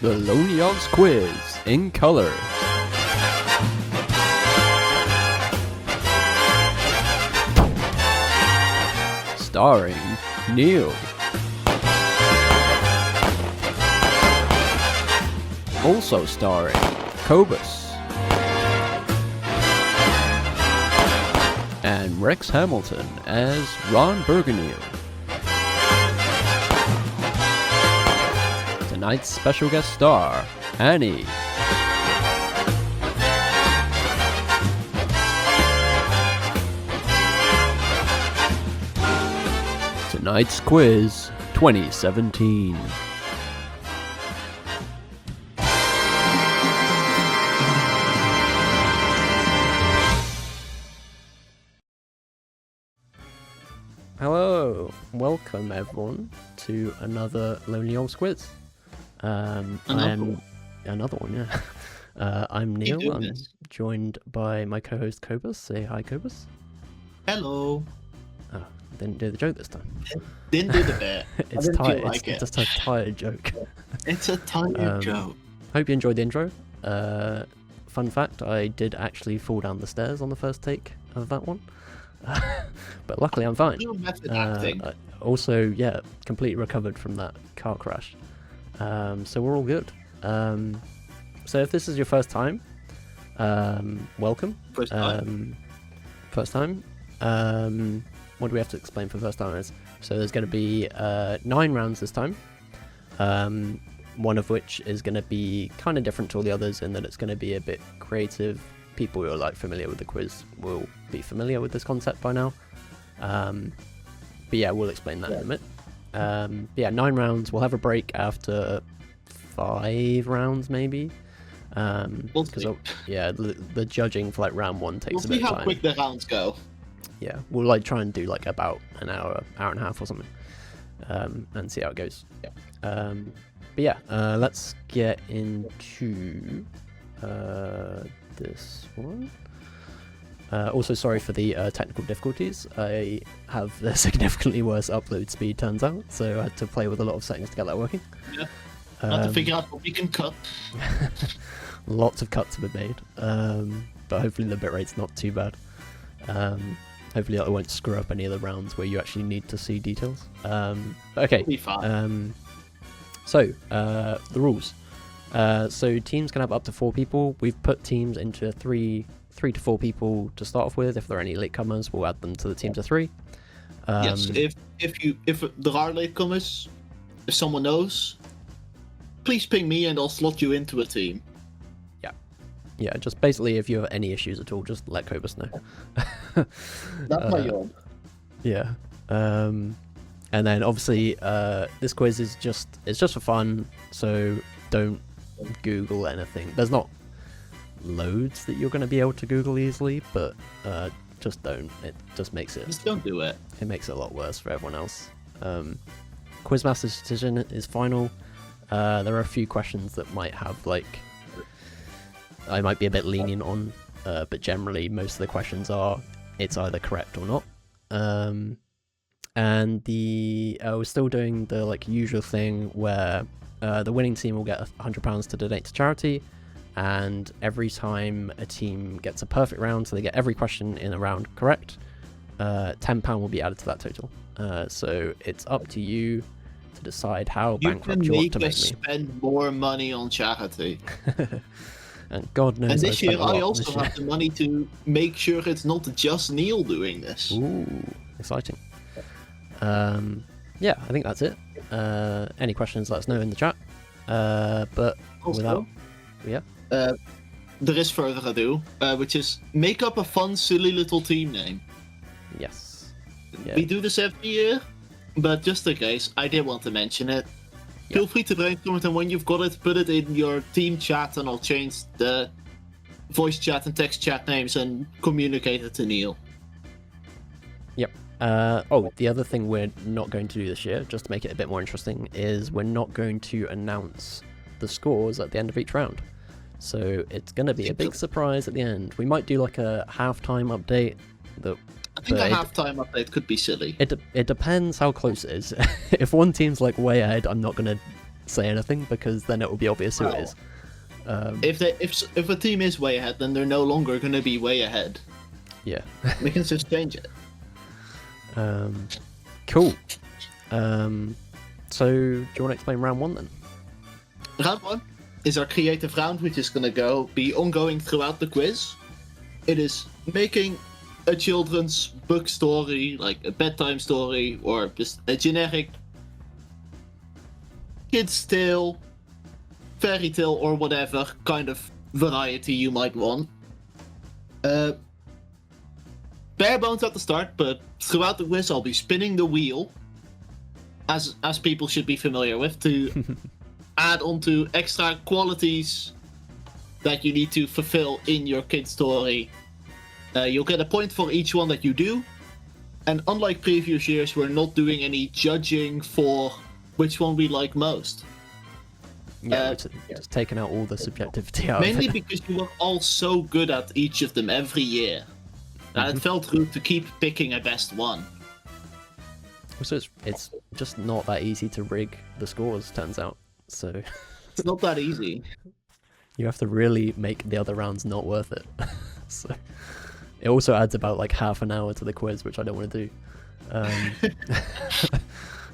The Lonely Yogs Quiz in color. Starring Neil. Also starring Cobus. And Rex Hamilton as Ron Burgundiel. Tonight's special guest star, Annie. Tonight's quiz 2017. Hello, welcome everyone to another Lonely Yogs Quiz. Another one, yeah. I'm Neil. I'm joined by my co-host Cobus. Say hi, Cobus. Hello. Oh, didn't do the joke this time. Didn't do the bit. It's tired. It's just a tired joke. It's a tired joke. Hope you enjoyed the intro. Fun fact: I did actually fall down the stairs on the first take of that one, but luckily I'm fine. Also, yeah, completely recovered from that car crash. So we're all good. So if this is your first time, welcome. First time. First time. What do we have to explain for first timers? So there's going to be 9 rounds this time. One of which is going to be kind of different to all the others in that it's going to be a bit creative. People who are like familiar with the quiz will be familiar with this concept by now. But yeah, we'll explain that in a minute. Yeah, 9 rounds. We'll have a break after 5 rounds, maybe. Because yeah, the judging for like round 1 takes a bit of time. We'll see how quick the rounds go. Yeah, we'll like try and do like about an hour and a half or something, and see how it goes. Yeah. But yeah, let's get into this one. Also, sorry for the technical difficulties. I have the significantly worse upload speed, turns out, so I had to play with a lot of settings to get that working. Yeah. Have to figure out what we can cut. Lots of cuts have been made, but hopefully the bitrate's not too bad. Hopefully I won't screw up any of the rounds where you actually need to see details. Okay. So, the rules. So teams can have up to 4 people. We've put teams into 3 to 4 people to start off with. If there are any latecomers, we'll add them to the teams of 3. Yes, if there are latecomers, if someone knows, please ping me and I'll slot you into a team. Yeah, just basically if you have any issues at all, just let Cobus know. That's my job. Yeah. And then obviously this quiz is just for fun, so don't Google anything. There's not loads that you're going to be able to Google easily, but just don't. It just makes it. Just don't do it. It makes it a lot worse for everyone else. Quizmaster's decision is final. There are a few questions that might have like I might be a bit lenient on, but generally most of the questions are it's either correct or not. And we're still doing the like usual thing where the winning team will get £100 to donate to charity, and every time a team gets a perfect round, so they get every question in a round correct, £10 will be added to that total. So it's up to you to decide how bankrupt you want to make me. You can spend more money on charity. And God knows. And this year I also have the money to make sure it's not just Neil doing this. Ooh, exciting. Yeah, I think that's it. Any questions, let us know in the chat. But also, without... Yeah? There is further ado, which is make up a fun, silly little team name. Yes. Yeah. We do this every year, but just in case, I did want to mention it. Yeah. Feel free to brainstorm it, and when you've got it, put it in your team chat, and I'll change the voice chat and text chat names and communicate it to Neil. Yep. The other thing we're not going to do this year, just to make it a bit more interesting, is we're not going to announce the scores at the end of each round. So it's going to be a big surprise at the end. We might do like a halftime update. I think a halftime update could be silly. It depends how close it is. If one team's like way ahead, I'm not going to say anything because then it will be obvious who it is. If a team is way ahead, then they're no longer going to be way ahead. Yeah. We can just change it. Cool. So, do you want to explain round 1 then? Round 1 is our creative round, which is going to be ongoing throughout the quiz. It is making a children's book story, like a bedtime story, or just a generic kid's tale, fairy tale, or whatever kind of variety you might want. Bare bones at the start, but throughout the quiz I'll be spinning the wheel, as people should be familiar with, to add on to extra qualities that you need to fulfill in your kid's story. You'll get a point for each one that you do, and unlike previous years, we're not doing any judging for which one we like most. Yeah, just taking out all the subjectivity out Mainly of it. because you were all so good at each of them every year, and it felt rude to keep picking a best one. Also, it's just not that easy to rig the scores, turns out. So It's not that easy. you have to really make the other rounds not worth it. So it also adds about like half an hour to the quiz, which I don't want to do.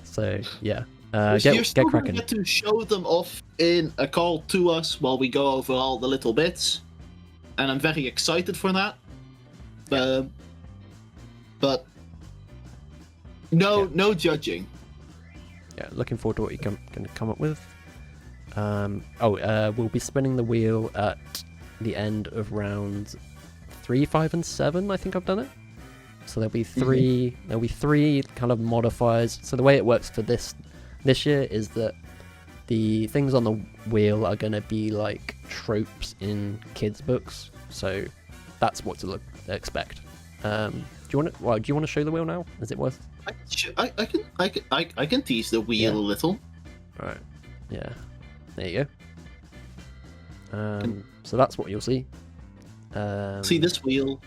So yeah, You're still get cracking. get to show them off in a call to us while we go over all the little bits, and I'm very excited for that. But no judging. Yeah, looking forward to what you're going to come up with. We'll be spinning the wheel at the end of rounds 3, 5, and 7. I think I've done it. So there'll be three. There'll be 3 kind of modifiers. So the way it works for this year is that the things on the wheel are going to be like tropes in kids' books. So that's what to expect. Do you want to show the wheel now? Is it worth? I can tease the wheel a little. Right. Yeah. There you go. So that's what you'll see. See this wheel.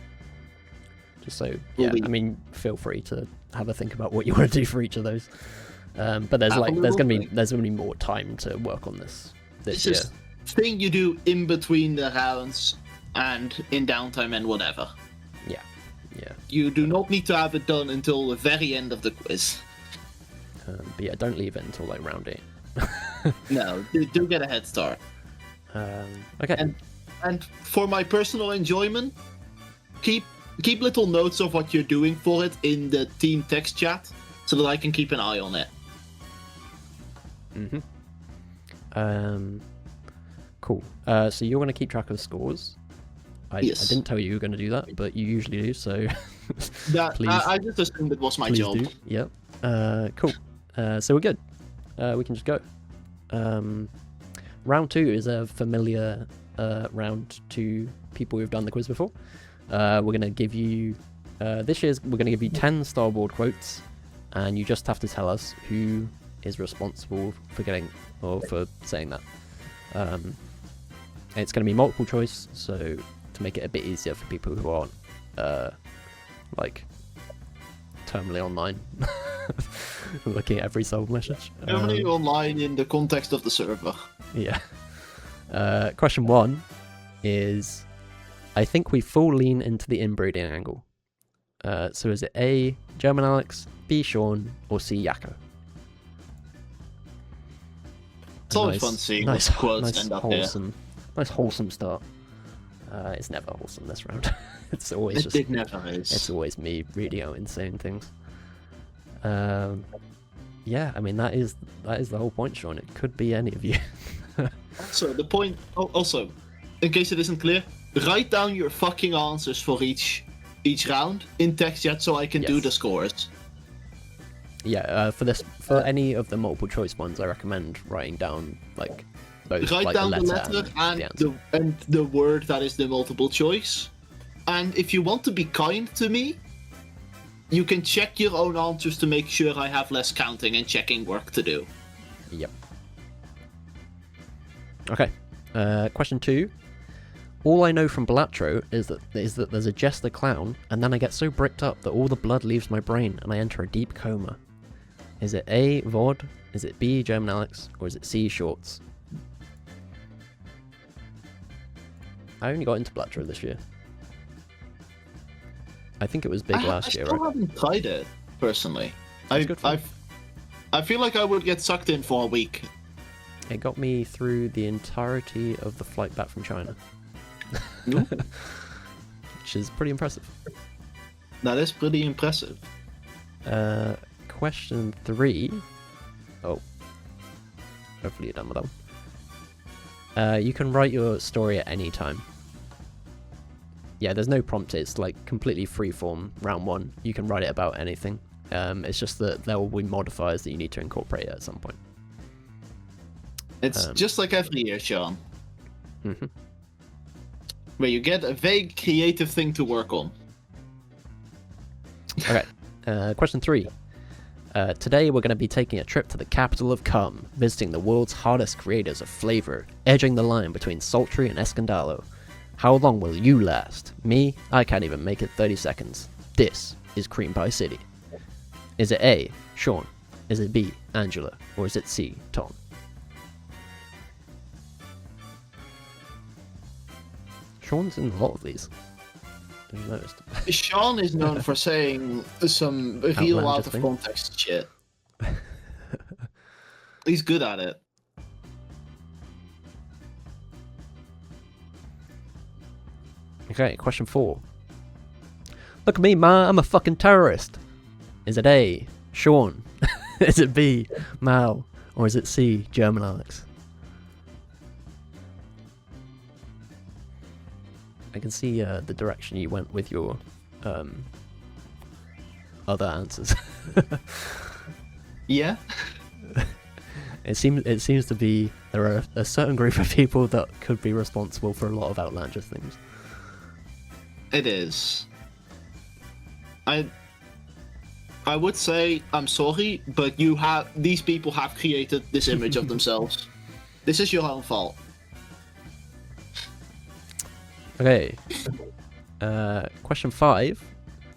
Just so, yeah. I mean, feel free to have a think about what you want to do for each of those. But there's gonna be more time to work on this It's year. just thing you do in between the rounds and in downtime and whatever. Yeah. You do not need to have it done until the very end of the quiz. But yeah, don't leave it until like round 8. No, do get a head start. Okay. And for my personal enjoyment, keep little notes of what you're doing for it in the team text chat, so that I can keep an eye on it. Cool. So you're going to keep track of scores. Yes. I didn't tell you were going to do that, but you usually do. So please. I just assumed it was my job. Do. Yep. Cool. So we're good. We can just go. Round 2 is a familiar round to people who've done the quiz before. We're going to give you this year's. We're going to give you 10 starboard quotes, and you just have to tell us who is responsible for saying that. It's going to be multiple choice, so to make it a bit easier for people who aren't like terminally online, looking at every sub message. Terminally online in the context of the server. Yeah. Question 1 is, I think we full lean into the inbreeding angle. So is it A, German Alex, B, Sean, or C, Yakko? It's always fun seeing what quotes end up here. Nice wholesome start. It's never wholesome this round. It's always It never is. It's always me reading out insane things. Yeah, I mean that is the whole point, Sean. It could be any of you. So the point. Also, in case it isn't clear, write down your fucking answers for each round in text chat so I can do the scores. Yeah, for any of the multiple choice ones, I recommend writing down like both. Write like, down the letter and the word that is the multiple choice. And if you want to be kind to me, you can check your own answers to make sure I have less counting and checking work to do. Yep. Okay. Question 2. All I know from Balatro is that there's a jester clown, and then I get so bricked up that all the blood leaves my brain and I enter a deep coma. Is it A, Vod? Is it B, German Alex? Or is it C, Shorts? I only got into Blatcher this year. I think it was big last year, I still right? haven't tried it, personally. It's good fun. I feel like I would get sucked in for a week. It got me through the entirety of the flight back from China. Which is pretty impressive. That is pretty impressive. Question 3. Oh. Hopefully you're done with that one. You can write your story at any time. Yeah, there's no prompt. It's like completely freeform. Round 1. You can write it about anything. It's just that there will be modifiers that you need to incorporate at some point. It's just like every year, Sean. Mm-hmm. Where you get a vague creative thing to work on. Okay. Question 3. Today we're going to be taking a trip to the capital of cum, visiting the world's hardest creators of flavor, edging the line between sultry and escandalo. How long will you last? Me? I can't even make it 30 seconds. This is Cream Pie City. Is it A, Sean? Is it B, Angela? Or is it C, Tom? Sean's in a lot of these. Have you noticed? Sean is known for saying some real out of context shit. He's good at it. Okay, question 4. Look at me, ma, I'm a fucking terrorist. Is it A, Sean? Is it B, Mal? Or is it C, German Alex? I can see the direction you went with your other answers. Yeah. It seems to be there are a certain group of people that could be responsible for a lot of outlandish things. It is. I would say I'm sorry, but these people have created this image of themselves. This is your own fault. Okay. Question 5.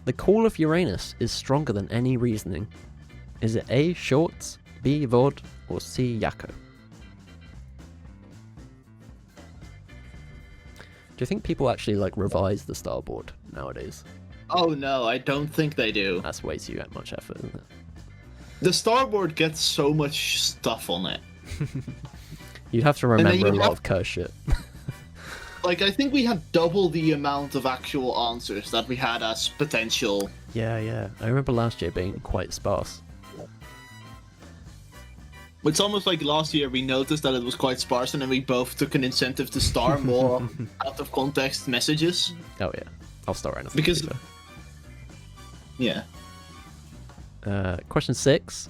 The call of Uranus is stronger than any reasoning. Is it A, Shorts, B, Vod, or C, Yakko? Do you think people actually like revise the starboard nowadays? Oh no, I don't think they do. That's way too much effort, isn't it? The starboard gets so much stuff on it. You'd have to remember a lot of curse shit. Like, I think we had double the amount of actual answers that we had as potential. Yeah. I remember last year being quite sparse. It's almost like last year we noticed that it was quite sparse, and then we both took an incentive to star more out of context messages. Oh yeah, I'll start right now. Because, yeah. Question 6.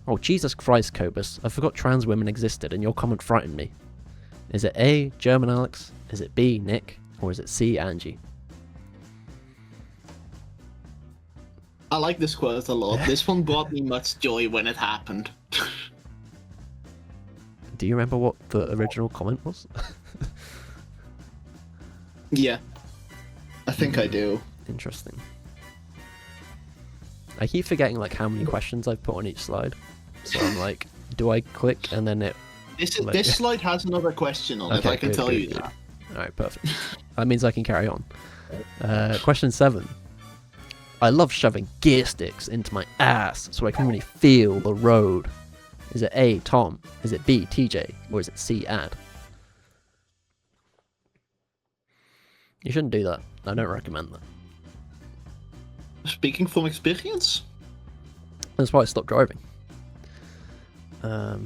Oh Jesus Christ, Cobus! I forgot trans women existed, and your comment frightened me. Is it A, German Alex? Is it B, Nick? Or is it C, Angie? I like this quote a lot. This one brought me much joy when it happened. Do you remember what the original comment was? Yeah. I think I do. Interesting. I keep forgetting like how many questions I've put on each slide. So I'm like, do I click and then it... This slide has another question on it, I can tell you that. Alright, perfect. That means I can carry on. Question 7. I love shoving gear sticks into my ass so I can really feel the road. Is it A, Tom? Is it B, TJ? Or is it C, Ad? You shouldn't do that. I don't recommend that. Speaking from experience? That's why I stopped driving. Oh.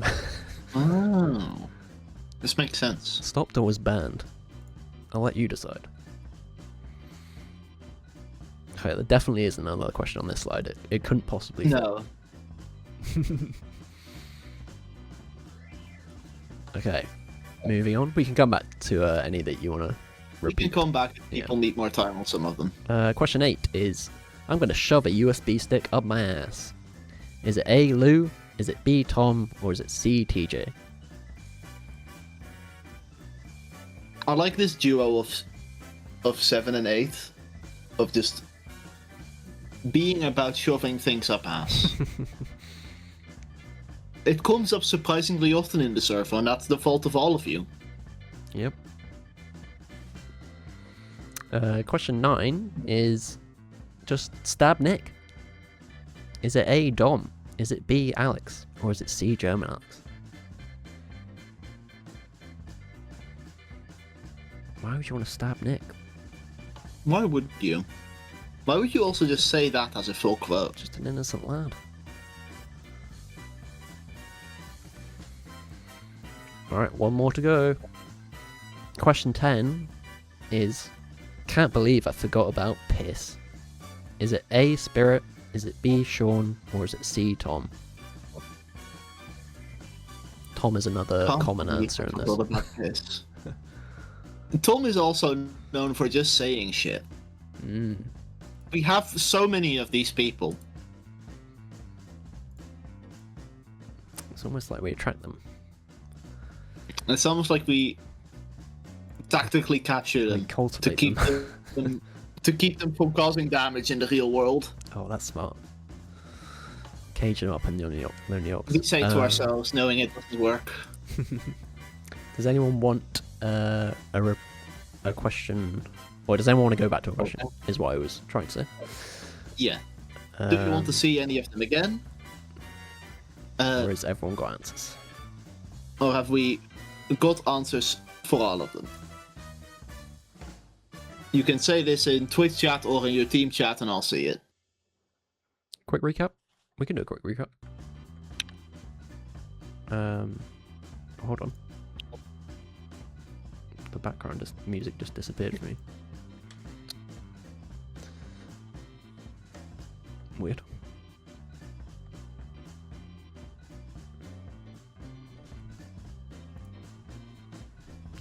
This makes sense. Stopped or was banned? I'll let you decide. Okay, there definitely is another question on this slide. It couldn't possibly... No. Okay, moving on. We can come back to any that you want to repeat. We can come back if people need more time on some of them. Question 8 is, I'm going to shove a USB stick up my ass. Is it A, Lou? Is it B, Tom? Or is it C, TJ? I like this duo of 7 and 8 of just being about shoving things up ass. It comes up surprisingly often in the server, and that's the fault of all of you. Yep. Question 9 is just stab Nick. Is it A, Dom? Is it B, Alex? Or is it C, German Alex? Why would you want to stab Nick? Why would you? Why would you also just say that as a full quote? Just an innocent lad. Alright, one more to go. Question 10 is, can't believe I forgot about piss. Is it A, Spirit? Is it B, Sean? Or is it C, Tom? Tom is another common answer in this. About piss. Tom is also known for just saying shit. We have so many of these people. It's almost like we attract them. It's almost like we tactically capture them to keep them to keep them from causing damage in the real world. Oh, that's smart. Cage them up in Lonely Yogs. We say to ourselves, knowing it doesn't work. Does anyone want a question, or does anyone want to go back to a question? Is what I was trying to say. Yeah. Do you want to see any of them again? Or has everyone got answers? Or have we got answers for all of them? You can say this in Twitch chat or in your team chat and I'll see it. Quick recap? We can do a quick recap. Hold on. The background music just disappeared for me. Weird.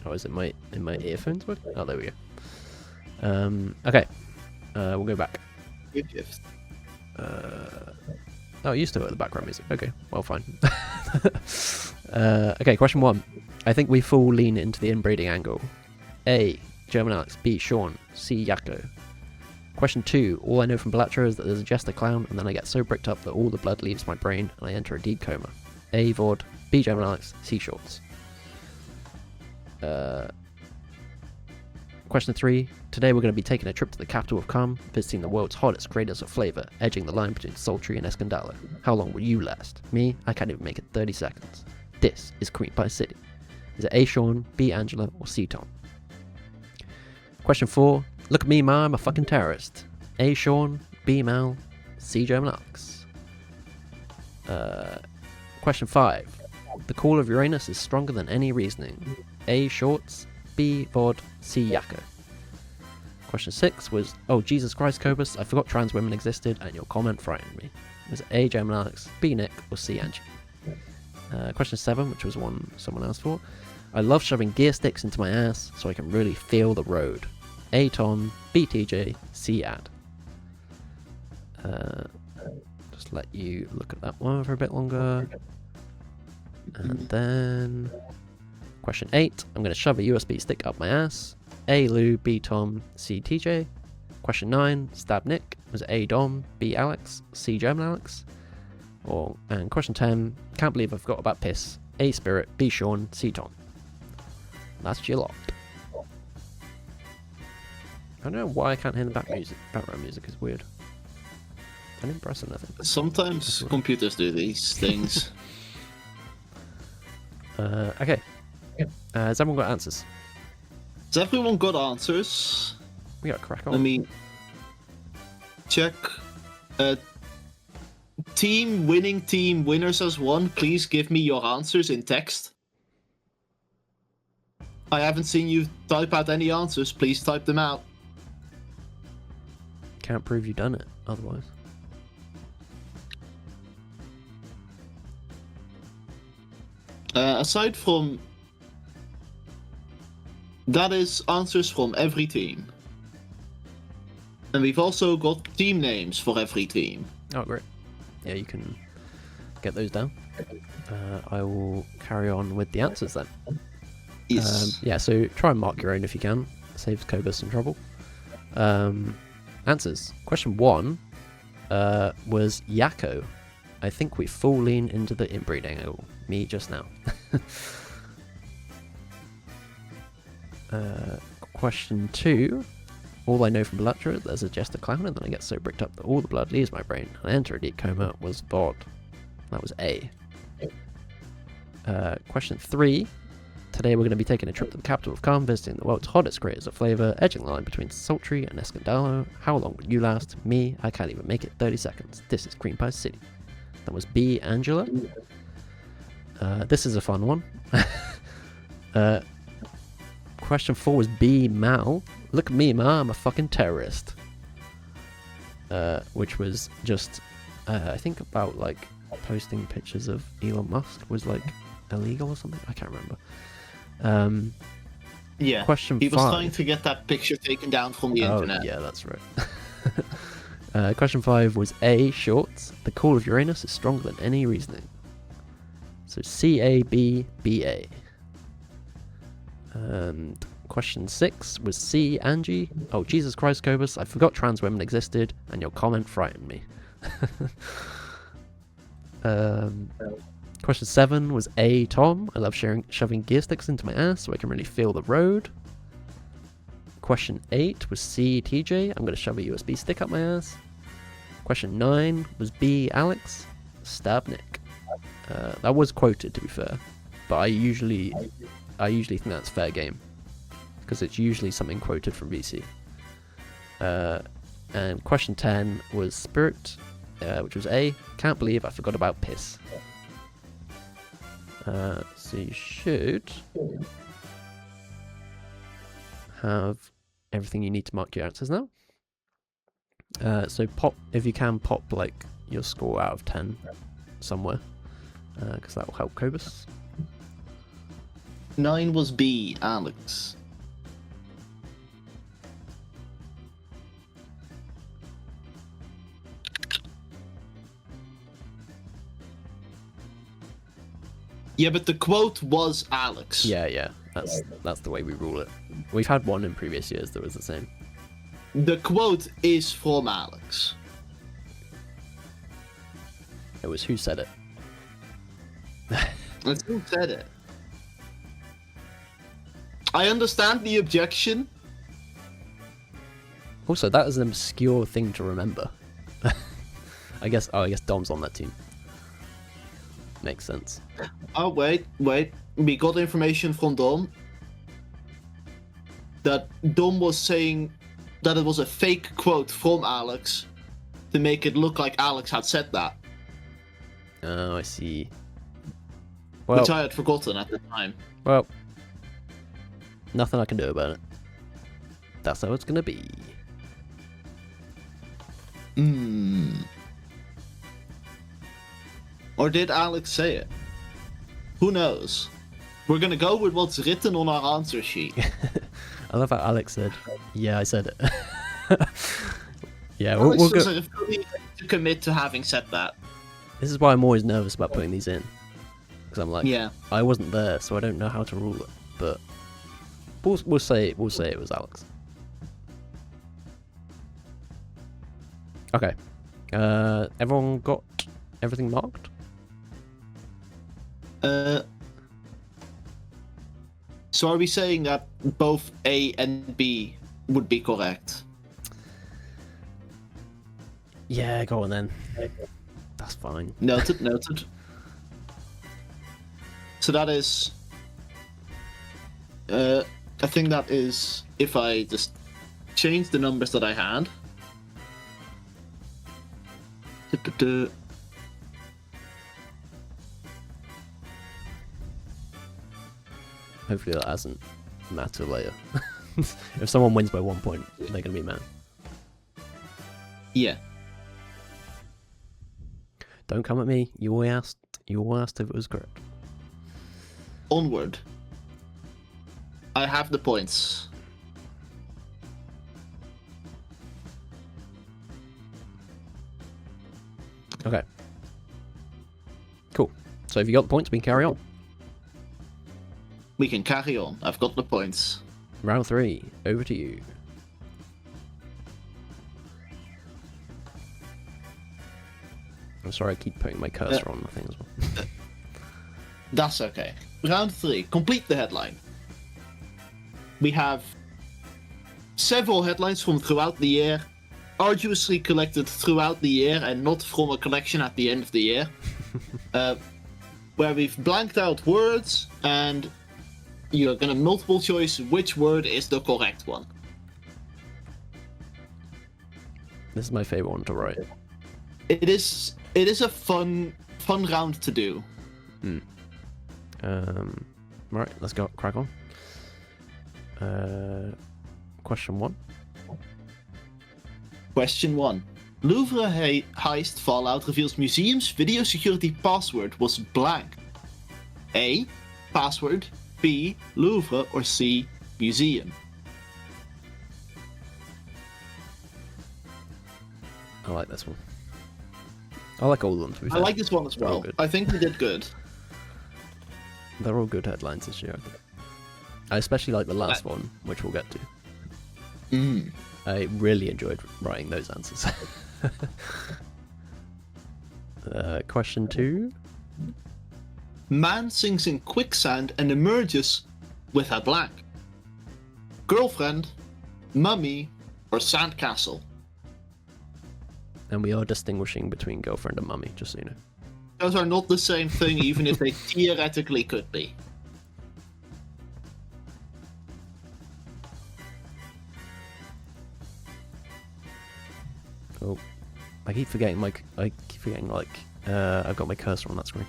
Oh, is it in my earphones? Oh, there we go. Okay. We'll go back. Good gift. Oh, you still have the background music. Okay, well, fine. Okay, question 1. I think we full lean into the inbreeding angle. A, German Alex. B, Sean. C, Yakko. Question 2. All I know from Blatcher is that there's a jester clown, and then I get so bricked up that all the blood leaves my brain, and I enter a deep coma. A, Vod. B, German Alex. C, Shorts. Question 3. Today we're going to be taking a trip to the capital of Calm, visiting the world's hottest creators of flavour, edging the line between sultry and escandalo. How long will you last? Me? I can't even make it 30 seconds. This is Cream Pie City. Is it A, Sean, B, Angela, or C, Tom? Question 4. Look at me, ma, I'm a fucking terrorist. A, Sean, B, Mal, C, German Alex. Question 5. The call of Uranus is stronger than any reasoning. A, Shorts, B, Vod, C, Yakko. Question 6 was, oh, Jesus Christ, Cobus, I forgot trans women existed, and your comment frightened me. Was it A, German Alex, B, Nick, or C, Angie? Question 7, which was one someone asked for. I love shoving gear sticks into my ass so I can really feel the road. A, Tom, B, TJ, C, Ad. Just let you look at that one for a bit longer. And then... Question 8, I'm going to shove a USB stick up my ass. A, Lou, B, Tom, C, TJ. Question 9, stab Nick. Was it A, Dom, B, Alex, C, German Alex? And question 10, can't believe I forgot about piss. A, Spirit, B, Sean, C, Tom. That's your lot. I don't know why I can't hear the background music. It's weird. I didn't press anything. Sometimes computers do these things. Okay. Has everyone got answers? Has everyone got answers? We got a crack on. Let me check. Team winners as one. Please give me your answers in text. I haven't seen you type out any answers. Please type them out. Can't prove you've done it otherwise. Aside from that, is answers from every team, and we've also got team names for every team. Oh, great. Yeah, you can get those down. I will carry on with the answers then. Yes. Yeah, so try and mark your own if you can. Saves Cobus some trouble. Answers. Question 1 was Yakko. I think we full lean into the inbreeding. Oh, me just now. Question 2. All I know from Balatro is there's a jester clown, and then I get so bricked up that all the blood leaves my brain. I enter a deep coma. Was VOD. That was A. Question 3. Today we're going to be taking a trip to the capital of Calm, visiting the world's hottest creators of flavour, edging the line between sultry and Escandalo. How long would you last? Me, I can't even make it 30 seconds. This is Cream Pie City. That was B, Angela. This is a fun one. Question 4 was B, Mal. Look at me, Ma, I'm a fucking terrorist. Which was just, I think about like posting pictures of Elon Musk was like illegal or something. I can't remember. Yeah. Question 5. He was trying to get that picture taken down from the internet. Yeah, that's right. Question 5 was A, shorts. The call of Uranus is stronger than any reasoning. So C, A, B, B, A. And question 6 was C, Angie. Oh, Jesus Christ, Cobus, I forgot trans women existed, and your comment frightened me. Question 7 was A, Tom. I love shoving gear sticks into my ass so I can really feel the road. Question 8 was C, TJ. I'm going to shove a USB stick up my ass. Question 9 was B, Alex. Stab Nick. That was quoted, to be fair, but I usually think that's fair game because it's usually something quoted from VC. And question 10 was Spirit, which was A. Can't believe I forgot about piss. So you should have everything you need to mark your answers now. So pop, if you can, pop like your score out of 10 somewhere, because that will help Cobus. 9 was B, Alex. Yeah, but the quote was Alex. Yeah. That's the way we rule it. We've had one in previous years that was the same. The quote is from Alex. It was who said it. That's who said it. I understand the objection. Also, that is an obscure thing to remember. I guess Dom's on that team. Makes sense. Oh, wait. We got information from Dom that Dom was saying that it was a fake quote from Alex to make it look like Alex had said that. Oh, I see. Well, which I had forgotten at the time. Well, nothing I can do about it. That's how it's gonna be. Or did Alex say it? Who knows? We're gonna go with what's written on our answer sheet. I love how Alex said, "Yeah, I said it." Yeah, Alex we'll was go. fully to commit to having said that. This is why I'm always nervous about putting these in, because I'm like, Yeah. I wasn't there, so I don't know how to rule it. But we'll say it was Alex. Okay. Everyone got everything marked? So are we saying that both A and B would be correct? Yeah, go on then. That's fine. Noted. So that is... I think that is... If I just change the numbers that I had... Hopefully that hasn't mattered later. If someone wins by 1 point, they're gonna be mad. Yeah. Don't come at me. You all asked if it was correct. Onward. I have the points. Okay. Cool. So if you got the points, we can carry on. We can carry on. I've got the points. Round 3. Over to you. I'm sorry, I keep putting my cursor on the thing as well. That's okay. Round 3. Complete the headline. We have several headlines from throughout the year, arduously collected throughout the year and not from a collection at the end of the year, where we've blanked out words and you're gonna multiple choice which word is the correct one. This is my favorite one to write. It is a fun round to do. Right, let's go crack on. Question 1. Question 1. Louvre heist Fallout reveals museum's video security password was blank. A. Password. B. Louvre. Or C. Museum. I like this one. I like all of them, to be fair. I like this one as well. I think we did good. They're all good headlines this year, I think. I especially like the last one, which we'll get to. I really enjoyed writing those answers. Question 2. Man sinks in quicksand and emerges with a blank. Girlfriend, mummy, or sandcastle. And we are distinguishing between girlfriend and mummy, just so you know. Those are not the same thing, even if they theoretically could be. Oh, I keep forgetting I've got my cursor on that screen.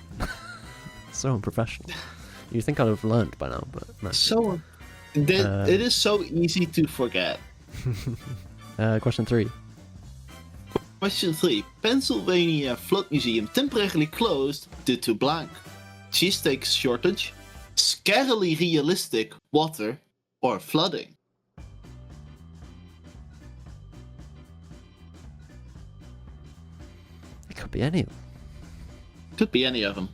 So unprofessional. You'd think I'd have learned by now, but no. It is so easy to forget. Question 3. Question 3. Pennsylvania Flood Museum temporarily closed due to blank. Cheesesteak shortage, scarily realistic water, or flooding. It could be any of them. Could be any of them.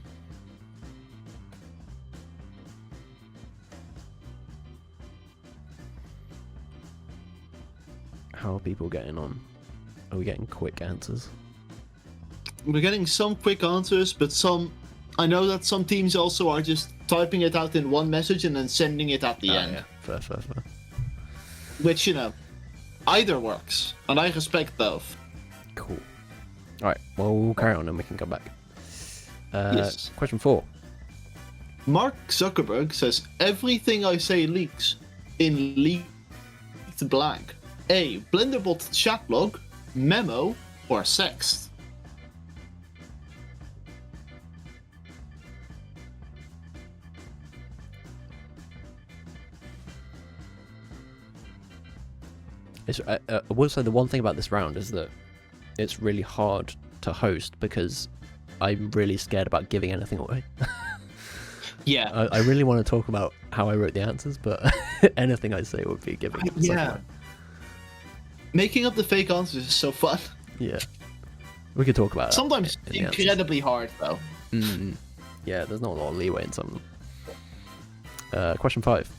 How are people getting on? Are we getting quick answers? We're getting some quick answers, but I know that some teams also are just typing it out in one message and then sending it at the end. Yeah. Fair. Which, either works, and I respect both. Cool. Alright, well, we'll carry on and we can come back. Yes. Question 4. Mark Zuckerberg says everything I say leaks in leaked blank. A. Blenderbot chatlog, memo, or sext. I will say the one thing about this round is that it's really hard to host because I'm really scared about giving anything away. Yeah. I really want to talk about how I wrote the answers, but anything I say would be giving. Yeah. Making up the fake answers is so fun. Yeah. We could talk about it. Sometimes incredibly hard, though. Yeah, there's not a lot of leeway in some of them. Question 5.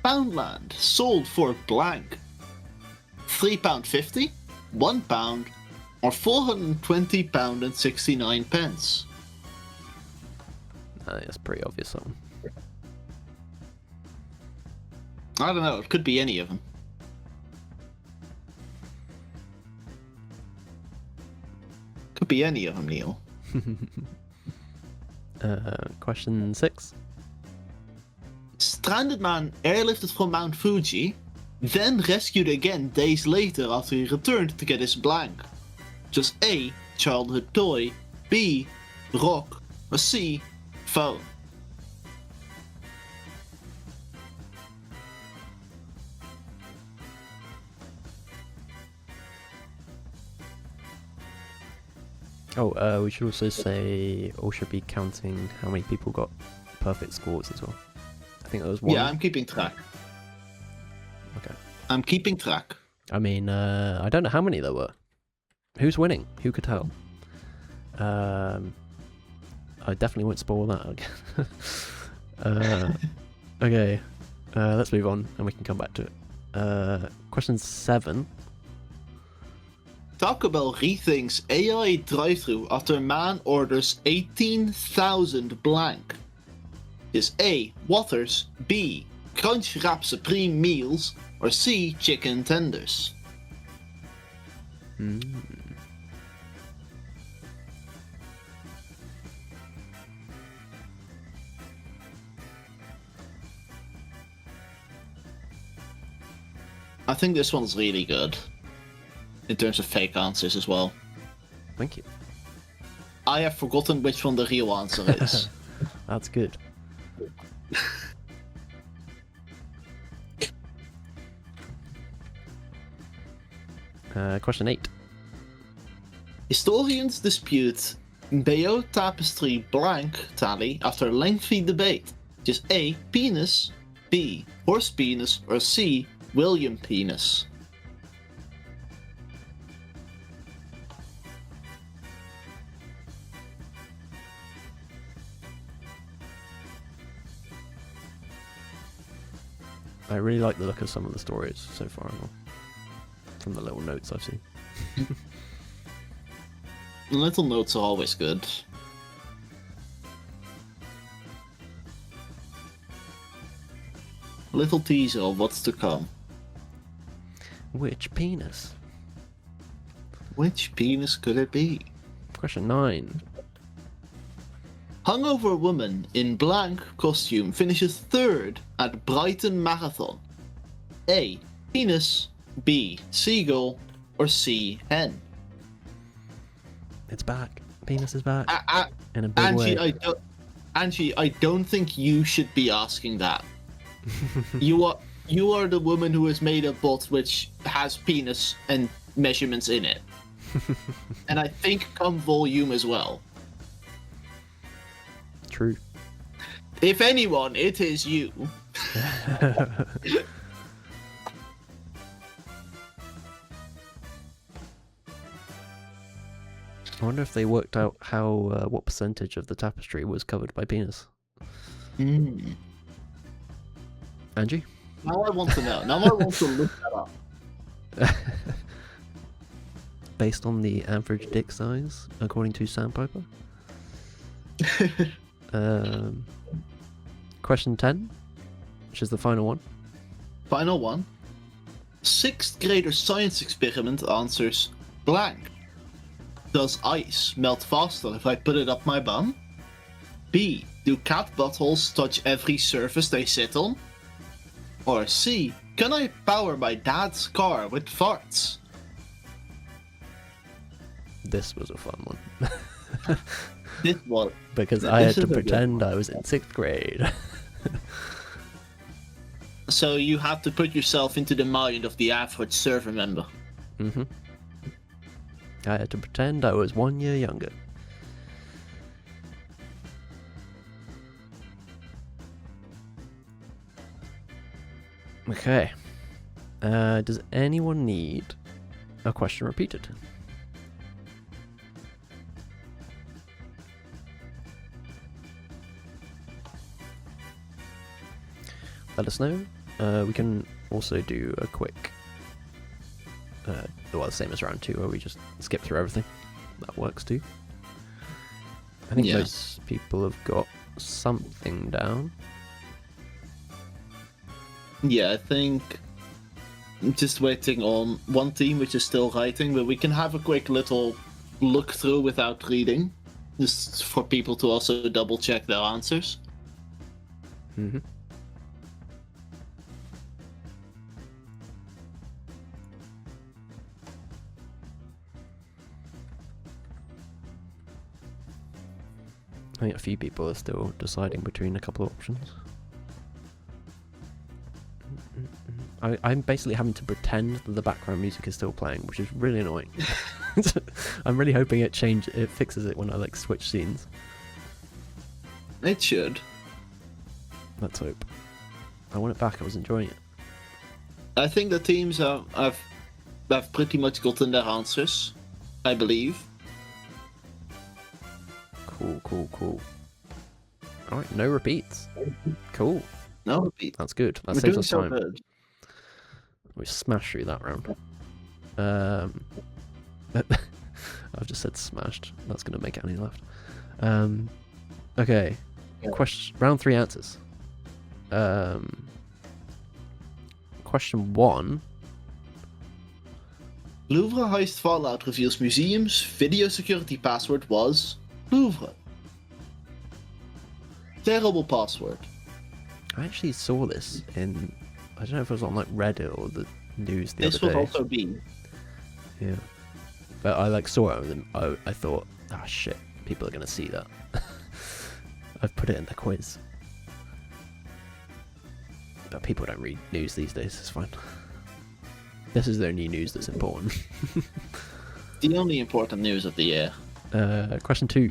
Poundland sold for blank. £3.50, £1, or £420 and 69 pence. That's pretty obvious. That one. I don't know. It could be any of them. Could be any of them, Neil. Question 6. Stranded man airlifted from Mount Fuji, then rescued again days later after he returned to get his blank. Just A. Childhood toy, B. Rock, or C. Phone. We should also say, or should be counting how many people got perfect scores as well. I think there was 1. Yeah, I'm keeping track. Okay. I'm keeping track. I mean, I don't know how many there were. Who's winning? Who could tell? I definitely won't spoil that again. Okay, let's move on and we can come back to it. Question 7. Taco Bell rethinks AI drive-thru after man orders 18,000 blank? Is A. Waters, B. Crunch Wrap Supreme Meals, or C. Chicken Tenders? I think this one's really good. In terms of fake answers as well. Thank you. I have forgotten which one the real answer is. That's good. Question 8. Historians dispute Bayeux Tapestry blank tally after lengthy debate. Just A. Penis, B. Horse penis, or C. William penis? I really like the look of some of the stories so far, from the little notes I've seen. Little notes are always good. Little teaser of what's to come. Which penis? Which penis could it be? Question 9. Hungover woman in blank costume finishes third at Brighton Marathon. A. Penis, B. Seagull, or C. Hen? It's back. Penis is back. In a big Angie, way. Angie, I don't think you should be asking that. You are the woman who has made a bot which has penis and measurements in it. And I think cum volume as well. True. If anyone, it is you. I wonder if they worked out how what percentage of the tapestry was covered by penis. Angie? Now I want to know. Now I want to look that up. Based on the average dick size, according to Sandpiper. Question 10, which is the final one. Final one. 6th grader science experiment answers blank. Does ice melt faster if I put it up my bum? B. Do cat buttholes touch every surface they sit on? Or C. Can I power my dad's car with farts? This was a fun one. This one. Because I had to pretend I was in 6th grade. So you have to put yourself into the mind of the average server member. Mm-hmm. I had to pretend I was 1 year younger. Okay. Does anyone need a question repeated? Let us know. We can also do a quick, well, the same as round 2, where we just skip through everything. That works too. I think most people have got something down. Yeah, I think I'm just waiting on one team which is still writing, but we can have a quick little look through without reading, just for people to also double check their answers. Mm-hmm. I think a few people are still deciding between a couple of options. I'm basically having to pretend that the background music is still playing, which is really annoying. I'm really hoping it fixes it when I switch scenes. It should. Let's hope. I want it back. I was enjoying it. I think the teams have pretty much gotten their answers, I believe. Cool. Alright, no repeats. Cool. No repeats. That's good. That saves us time. We smashed through that round. I've just said smashed. That's going to make Annie laugh. Okay. Yeah. Round 3 answers. Question 1. Louvre heist Fallout reveals museum's video security password was Louvre. Terrible password. I actually saw this in, I don't know if it was on like Reddit or the news the This other would day. also be. Yeah. But I like saw it and I thought, ah shit, people are going to see that. I've put it in the quiz. But people don't read news these days, it's fine. This is the only news that's important. The only important news of the year. Question 2.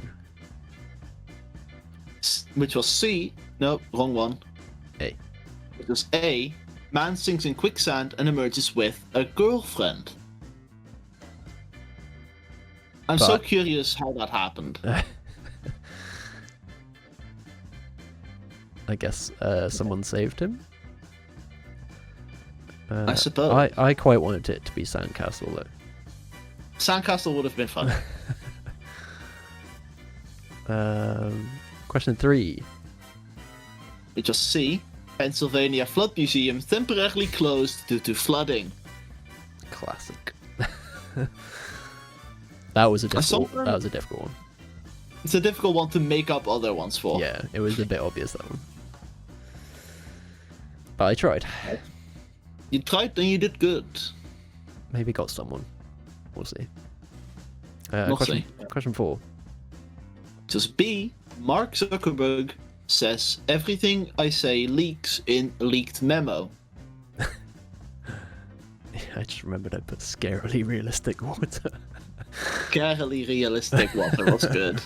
Which was C. No, wrong one. A. It was A. Man sinks in quicksand and emerges with a girlfriend. I'm so curious how that happened. I guess someone saved him. I suppose. I quite wanted it to be Sandcastle though. Sandcastle would have been fun. Question 3. Which was C. Pennsylvania Flood Museum temporarily closed due to flooding. Classic. That was a difficult one. It's a difficult one to make up other ones for. Yeah, it was a bit obvious, that one. But I tried. You tried and you did good. Maybe got someone. We'll see. We'll see. Question 4. Just B. Mark Zuckerberg says everything I say leaks in leaked memo. I just remembered I put scarily realistic water. Scarily realistic water was good.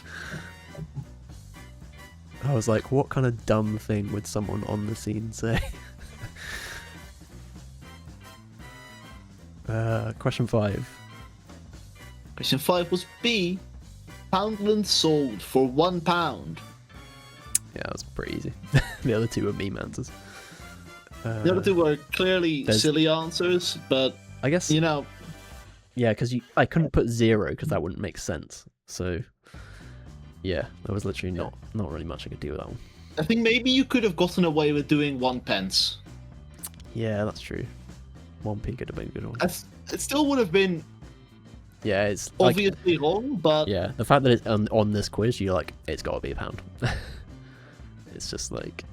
I was like, what kind of dumb thing would someone on the scene say? Question 5. Question 5 was B. Poundland sold for £1. Yeah, that was pretty easy. The other 2 were meme answers. The other 2 were clearly silly answers, but I guess you know. Yeah, because I couldn't put 0 because that wouldn't make sense. So yeah, there was literally not really much I could do with that one. I think maybe you could have gotten away with doing 1 pence. Yeah, that's true. 1p could have been a good one. It still would have been. Yeah, it's obviously wrong, but yeah, the fact that it's on this quiz, you're like, it's got to be £1. It's just like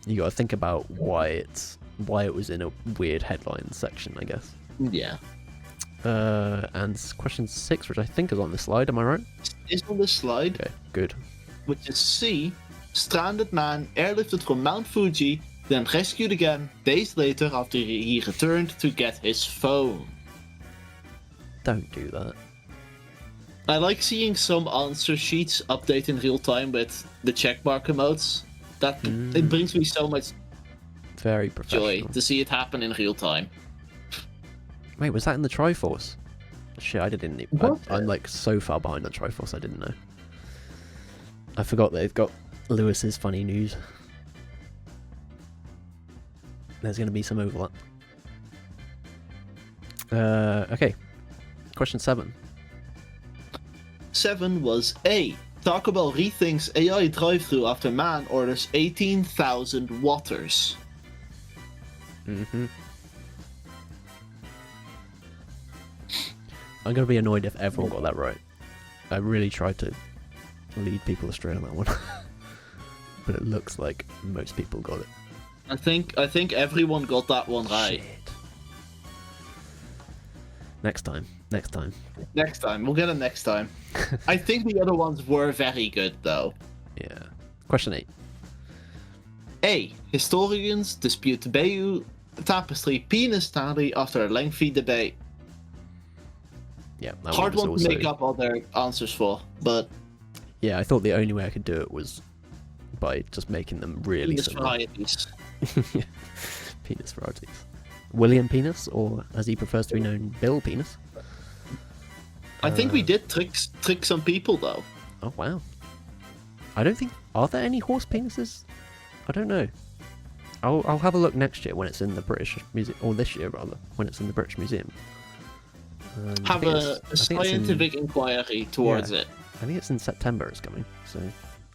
you got to think about why it was in a weird headline section, I guess. Yeah. And question 6, which I think is on the slide. Am I right? It's on the slide. Okay, good. Which is C. Stranded man airlifted from Mount Fuji, then rescued again days later after he returned to get his phone. Don't do that. I like seeing some answer sheets update in real time with the checkmark emotes. It brings me so much very professional joy to see it happen in real time. Wait, was that in the Triforce? Shit, I didn't even. I'm like so far behind on Triforce, I didn't know. I forgot that they've got Lewis's funny news. There's going to be some overlap. Okay. Question 7. 7 was A. Taco Bell rethinks AI drive-thru after man orders 18,000 waters. Mm-hmm. I'm going to be annoyed if everyone got that right. I really tried to lead people astray on that one. But it looks like most people got it. I think everyone got that one right. Shit. Next time. We'll get it next time. I think the other ones were very good, though. Yeah. Question 8. A. Historians dispute Bayeux Tapestry penis tally after a lengthy debate. Yeah, that hard one to also make up all their answers for, but yeah, I thought the only way I could do it was by just making them really penis similar. varieties. Penis varieties. William Penis, or as he prefers to be known, Bill Penis. I think we did trick some people though. Oh wow! I don't think. Are there any horse penises? I don't know. I'll have a look next year when it's in the British Museum, or this year rather, when it's in the British Museum. Have a scientific inquiry towards it. I think it's in September it's coming, so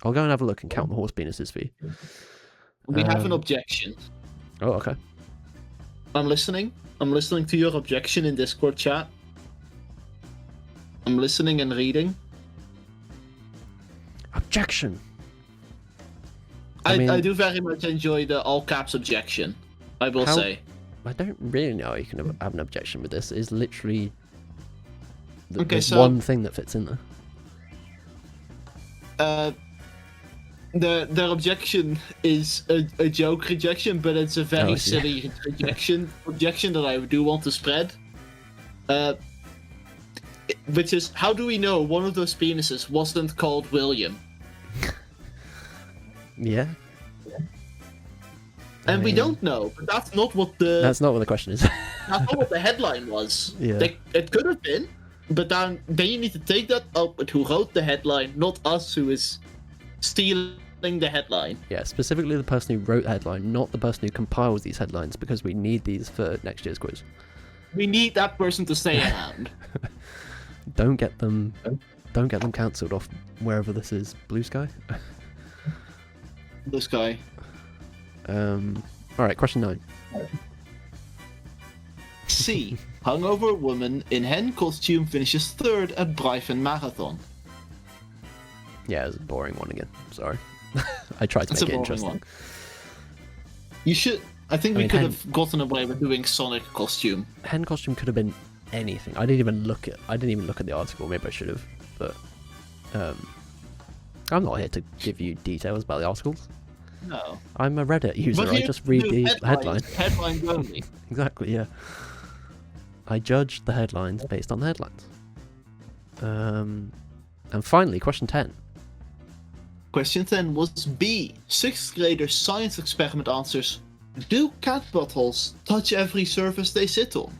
I'll go and have a look and count the horse penises for you. We have an objection. Oh, okay. I'm listening. I'm listening to your objection in Discord chat. I'm listening and reading. Objection! I do very much enjoy the all caps objection, I will say. I don't really know how you can have an objection with this. It's literally there's so one thing that fits in there. Their objection is a joke rejection, but it's a very silly objection that I do want to spread. Which is, how do we know one of those penises wasn't called William? Yeah. And we don't know, but that's not what the question is. That's not what the headline was. Yeah. It could have been, but then you need to take that up with who wrote the headline, not us who is stealing the headline. Yeah, specifically the person who wrote the headline, not the person who compiles these headlines, because we need these for next year's quiz. We need that person to stay around. Don't get them cancelled off wherever this is. Blue Sky? Blue Sky. Alright, question 9. C. Hungover woman in hen costume finishes 3rd at Brighton Marathon. Yeah, it was a boring one again. Sorry. I tried to make it interesting. One. You should... I think we could have gotten away with doing Sonic costume. Hen costume could have been anything. I didn't even look at the article. Maybe I should have, but I'm not here to give you details about the articles. No. I'm a Reddit user. I just read the headline. Headlines only. Exactly. Yeah. I judge the headlines based on the headlines. And finally, question 10. Question 10 was B. 6th grader science experiment answers. Do cat buttholes touch every surface they sit on?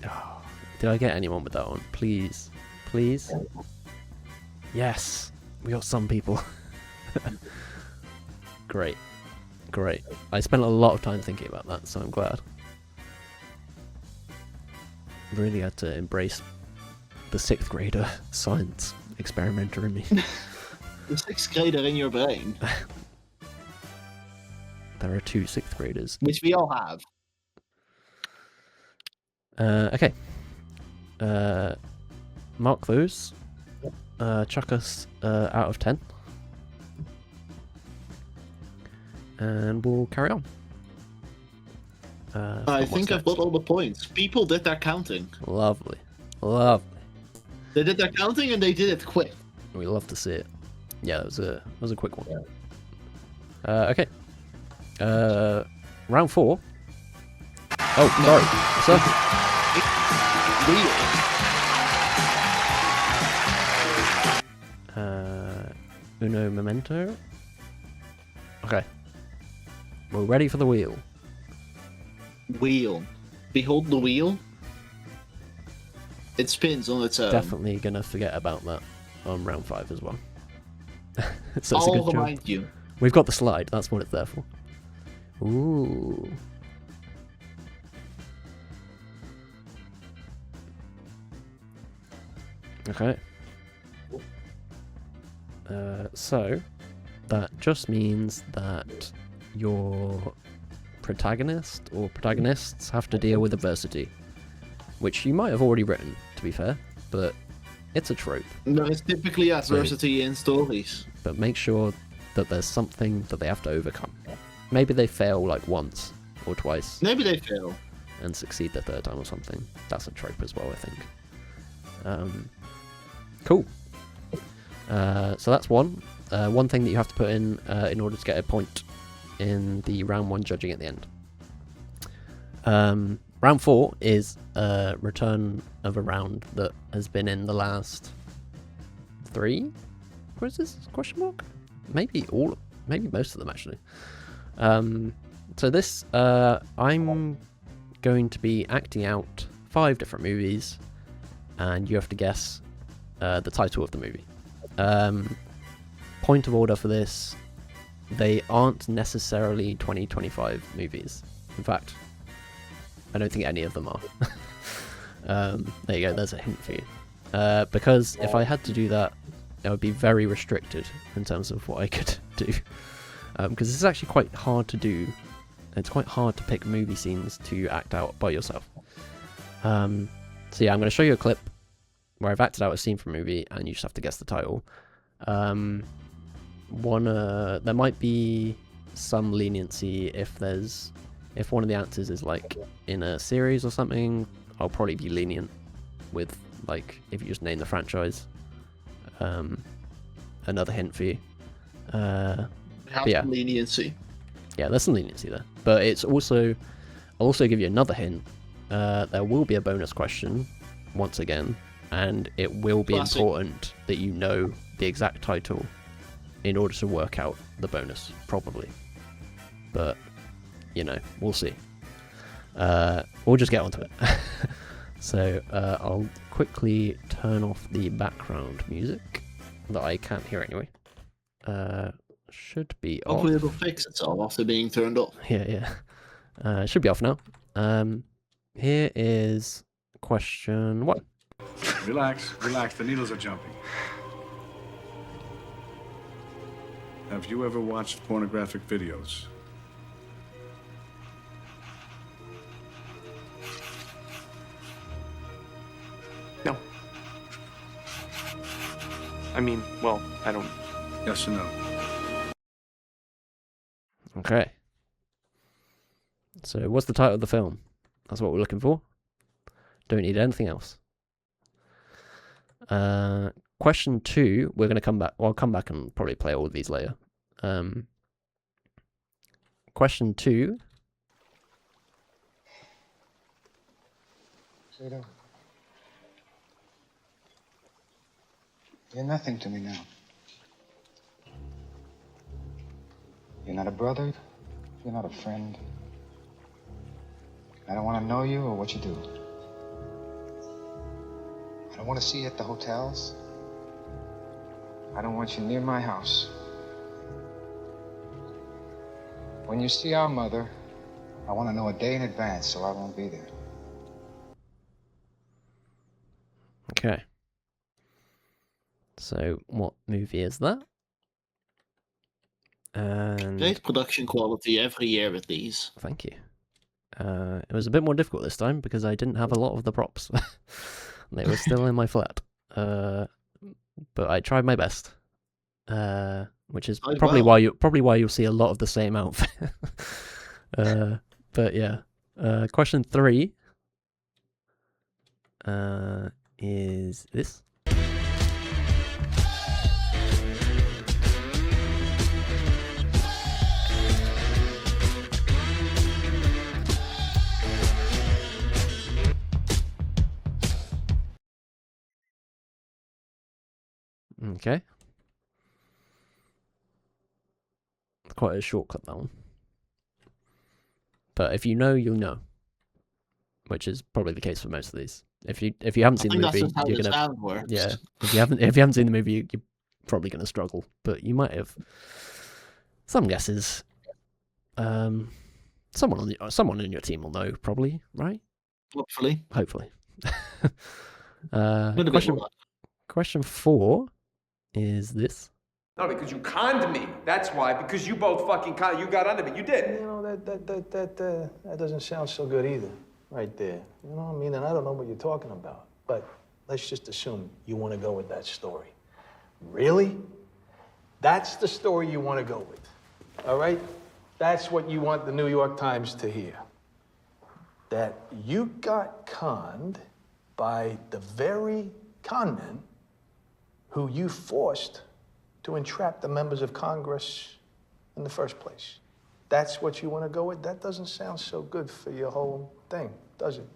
Oh, did I get anyone with that one? Please. Please? Yes. We got some people. Great. Great. I spent a lot of time thinking about that, so I'm glad. Really had to embrace the 6th grader science experimenter in me. The 6th grader in your brain. There are 2 6th graders. Which we all have. Okay. Mark those. Chuck us out of 10. And we'll carry on. I think I've got all the points. People did their counting. Lovely. Lovely. They did their counting and they did it quick. We love to see it. Yeah, that was a quick one. Okay. Round 4. Oh, sorry. Uno momento. Okay. We're ready for the wheel. Wheel. Behold the wheel. It spins on its own. Definitely gonna forget about that on round 5 as well. So I'll remind you. We've got the slide. That's what it's there for. Ooh. Okay. So that just means that your protagonist or protagonists have to deal with adversity, which you might have already written, to be fair, but it's a trope. No, it's typically adversity in stories. But make sure that there's something that they have to overcome. Maybe they fail like once or twice. Maybe they fail. And succeed the 3rd time or something. That's a trope as well, I think. Cool. So that's one. One thing that you have to put in order to get a point in the round 1 judging at the end. Round 4 is a return of a round that has been in the last 3? What is this? Question mark? Maybe most of them actually. So this, I'm going to be acting out 5 different movies, and you have to guess the title of the movie. Point of order for this, they aren't necessarily 2025 movies. In fact, I don't think any of them are. There you go, there's a hint for you. Because if I had to do that, I would be very restricted in terms of what I could do. Because it's actually quite hard to do. It's quite hard to pick movie scenes to act out by yourself. So yeah, I'm going to show you a clip where I've acted out a scene from a movie, and you just have to guess the title. There might be some leniency if one of the answers is like in a series or something. I'll probably be lenient with like if you just name the franchise. Another hint for you. Yeah. Leniency. Yeah, there's some leniency there, but it's also I'll also give you another hint. There will be a bonus question once again, and it will be important that you know the exact title in order to work out the bonus, probably. But you know, we'll see. We'll just get onto it. So I'll quickly turn off the background music that I can't hear anyway. Should be off. Hopefully it'll fix itself after being turned off. Yeah. It should be off now. Here is question 1. Relax, the needles are jumping. Have you ever watched pornographic videos? No. I mean, well, I don't... Yes or no? Okay. So what's the title of the film? That's what we're looking for. Don't need anything else. Question 2, we're going to come back. Well, I'll come back and probably play all of these later. Question 2. Zeta, you're nothing to me now. You're not a brother. You're not a friend. I don't want to know you or what you do. I don't want to see you at the hotels. I don't want you near my house. When you see our mother, I want to know a day in advance so I won't be there. Okay. So what movie is that? And Great production quality every year with these. thank you. It was a bit more difficult this time because I didn't have a lot of the props. They were still in my flat. But I tried my best. Which is probably why you'll see a lot of the same outfit. But yeah. Question 3 is this. Okay. Quite a shortcut, that one. But if you know, you'll know. Which is probably the case for most of these. If you haven't seen the movie, you're gonna works. yeah. If you haven't seen the movie, you're probably gonna struggle. But you might have some guesses. Someone in your team will know, probably, right? Hopefully. Question 4 is this. No, because you conned me. That's why. Because you both fucking you got under me. You did. You know, that doesn't sound so good either, right there. You know what I mean? And I don't know what you're talking about. But let's just assume you want to go with that story. Really? That's the story you want to go with, all right? That's what you want the New York Times to hear. That you got conned by the very con men who you forced to entrap the members of Congress in the first place. That's what you want to go with? That doesn't sound so good for your whole thing, does it?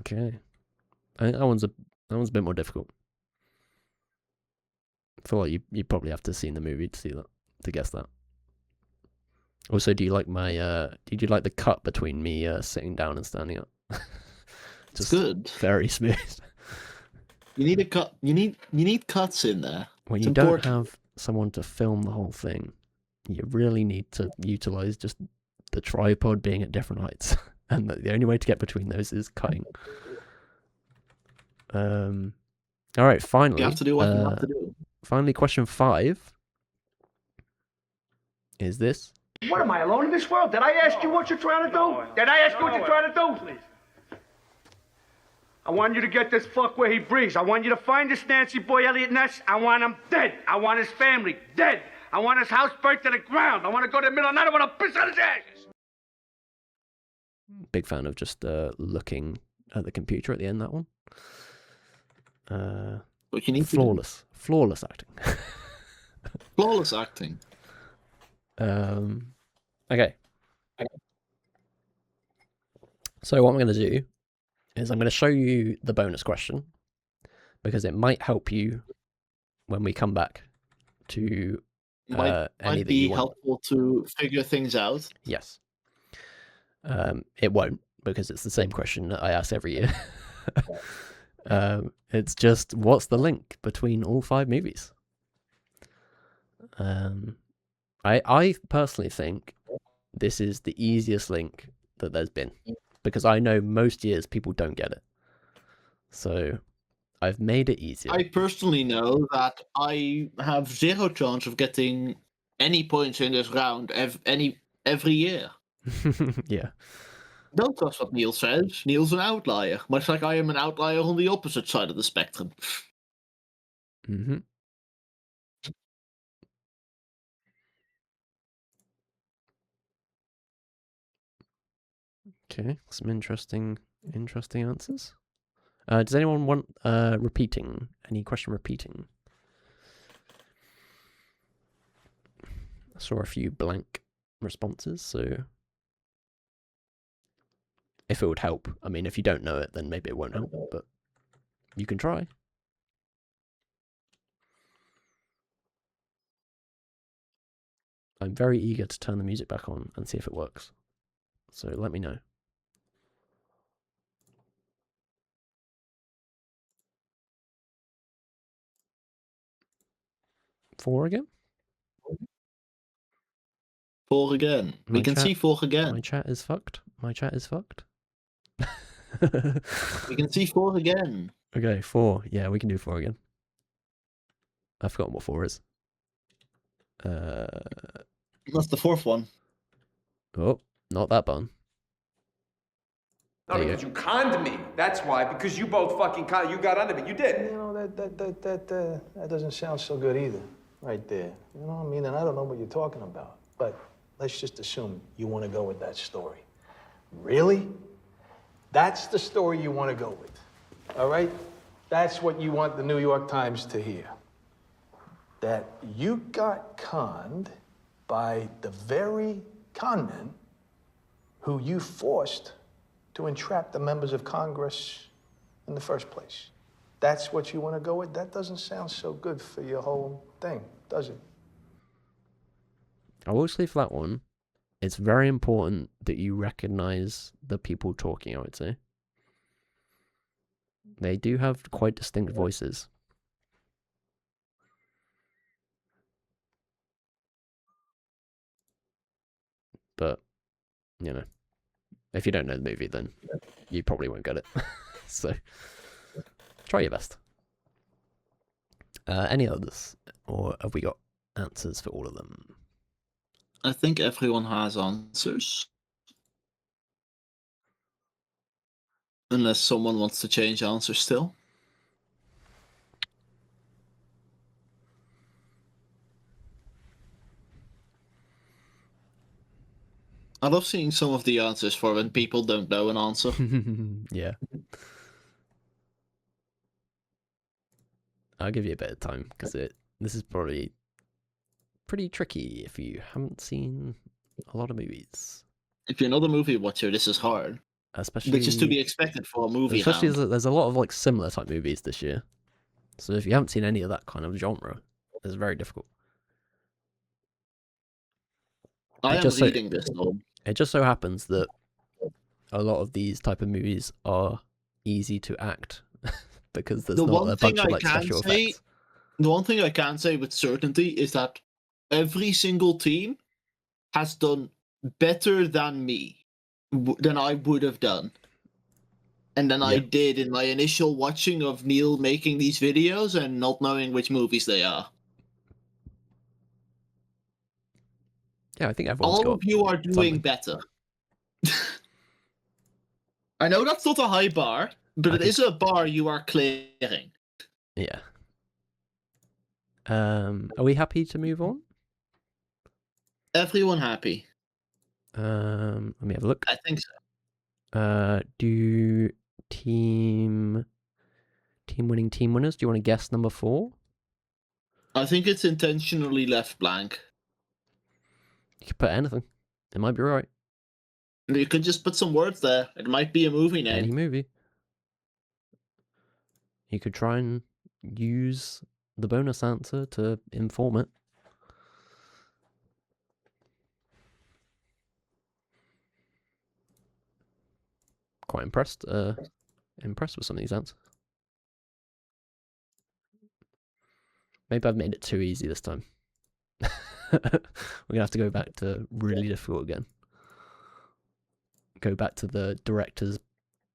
Okay. I think that one's a bit more difficult. I feel like you probably have to see in the movie to see that, to guess that. Also, do you like did you like the cut between me sitting down and standing up? It's good. Very smooth. You need a cut. You need cuts in there. When you don't have someone to film the whole thing, you really need to utilize just the tripod being at different heights. and the only way to get between those is cutting. All right, finally. You have to do what you have to do. Finally, question 5 is this. What, am I alone in this world? Did I ask you what you're trying to do? Did I ask you what you're trying to do? I want you to get this fuck where he breathes. I want you to find this Nancy boy Elliot Ness. I want him dead. I want his family dead. I want his house burnt to the ground. I want to go to the middle of the night. I want to piss on his ashes. Big fan of just looking at the computer at the end, that one. What you need flawless acting. Flawless acting. Okay. So what I'm going to do is I'm going to show you the bonus question because it might help you when we come back to any might that you be want. helpful to figure things out. Yes. It won't because it's the same question that I ask every year. It's just what's the link between all 5 movies? I personally think this is the easiest link that there's been because I know most years people don't get it. So I've made it easier. I personally know that I have 0 chance of getting any points in this round every year. Yeah. Don't trust what Neil says. Neil's an outlier, much like I am an outlier on the opposite side of the spectrum. Mm-hmm. Okay, some interesting answers. Does anyone want repeating? Any question repeating? I saw a few blank responses, so if it would help. I mean, if you don't know it, then maybe it won't help, but you can try. I'm very eager to turn the music back on and see if it works. So let me know. Four again? 4 again. We can see 4 again. My chat is fucked. My chat is fucked. We can see 4 again. Okay, 4. Yeah, we can do 4 again. I've forgotten what 4 is. That's the 4th one. Oh, not that button. No, because you conned me. That's why. Because you both fucking you got under me. You did. You know, that doesn't sound so good either, right there. You know what I mean? And I don't know what you're talking about, but let's just assume you want to go with that story. Really? That's the story you want to go with, all right? That's what you want the New York Times to hear. That you got conned by the very con men who you forced to entrap the members of Congress in the first place. That's what you want to go with? That doesn't sound so good for your whole thing, does it? I will say for that one, it's very important that you recognize the people talking, I would say. They do have quite distinct voices. But, you know, if you don't know the movie, then you probably won't get it. So, try your best. Any others? Or have we got answers for all of them? I think everyone has answers. Unless someone wants to change answers still. I love seeing some of the answers for when people don't know an answer. Yeah. I'll give you a bit of time because this is probably pretty tricky if you haven't seen a lot of movies. If you're not a movie watcher, this is hard. Especially, which is to be expected for a movie. Especially as there's a lot of like similar type movies this year. So if you haven't seen any of that kind of genre, it's very difficult. I am reading this though. It just so happens that a lot of these type of movies are easy to act because there's not a bunch of like special effects. The one thing I can say with certainty is that every single team has done better than me than I would have done. And than I did in my initial watching of Neil making these videos and not knowing which movies they are. Yeah, I think everyone's All got of you are doing better. I know that's not a high bar, but it is a bar you are clearing. Yeah. Are we happy to move on? Everyone happy? Let me have a look. I think so. Do team winning, team winners. Do you want to guess number 4? I think it's intentionally left blank. You could put anything. It might be right. You could just put some words there. It might be a movie name. Any movie. You could try and use the bonus answer to inform it. Quite impressed. Impressed with some of these answers. Maybe I've made it too easy this time. We're gonna have to go back to really difficult again. Go back to the director's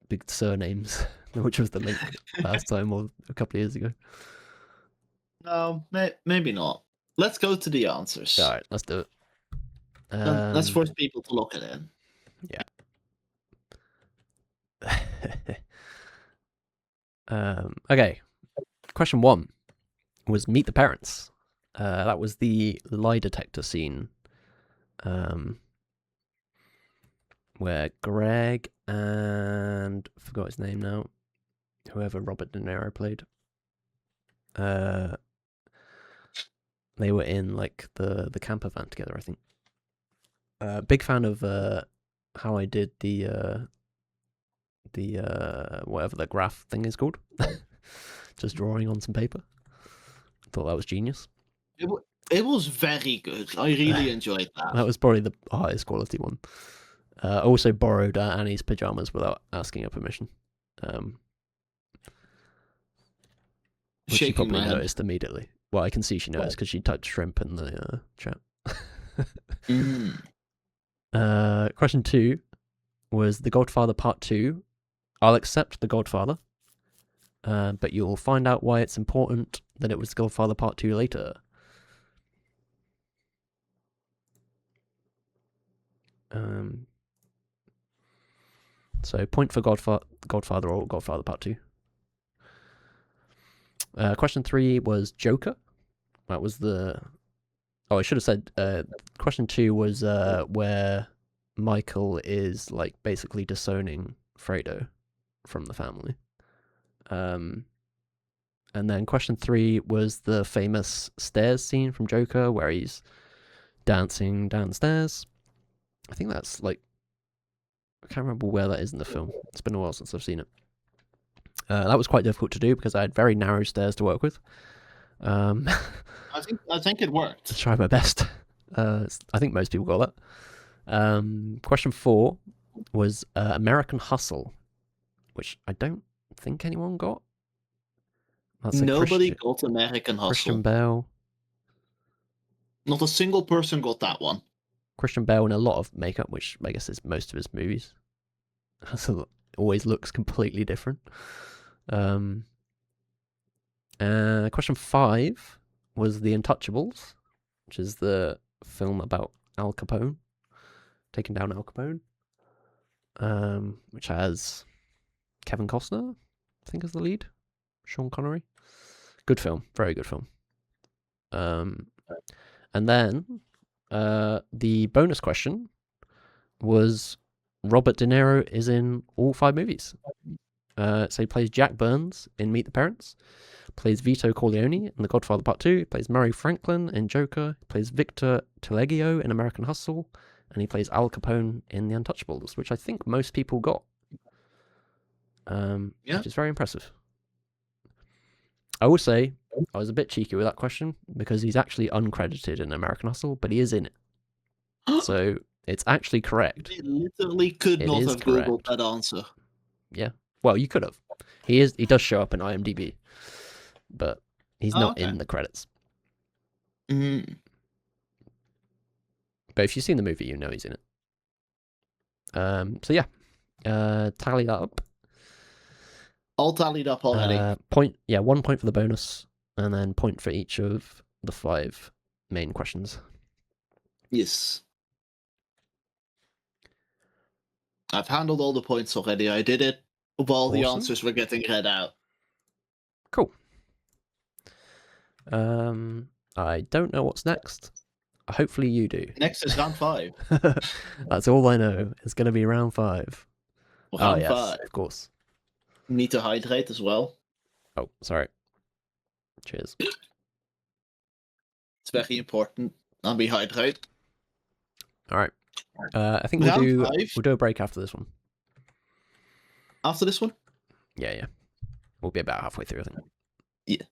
big surnames, which was the link last time or a couple of years ago. No, maybe not. Let's go to the answers. All right, let's do it. Let's force people to look at it. Yeah. Okay. Question 1 was meet the parents. That was the lie detector scene. Where Greg and I forgot his name now. Whoever Robert De Niro played. They were in like the camper van together, I think. Big fan of how I did the whatever the graph thing is called. Just drawing on some paper. Thought that was genius. It was very good. I really enjoyed that. That was probably the highest quality one. Also borrowed Annie's pajamas without asking her permission. Which she probably noticed immediately. Well, I can see she noticed because she typed shrimp in the chat. Question 2 was The Godfather Part 2. I'll accept The Godfather, but you'll find out why it's important that it was The Godfather Part 2 later. So point for Godfather or Godfather Part 2. Question 3 was Joker. That was the... Oh, I should have said... question 2 was where Michael is like basically disowning Fredo from the family. And then question 3 was the famous stairs scene from Joker where he's dancing downstairs. I think that's like... I can't remember where that is in the film. It's been a while since I've seen it. That was quite difficult to do because I had very narrow stairs to work with. I think it worked. To try my best. I think most people got that. Question 4 was American Hustle, which I don't think anyone got. Nobody got American Hustle. Christian Bale. Not a single person got that one. Christian Bale in a lot of makeup, which I guess is most of his movies. So always looks completely different. Question 5 was The Untouchables, which is the film about Al Capone, taking down Al Capone, which has Kevin Costner, I think, as the lead, Sean Connery. Good film, very good film. And then the bonus question was Robert De Niro is in all 5 movies. So he plays Jack Burns in Meet the Parents, plays Vito Corleone in The Godfather Part 2, plays Murray Franklin in Joker, plays Victor Taleggio in American Hustle, and he plays Al Capone in The Untouchables, which I think most people got. Which is very impressive. I will say, I was a bit cheeky with that question, because he's actually uncredited in American Hustle, but he is in it. So it's actually correct. You literally could not have Googled that answer. Yeah. Well, you could have. He does show up in IMDb, but he's not in the credits. But if you've seen the movie, you know he's in it. So yeah, tally that up. All tallied up already. 1 point for the bonus, and then point for each of the 5 main questions. Yes. I've handled all the points already. I did it while the Awesome. answers were getting read out. Cool. I don't know what's next. Hopefully you do. Next is round 5. That's all I know. It's going to be round 5. Round yes, 5. of course. Need to hydrate as well. Oh, sorry. Cheers. It's very important. And we hydrate. All right. I think Round we'll 5. do a break after this one. After this one? Yeah. We'll be about halfway through, I think. Yeah.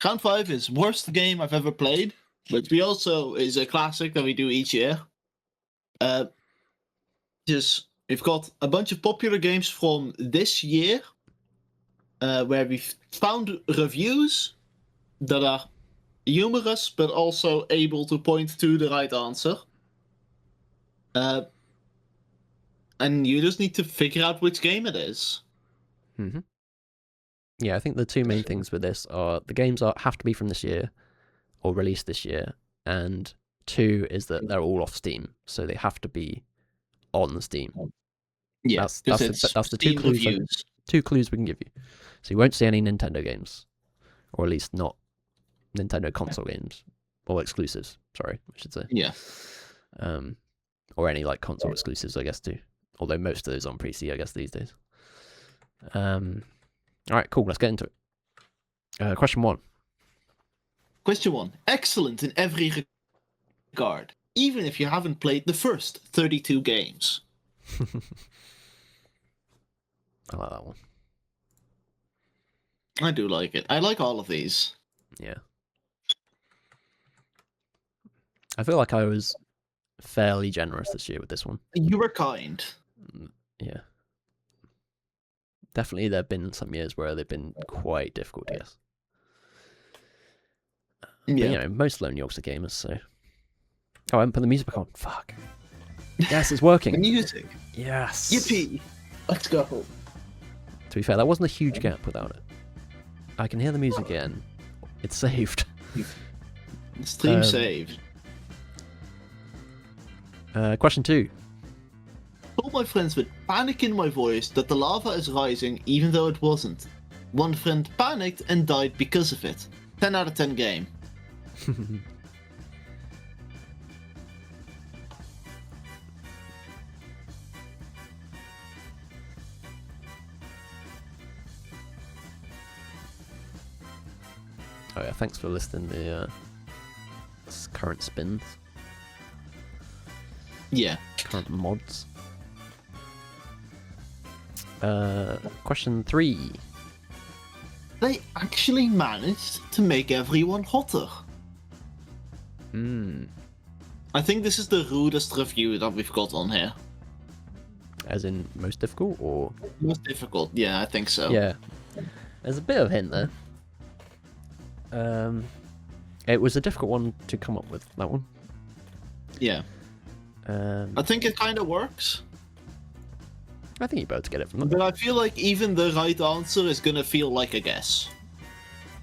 Round 5 is worst game I've ever played, which we also is a classic that we do each year. We've got a bunch of popular games from this year, where we've found reviews that are humorous, but also able to point to the right answer. And you just need to figure out which game it is. Mm-hmm. Yeah, I think the 2 main things with this are the games have to be from this year or released this year, and 2 is that they're all off Steam, so they have to be on Steam. Yeah, that's the 2 clues. 2 clues we can give you. So you won't see any Nintendo games, or at least not Nintendo console games or exclusives. Sorry, I should say. Yeah. Or any like console exclusives, I guess too. Although most of those on PC, I guess these days. All right, cool. Let's get into it. Question 1. Question 1. Excellent in every regard, even if you haven't played the first 32 games. I like that one. I do like it. I like all of these. Yeah. I feel like I was fairly generous this year with this one. You were kind. Yeah. Definitely there have been some years where they've been quite difficult to guess. Yeah. But, most Lonely Yogs are gamers, so... Oh, I haven't put the music back on. Fuck. Yes, it's working. The music. Yes. Yippee. Let's go. To be fair, that wasn't a huge gap without it. I can hear the music again. It's saved. Stream saved. Question 2. Told my friends with panic in my voice that the lava is rising even though it wasn't. One friend panicked and died because of it. 10 out of 10 game. Oh yeah, thanks for listing the current spins. Yeah. Current mods. Question 3. They actually managed to make everyone hotter. I think this is the rudest review that we've got on here. As in most difficult, or? Most difficult, yeah, I think so. Yeah. There's a bit of a hint there. It was a difficult one to come up with, that one. Yeah. I think it kind of works. I think you're about to get it from that. But I feel like even the right answer is gonna feel like a guess.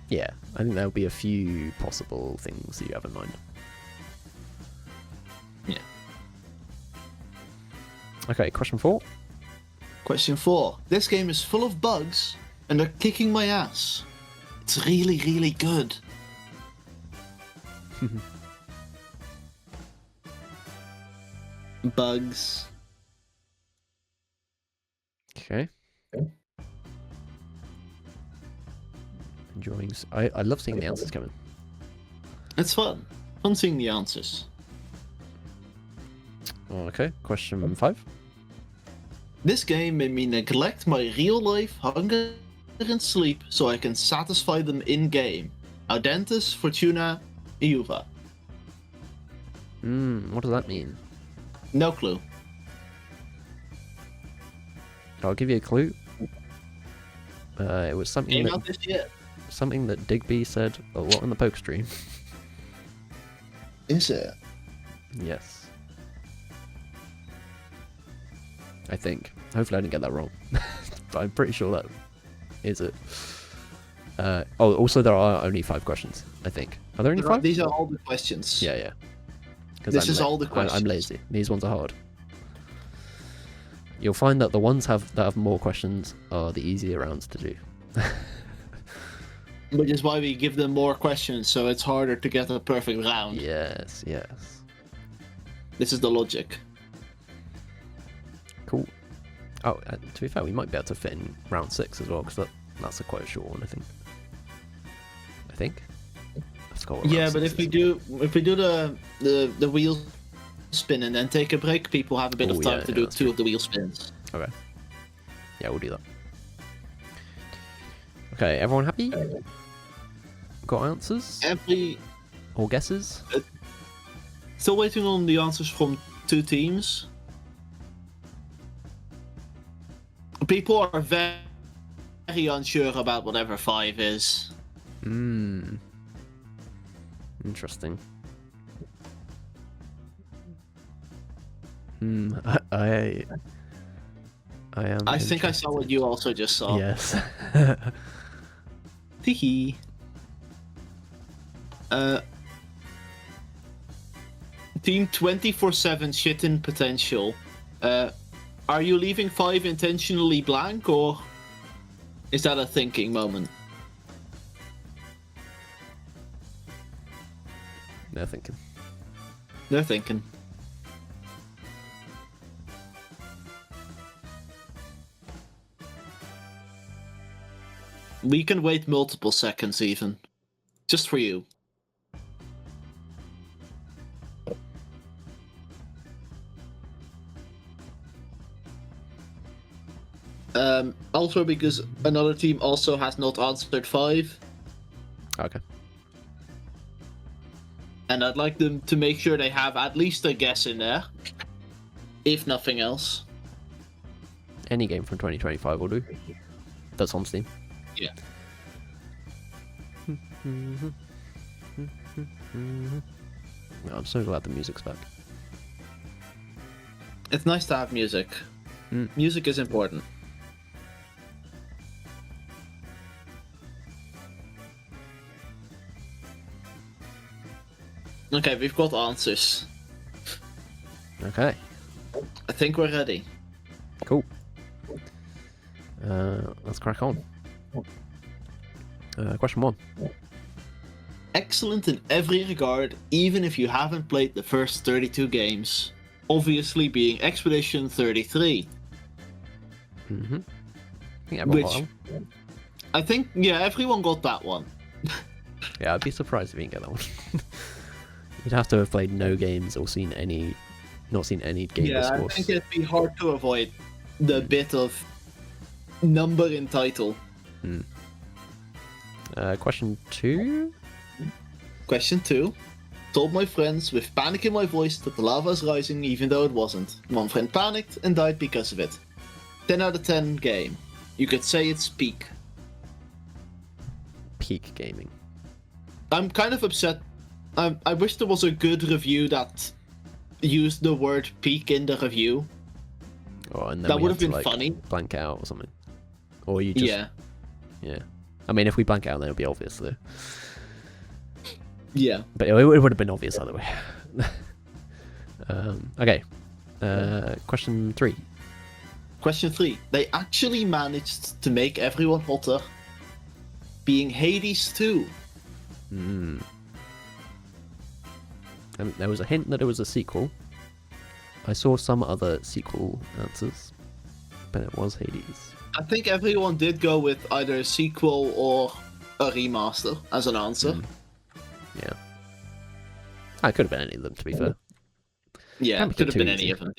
Yeah, I think there'll be a few possible things you have in mind. Yeah. Okay, question 4. Question 4. This game is full of bugs, and they're kicking my ass. It's really, really good. Bugs. Okay. Enjoying. I love seeing the answers coming. It's fun. Fun seeing the answers. Okay, question 5. This game made me neglect my real life hunger and sleep so I can satisfy them in game. Audentis Fortuna Iuva. What does that mean? No clue. I'll give you a clue. It was something Came that, out this year. something that Digby said a lot in the poke stream. Is it? Yes. I think. Hopefully I didn't get that wrong. But I'm pretty sure that is it. Also there are only 5 questions, I think. Are there only 5? These are all the questions. Yeah. This is all the questions. I'm lazy. These ones are hard. You'll find that the ones that have more questions are the easier rounds to do. Which is why we give them more questions, so it's harder to get a perfect round. Yes. This is the logic. Cool. Oh, to be fair, we might be able to fit in round 6 as well, because that's quite a short one, I think. I forgot what round But 6 if we do the wheel spin and then take a break, people have a bit of time to do 2 of the wheel spins. Okay. Yeah, we'll do that. Okay, everyone happy? Got answers? Or guesses? Still waiting on the answers from 2 teams. People are very unsure about whatever 5 is. Interesting. I am. I think I saw what you also just saw. Yes. Teehee. Team 24/7 shit in potential. Are you leaving 5 intentionally blank, or is that a thinking moment? They're thinking. They're thinking. We can wait multiple seconds even. Just for you. Also because another team also has not answered 5. Okay. And I'd like them to make sure they have at least a guess in there. If nothing else. Any game from 2025 will do. That's on Steam. Yeah. I'm so glad the music's back. It's nice to have music. Music is important. Okay, we've got answers. Okay. I think we're ready. Cool. Let's crack on. Question 1. Excellent in every regard, even if you haven't played the first 32 games. Obviously being Expedition 33. I think everyone got that one. I think, yeah, everyone got that one. Yeah, I'd be surprised if you didn't get that one. You'd have to have played no games or not seen any game Yeah, I scores. think it'd be hard to avoid the bit of number in title. Question 2. Question 2. Told my friends with panic in my voice that the lava is rising even though it wasn't. One friend panicked and died because of it. 10 out of 10 game. You could say it's peak. Peak gaming. I'm kind of upset. I wish there was a good review that used the word peak in the review. Oh, and then That we would had have to, been funny. Blank out or something. Or you just... Yeah. I mean, if we blank out, then it'll be obvious, though. Yeah. But it would have been obvious either way. Okay. Question 3. Question 3. They actually managed to make everyone hotter. Being Hades 2. There was a hint that it was a sequel. I saw some other sequel answers, but it was Hades. I think everyone did go with either a sequel or a remaster as an answer. Yeah. I could have been any of them, to be fair. Yeah, Can't it could have too been easy. any of them.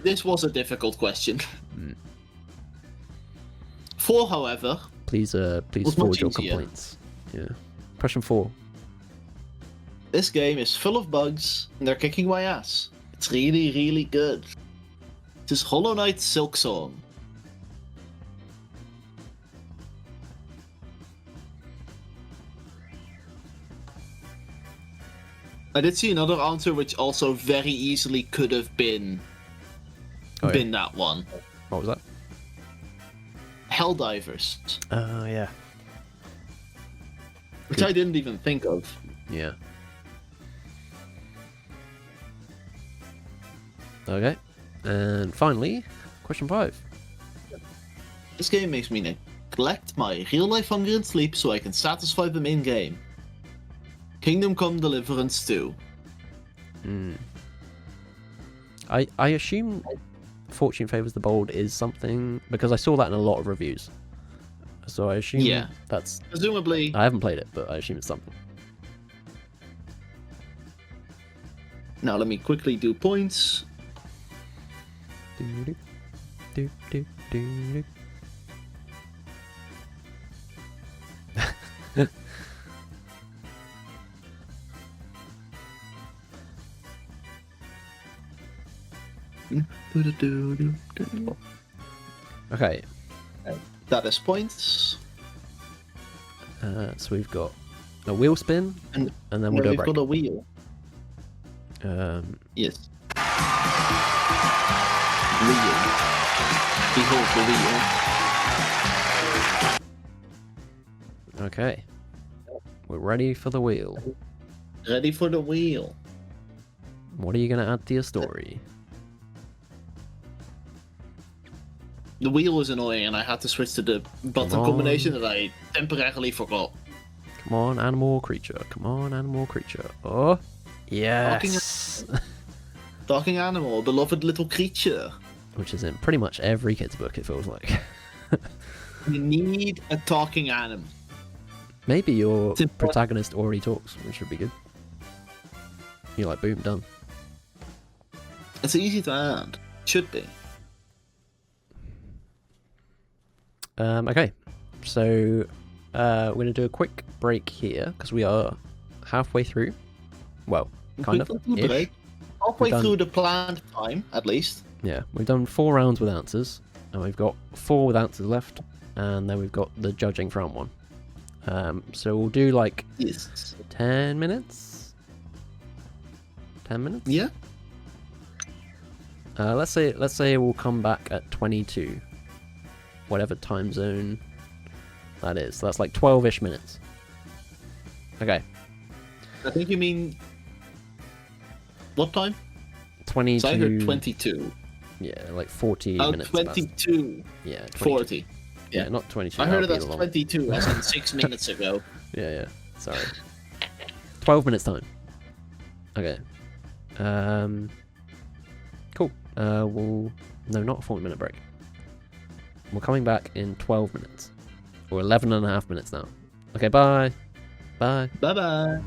This was a difficult question. 4, however. Please was forward much your easier. complaints. Yeah. Question 4. This game is full of bugs, and they're kicking my ass. It's really, really good. It is Hollow Knight Silk Song. I did see another answer which also very easily could have been Oh, yeah. been that one. What was that? Helldivers, Oh, yeah. which I didn't even think of. Yeah. Okay. And finally, question 5. This game makes me neglect my real-life hunger and sleep so I can satisfy them in-game. Kingdom Come Deliverance 2. I assume Fortune Favors the Bold is something, because I saw that in a lot of reviews. So I assume that's... Presumably... I haven't played it, but I assume it's something. Now let me quickly do points. Do, do, do, do, do. Okay. That is points. So we've got a wheel spin, and then we'll do a we've break. got a wheel. Yes. Yes. Wheel. Behold the wheel. Okay. We're ready for the wheel. Ready for the wheel. What are you going to add to your story? The wheel is annoying and I had to switch to the button on. combination that I temporarily forgot. Come on, animal or creature. Come on, animal or creature. Oh, yes. Talking animal, beloved little creature. Which is in pretty much every kid's book, it feels like. You need a talking animal. Maybe your protagonist already talks, which would be good. You're like, boom, done. It's easy to add. Should be. Okay, so we're going to do a quick break here, because we are halfway through. Well, kind of. Halfway through the planned time, at least. Yeah, we've done 4 rounds with answers, and we've got 4 with answers left, and then we've got the judging for round 1. So we'll do like 10 minutes? 10 minutes? Yeah. Let's say we'll come back at 22. Whatever time zone that is. So that's like 12-ish minutes. Okay. I think you mean... What time? 22. So I heard 22. Yeah, like 40 Oh, minutes. 22. Yeah, 22. 40. Yeah, not 22. I heard it that'll as be long. 22, as in 6 minutes ago. Yeah. Sorry. 12 minutes time. Okay. Cool. No, not a 40-minute break. We're coming back in 12 minutes. Or 11 and a half minutes now. Okay, bye. Bye. Bye-bye.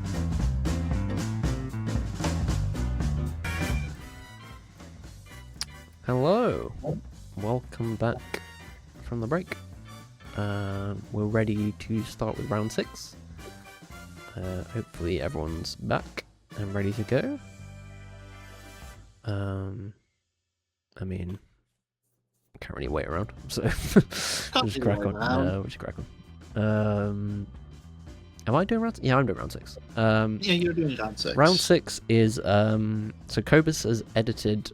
Hello. Welcome back from the break. We're ready to start with round 6. Hopefully everyone's back and ready to go. I mean, can't really wait around, so we'll just crack on. We should crack on. Am I doing round? Yeah, I'm doing round 6. Yeah, you're doing round 6. Round 6 is so Cobus has edited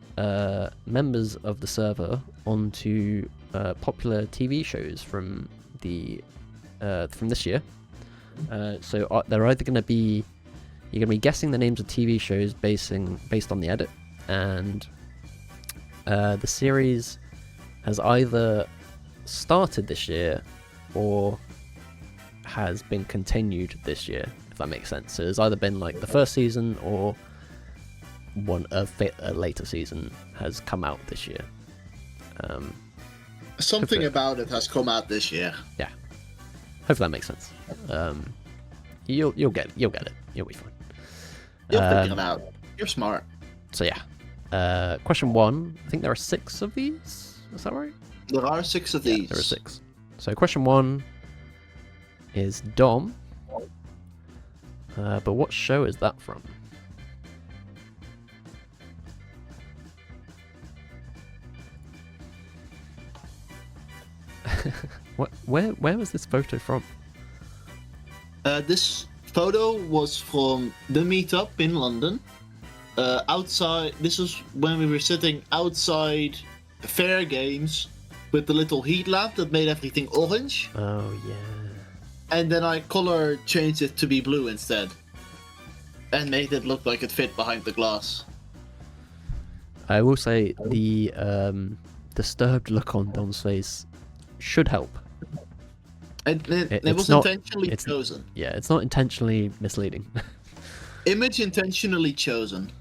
members of the server onto popular TV shows from this year. So they're either going to be you're going to be guessing the names of TV shows based on the edit, and the series has either started this year or has been continued this year, if that makes sense. So there's either been like the first season or a later season has come out this year. Something about it has come out this year. Yeah, hopefully that makes sense. You'll get it. You'll be fine. You'll figure it out. You're smart. So yeah, question 1. I think there are 6 of these. Is that right? There are 6 of these. There are 6. So question 1 is Dom. But what show is that from? Where was this photo from? This photo was from the meetup in London. Outside. This was when we were sitting outside Fair Games with the little heat lamp that made everything orange. Oh yeah. And then I color changed it to be blue instead. And made it look like it fit behind the glass. I will say the disturbed look on Don's face should help. It It's was not- intentionally it's- chosen. Yeah, it's not intentionally misleading. Image intentionally chosen.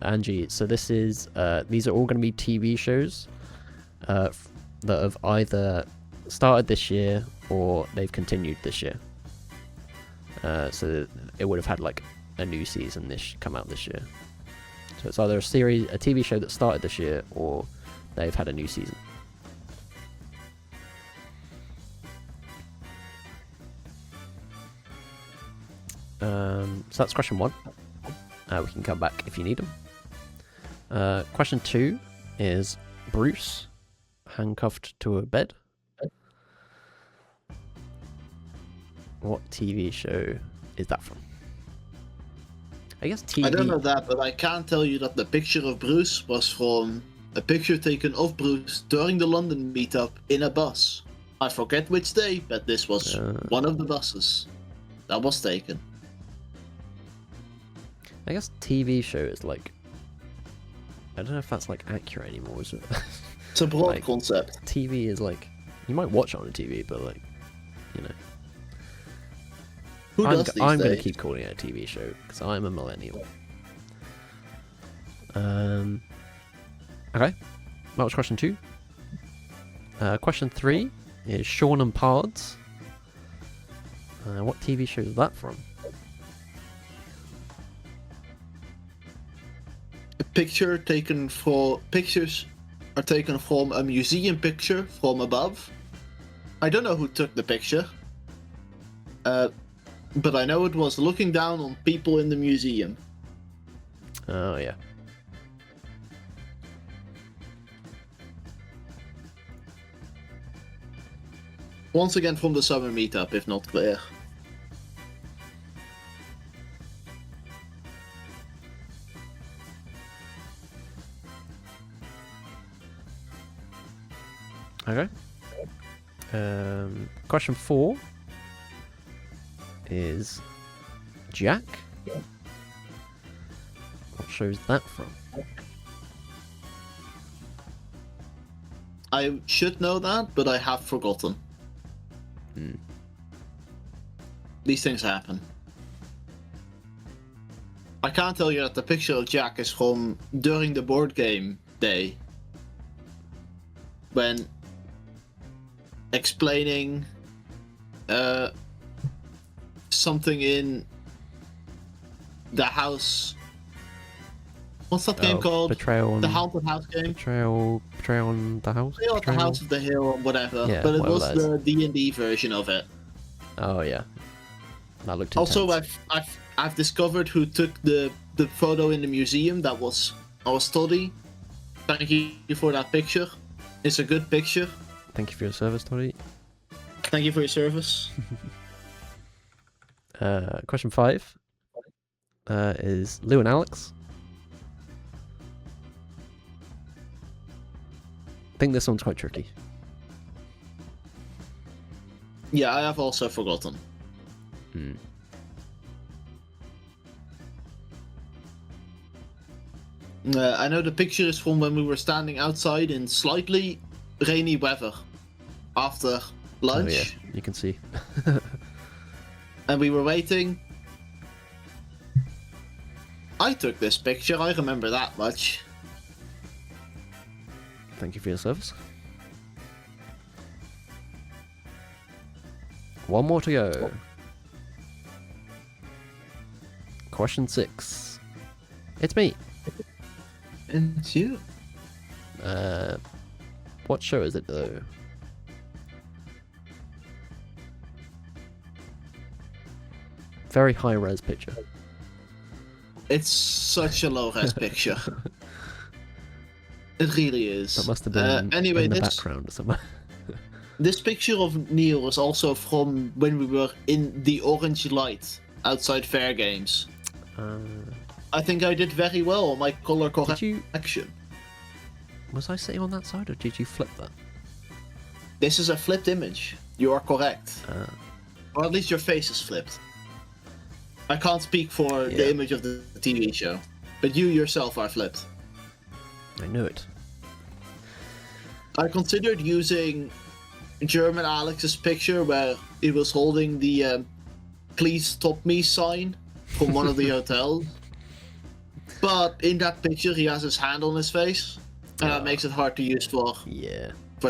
Angie, so this is these are all going to be TV shows that have either started this year or they've continued this year. So it would have had like a new season come out this year. So it's either a TV show that started this year, or they've had a new season. So that's question 1. We can come back if you need them. Question 2 is Bruce handcuffed to a bed. What TV show is that from? I guess TV. I don't know that, but I can tell you that the picture of Bruce was from a picture taken of Bruce during the London meetup in a bus. I forget which day, but this was one of the buses that was taken. I guess TV show is like, I don't know if that's like accurate anymore, is it? It's a broad Like, concept. TV is like, you might watch it on a TV, but like, you know. Who does these I'm going to days? keep calling it a TV show because I'm a millennial. Okay, that was question 2. Question 3 is Sean and Pards. What TV show is that from? Pictures are taken from a museum picture from above. I don't know who took the picture. But I know it was looking down on people in the museum. Oh yeah. Once again from the summer meetup, if not clear. Okay. Question 4 is Jack. What show is that from? I should know that, but I have forgotten. These things happen. I can't tell you that the picture of Jack is from during the board game day. When explaining something in the house. What's that game called? Betrayal on The Haunted House game? Betrayal on the House. Betrayal at the House of the Hill or whatever. Yeah, but it whatever was that is. the D&D version of it. Oh yeah, that looked intense. Also, I've discovered who took the photo in the museum. That was our study. Thank you for that picture. It's a good picture. Thank you for your service, Toddy. Thank you for your service. Question 5 is Lou and Alex. I think this one's quite tricky. Yeah, I have also forgotten. I know the picture is from when we were standing outside in slightly rainy weather after lunch. Oh yeah, you can see. And we were waiting. I took this picture, I remember that much. Thank you for your service. One more to go. Question 6. It's me. And it's you. What show is it though? Very high res picture. It's such a low res picture. It really is. That must have been anyway, in the this background somewhere. this picture of Neil is also from when we were in the orange light outside Fair Games. I think I did very well on my color Did you? correction. Was I sitting on that side, or did you flip that? This is a flipped image. You are correct. Or at least your face is flipped. I can't speak for the image of the TV show, but you yourself are flipped. I knew it. I considered using German Alex's picture where he was holding the "Please stop me" sign from one of the hotels. But in that picture, he has his hand on his face, and that makes it hard to use for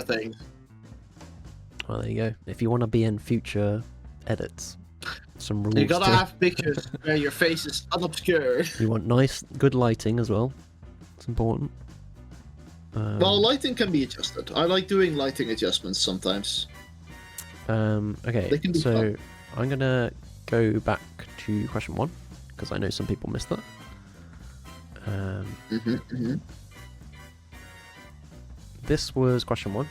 things. Well, there you go. If you want to be in future edits, some rules. You gotta have pictures where your face is unobscured. You want nice, good lighting as well. It's important. Well, lighting can be adjusted. I like doing lighting adjustments sometimes. Okay, They can be so fun. I'm gonna go back to question 1 because I know some people missed that. This was question 1.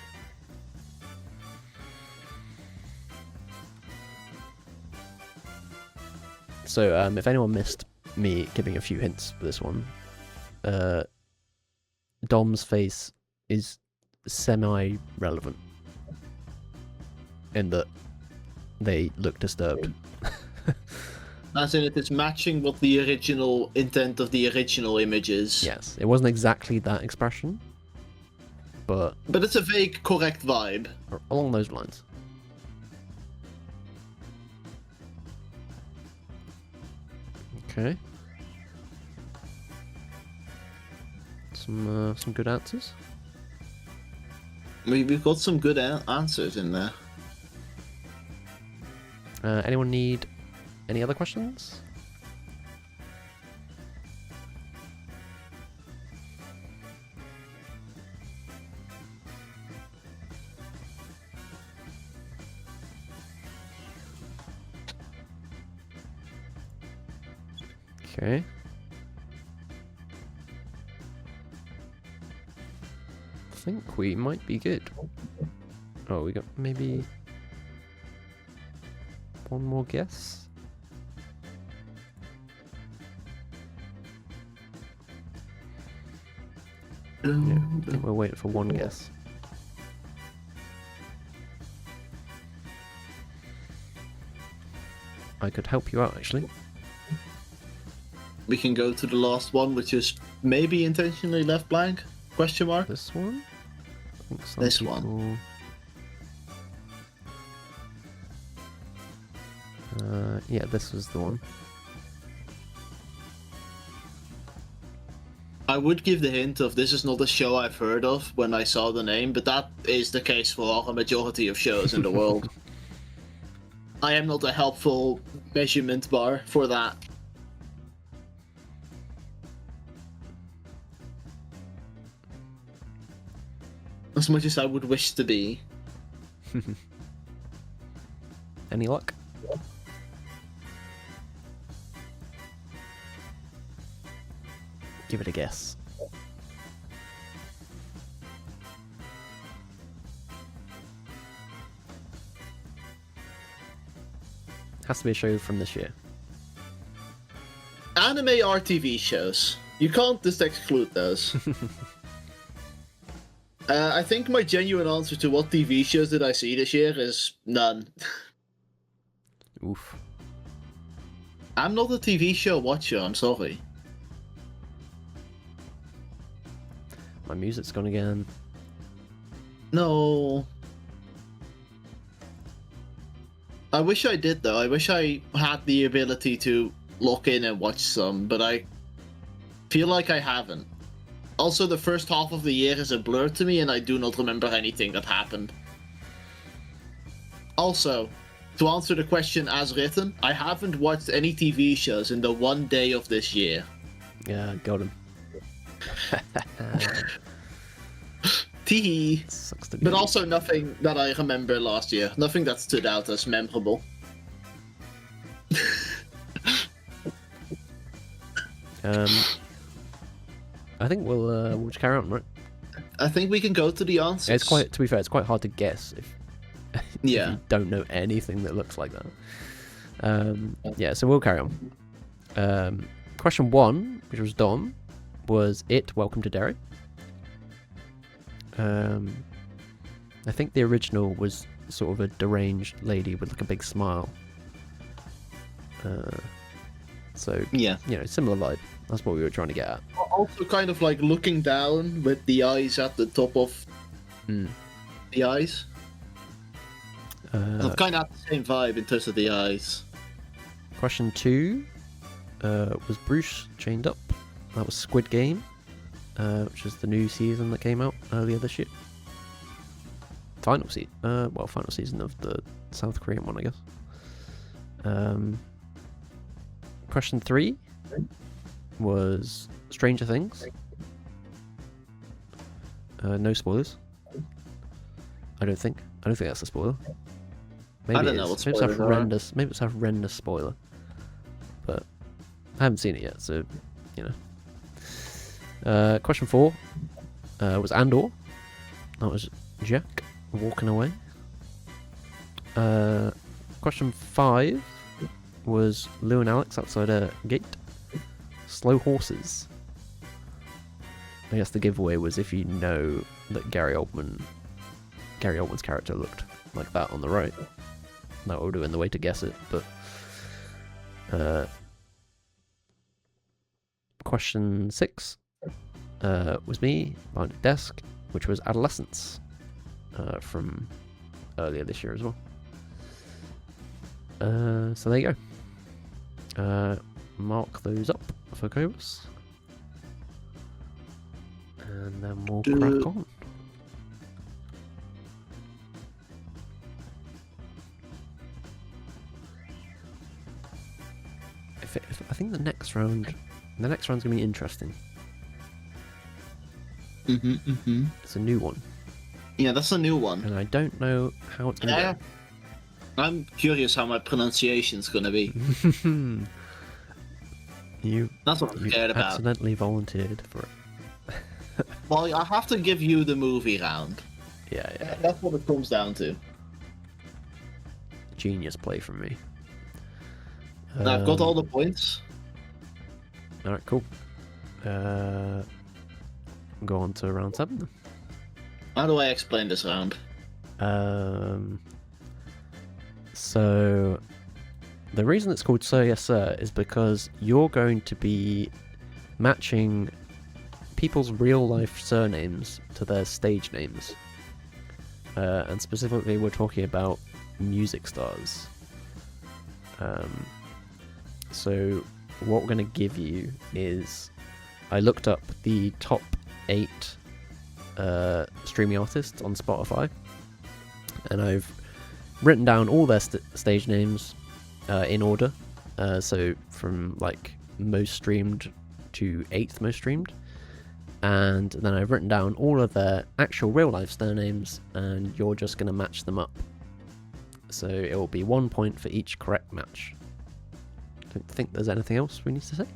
So, if anyone missed me giving a few hints for this one, Dom's face is semi-relevant in that they look disturbed. As in, it is matching what the original intent of the original image is. Yes, it wasn't exactly that expression, but it's a vague, correct vibe. along those lines. Okay. Some good answers. We've got some good answers in there. Anyone need any other questions? Okay. I think we might be good. Oh, we got maybe one more guess. Yeah, I think we're waiting for one guess. I could help you out actually. We can go to the last one, which is maybe intentionally left blank? Question mark? This one? I think some This one. Yeah, this was the one. I would give the hint of this is not a show I've heard of when I saw the name, but that is the case for a majority of shows in the world. I am not a helpful measurement bar for that. As much as I would wish to be. Any luck? Give it a guess. Has to be a show from this year. Anime are TV shows. You can't just exclude those. I think my genuine answer to what TV shows did I see this year is none. Oof. I'm not a TV show watcher, I'm sorry. My music's gone again. No. I wish I did though. I wish I had the ability to lock in and watch some, but I feel like I haven't. Also, the first half of the year is a blur to me and I do not remember anything that happened. Also, to answer the question as written, I haven't watched any TV shows in the one day of this year. Yeah, got him. Tee. Sucks to be But you. also nothing that I remember last year. Nothing that stood out as memorable. I think we'll just carry on, right? I think we can go to the answers. It's quite, to be fair, it's quite hard to guess if, if Yeah. you don't know anything that looks like that. Yeah, so we'll carry on. Question 1, which was Dom, was It, Welcome to Derry. I think the original was sort of a deranged lady with like a big smile. So, Yeah. Similar vibe. That's what we were trying to get at. Also kind of like looking down with the eyes at the top of the eyes. So kind of had the same vibe in terms of the eyes. Question 2 was Bruce chained up. That was Squid Game, which is the new season that came out earlier this year. Final season of the South Korean one, I guess. Question 3 was Stranger Things. No spoilers. I don't think that's a spoiler. Maybe I don't it know is. what Maybe it's a spoilers are. horrendous. Maybe it's a horrendous spoiler. But I haven't seen it yet, so question 4 was Andor. That was Jack walking away. Question 5 was Lou and Alex outside a gate. Slow horses. I guess the giveaway was if you know that Gary Oldman's character looked like that on the right. That would have been the way to guess it, but question 6 was me behind a desk, which was Adolescence from earlier this year as well. So there you go. Mark those up for Cobus, and then we'll crack on. I think the next round's gonna be interesting. It's a new one. Yeah, that's a new one. And I don't know how it's gonna go. I'm curious how my pronunciation's gonna be. That's what I'm scared about. Accidentally volunteered for it. Well, I have to give you the movie round. Yeah. That's what it comes down to. Genius play from me. Now, I've got all the points. Alright, cool. Go on to round 7 then. How do I explain this round? So the reason it's called Sir Yes Sir is because you're going to be matching people's real life surnames to their stage names. And specifically we're talking about music stars. So what we're going to give you is, I looked up the top 8 streaming artists on Spotify, and I've written down all their stage names in order, so from like most streamed to 8th most streamed, and then I've written down all of their actual real life surnames, and you're just going to match them up. So it will be 1 point for each correct match. Don't think there's anything else we need to say.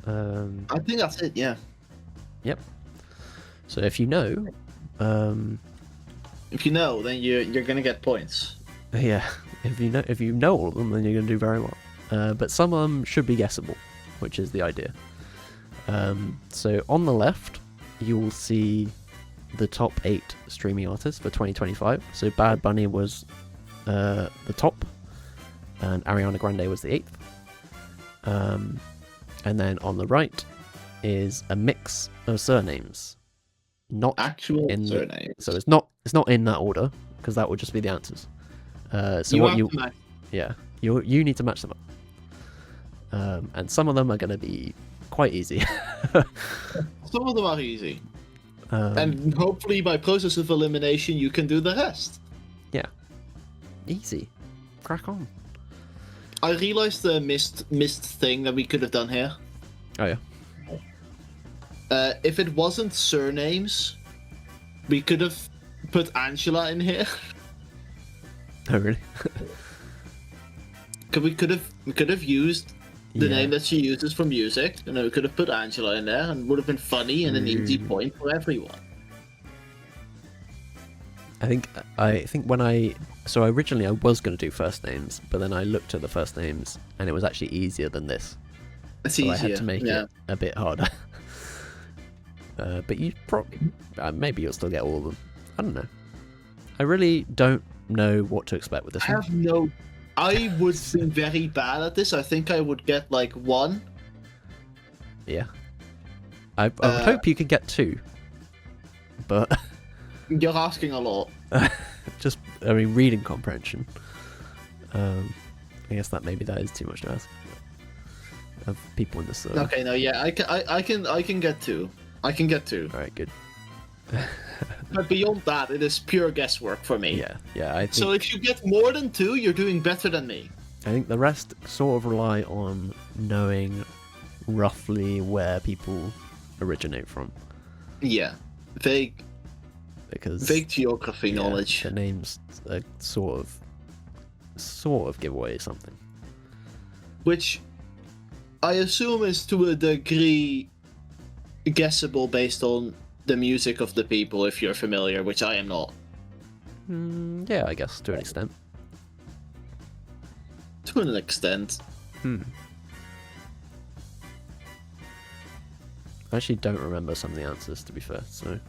I think that's it, yeah. Yep. So if you know, then you're gonna get points. Yeah. If you know all of them, then you're gonna do very well. But some of them should be guessable, which is the idea. So on the left, you will see the top 8 streaming artists for 2025. So Bad Bunny was the top, and Ariana Grande was the 8th. And then on the right is a mix of surnames, not actual in surnames. So it's not in that order, because that would just be the answers. So you need to match them up. And some of them are going to be quite easy. Some of them are easy. And hopefully by process of elimination you can do the rest. Yeah. Easy. Crack on. I realized the missed thing that we could have done here. Oh yeah. If it wasn't surnames, we could have put Angela in here. Oh really? We could have used the name that she uses for music, and then we could have put Angela in there, and it would have been funny and an easy point for everyone. I think originally I was going to do first names, but then I looked at the first names and it was actually easier than this. It's so easier. I had to make yeah. it a bit harder. But you probably, maybe you'll still get all of them. I don't know. I really don't know what to expect with this I one. have no. I would be very bad at this. I think I would get like 1. Yeah. I would hope you could get 2. But You're asking a lot. just, I mean, reading comprehension. I guess that is too much to ask of people in this. Okay, no, yeah, I can get 2. I can get 2. All right, good. But beyond that, it is pure guesswork for me. Yeah. I think, So if you get more than 2, you're doing better than me. I think the rest sort of rely on knowing roughly where people originate from. Yeah, vague geography knowledge. The names sort of give away something. Which I assume is to a degree guessable based on the music of the people, if you're familiar, which I am not. Yeah, I guess to an extent. To an extent. I actually don't remember some of the answers, to be fair, so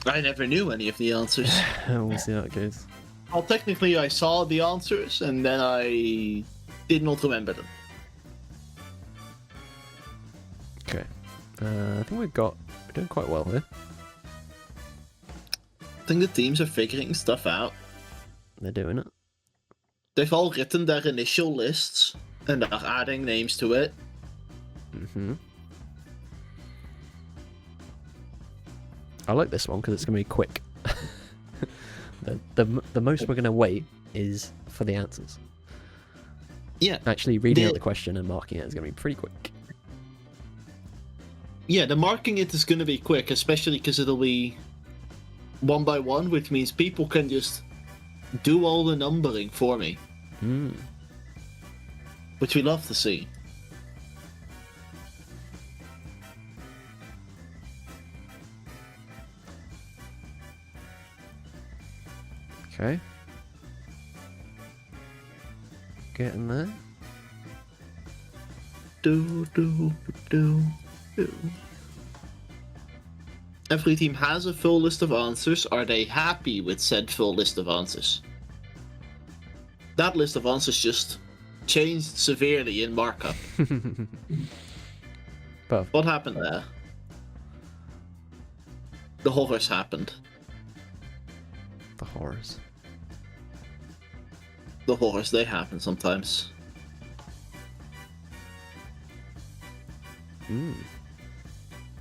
I never knew any of the answers. we'll see how it goes. Well, technically I saw the answers and then I did not remember them. Okay. I think we're doing quite well here. I think the teams are figuring stuff out. They're doing it. They've all written their initial lists and are adding names to it. I like this one because it's going to be quick. the most we're going to wait is for the answers. Yeah. Actually, reading out the question and marking it is going to be pretty quick. Yeah, the marking it is going to be quick, especially because it'll be 1 by 1, which means people can just do all the numbering for me. Which we love to see. Okay. Getting there. Do. Every team has a full list of answers. Are they happy with said full list of answers? That list of answers just changed severely in markup. What happened there? The horrors happened. The horrors. The horrors, they happen sometimes.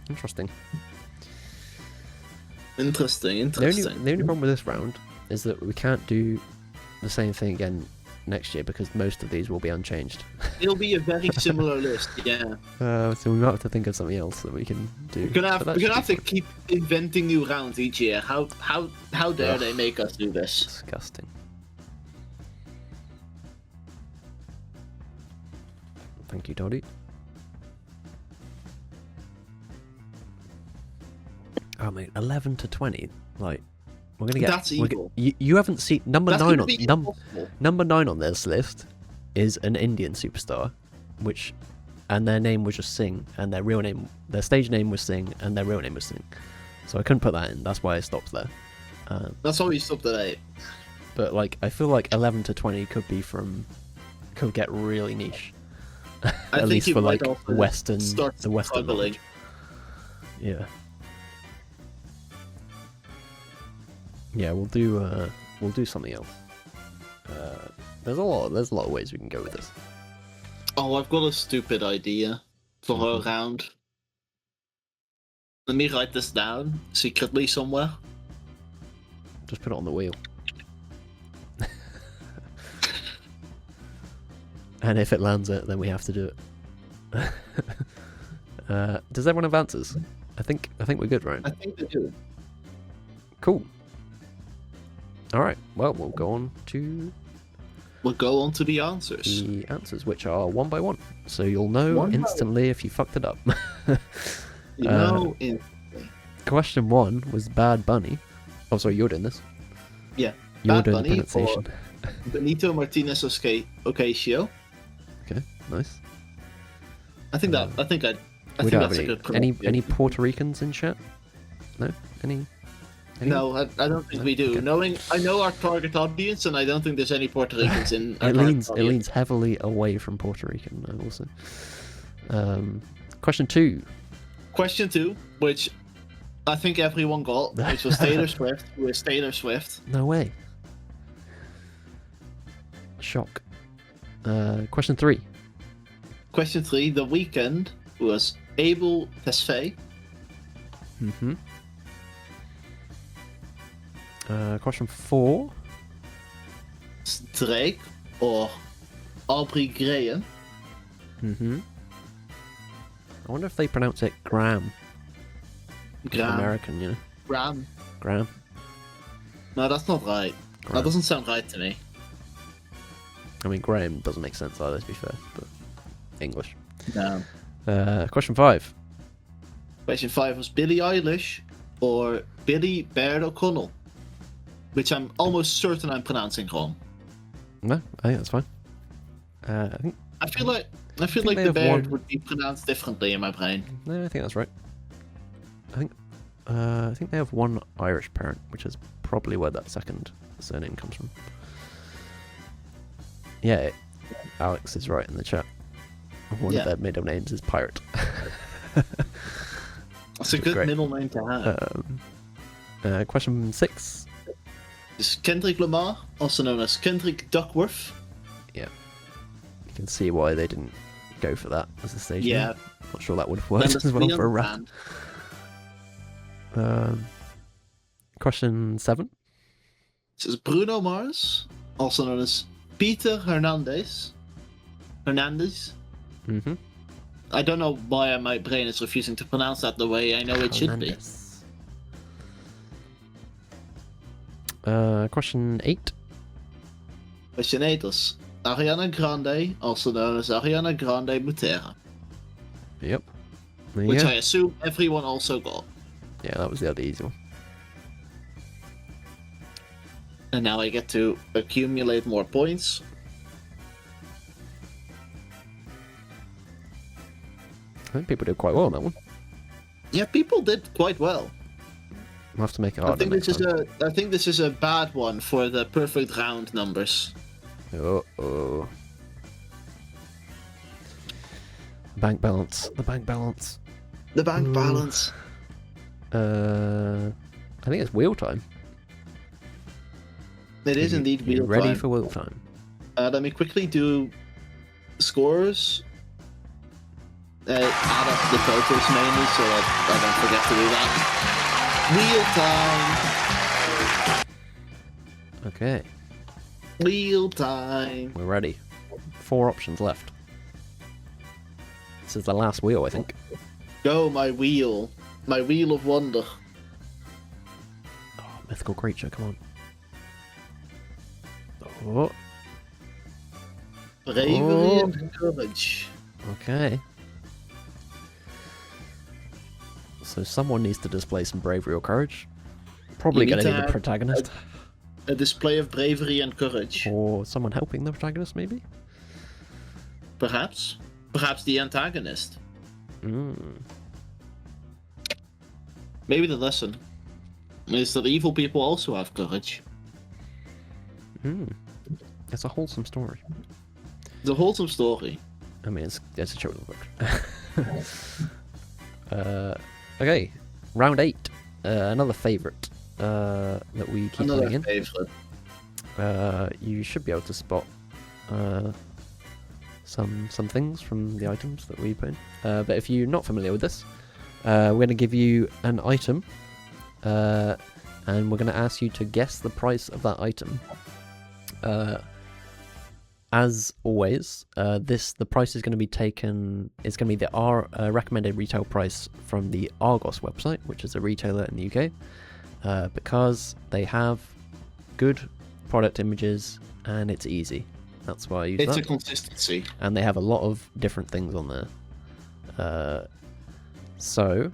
Interesting. Interesting. The only problem with this round is that we can't do the same thing again next year because most of these will be unchanged. It'll be a very similar list, yeah. So we might have to think of something else that we can do. We're gonna have to keep inventing new rounds each year. How dare they make us do this? Disgusting. Thank you, Doddy. Oh mate, 11 to 20. Like, we're gonna get. That's evil. You haven't seen number That's 9 gonna on be number 9 on this list is an Indian superstar, and their name was just Singh, and their stage name was Singh, and their real name was Singh. So I couldn't put that in. That's why I stopped there. That's why we stopped at 8. But like, I feel like 11 to 20 could get really niche. At least for like the Western knowledge. Yeah. Yeah, we'll do something else. There's a lot of ways we can go with this. Oh, I've got a stupid idea for a round. Let me write this down secretly somewhere. Just put it on the wheel. And if it lands it, then we have to do it. Does everyone have answers? I think we're good, right? I think they do. Cool. All right. Well, we'll go on to the answers. The answers, which are 1 by 1, so you'll know instantly if you fucked it up. Question 1 was Bad Bunny. Oh, sorry, you're doing this. Yeah. You're Bad doing Bunny the pronunciation. Benito Martinez Ocasio. Okay, nice. I think that. I think We think don't that's have a good. any pronunciation. Puerto Ricans in chat? No, any? No, I don't think we do. Okay. I know our target audience, and I don't think there's any Puerto Ricans in. Our It target leans audience. heavily away from Puerto Rican. Also, question 2. Question 2, which I think everyone got, which was Taylor Swift. Who is Taylor Swift? No way. Shock. Question 3. Question 3, The Weeknd was Abel Tesfaye. Mm-hmm. Question 4. Drake or Aubrey Graham. Mm-hmm. I wonder if they pronounce it Graham. Graham. American, you know. Graham. Graham. No, that's not right. Graham. That doesn't sound right to me. I mean, Graham doesn't make sense either, to be fair, but English. No. Question 5. Question 5 was Billie Eilish or Billy Baird O'Connell, which I'm almost certain I'm pronouncing wrong. No, I think that's fine. I I feel like they the have Baird one- would be pronounced differently in my brain. No, I think that's right. I think they have one Irish parent, which is probably where that second surname comes from. Yeah, Alex is right in the chat. One Yeah. of their middle names is Pirate. That's a good Great. middle name to have. Question 6. Is Kendrick Lamar, also known as Kendrick Duckworth. Yeah, you can see why they didn't go for that as a stage Yeah. name. Not sure that would have And worked the as well three for a on rap. band. Question 7. This is Bruno Mars, also known as Peter Hernandez. Mm-hmm. I don't know why my brain is refusing to pronounce that the way I know it should be. Question 8. Question 8 is Ariana Grande, also known as Ariana Grande Butera, Yep. There you which go. I assume everyone also got. Yeah, that was the other easy one. And now I get to accumulate more points. I think people did quite well on that one. Yeah, people did quite well. We'll have to make it I harder think next this is time. I think this is a bad one for the perfect round numbers. Uh-oh. Bank balance. The bank balance. The bank balance. I think it's wheel time. It is indeed You wheel ready time. for wheel time? Let me quickly do scores. Add up the totals mainly so that I don't forget to do that. Okay, Wheel time. we're ready. 4 options left. This is the last wheel, I think. Go, my wheel. My wheel of wonder. Oh, mythical creature, come on. Oh, Bravery Oh. and courage. okay. So someone needs to display some bravery or courage. Probably You going need to to be the have protagonist. A display of bravery and courage. Or someone helping the protagonist, maybe? Perhaps. Perhaps the antagonist. Maybe the lesson is that evil people also have courage. It's a wholesome story. It's a wholesome story. I mean, it's a children's book. Okay, round 8. Another favourite that we keep Another putting in. favorite. You should be able to spot some things from the items that we put in. But if you're not familiar with this, we're going to give you an item, and we're going to ask you to guess the price of that item. As always, the price is going to be taken. It's going to be the recommended retail price from the Argos website, which is a retailer in the UK, because they have good product images and it's easy. That's why I use It's that. a consistency. And they have a lot of different things on there. So,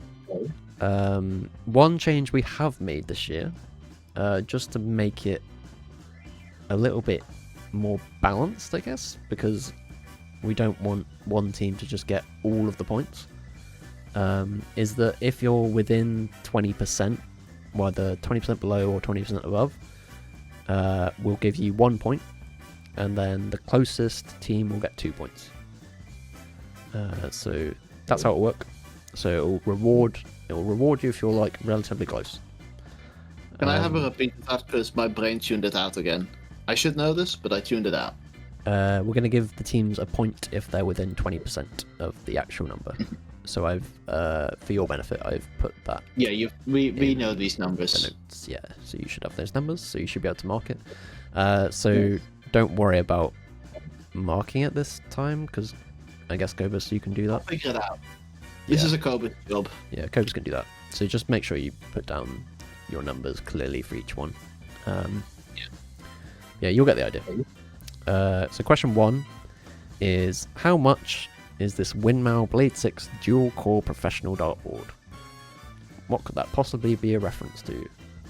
one change we have made this year, just to make it a little bit more balanced, I guess, because we don't want one team to just get all of the points, is that if you're within 20%, whether 20% below or 20% above, we'll give you 1 point, and then the closest team will get 2 points. So that's how it'll work. So it'll reward you if you're like relatively close. Can I have a repeat of that, because my brain tuned it out again? I should know this, but I tuned it out. We're going to give the teams a point if they're within 20% of the actual number. So I've, for your benefit, I've put that. Yeah, we know these numbers. The notes. Yeah, so you should have those numbers, so you should be able to mark it. So don't worry about marking it this time, because I guess Cobus, you can do I'll that. figure it out. This is a Cobus job. Yeah, Cobus can do that. So just make sure you put down your numbers clearly for each one. Yeah, you'll get the idea. So question 1 is, how much is this Windmill Blade 6 dual-core professional dartboard? What could that possibly be a reference to?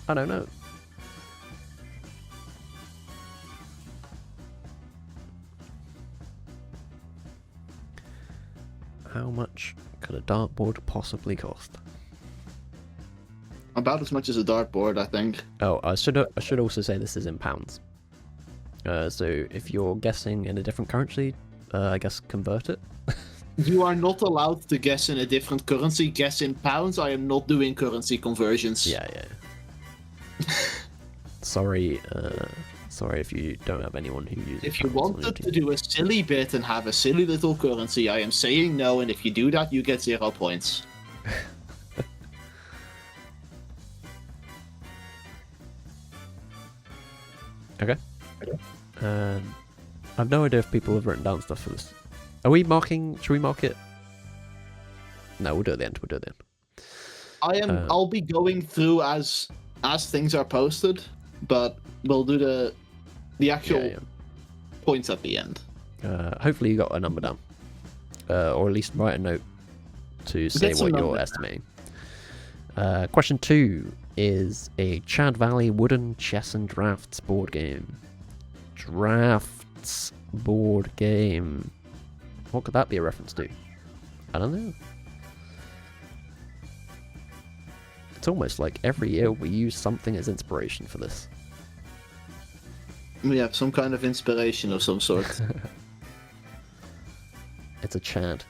I don't know. How much could a dartboard possibly cost? About as much as a dartboard, I think. Oh, I should also say this is in pounds. So if you're guessing in a different currency, I guess convert it. You are not allowed to guess in a different currency. Guess in pounds. I am not doing currency conversions. Yeah. Sorry if you don't have anyone who uses. If you pounds on your wanted team. to do a silly bit and have a silly little currency, I am saying no, and if you do that, you get 0 points. Okay. I've no idea if people have written down stuff for this. Are we marking? Should we mark it? No, we'll do it at the end. I'll be going through as things are posted, but we'll do the actual points at the end. Hopefully you got a number down, or at least write a note to say what you're estimating. Question 2 is a Chad Valley wooden chess and drafts board game. Drafts board game. What could that be a reference to? I don't know. It's almost like every year we use something as inspiration for this. We have some kind of inspiration of some sort. It's a Chad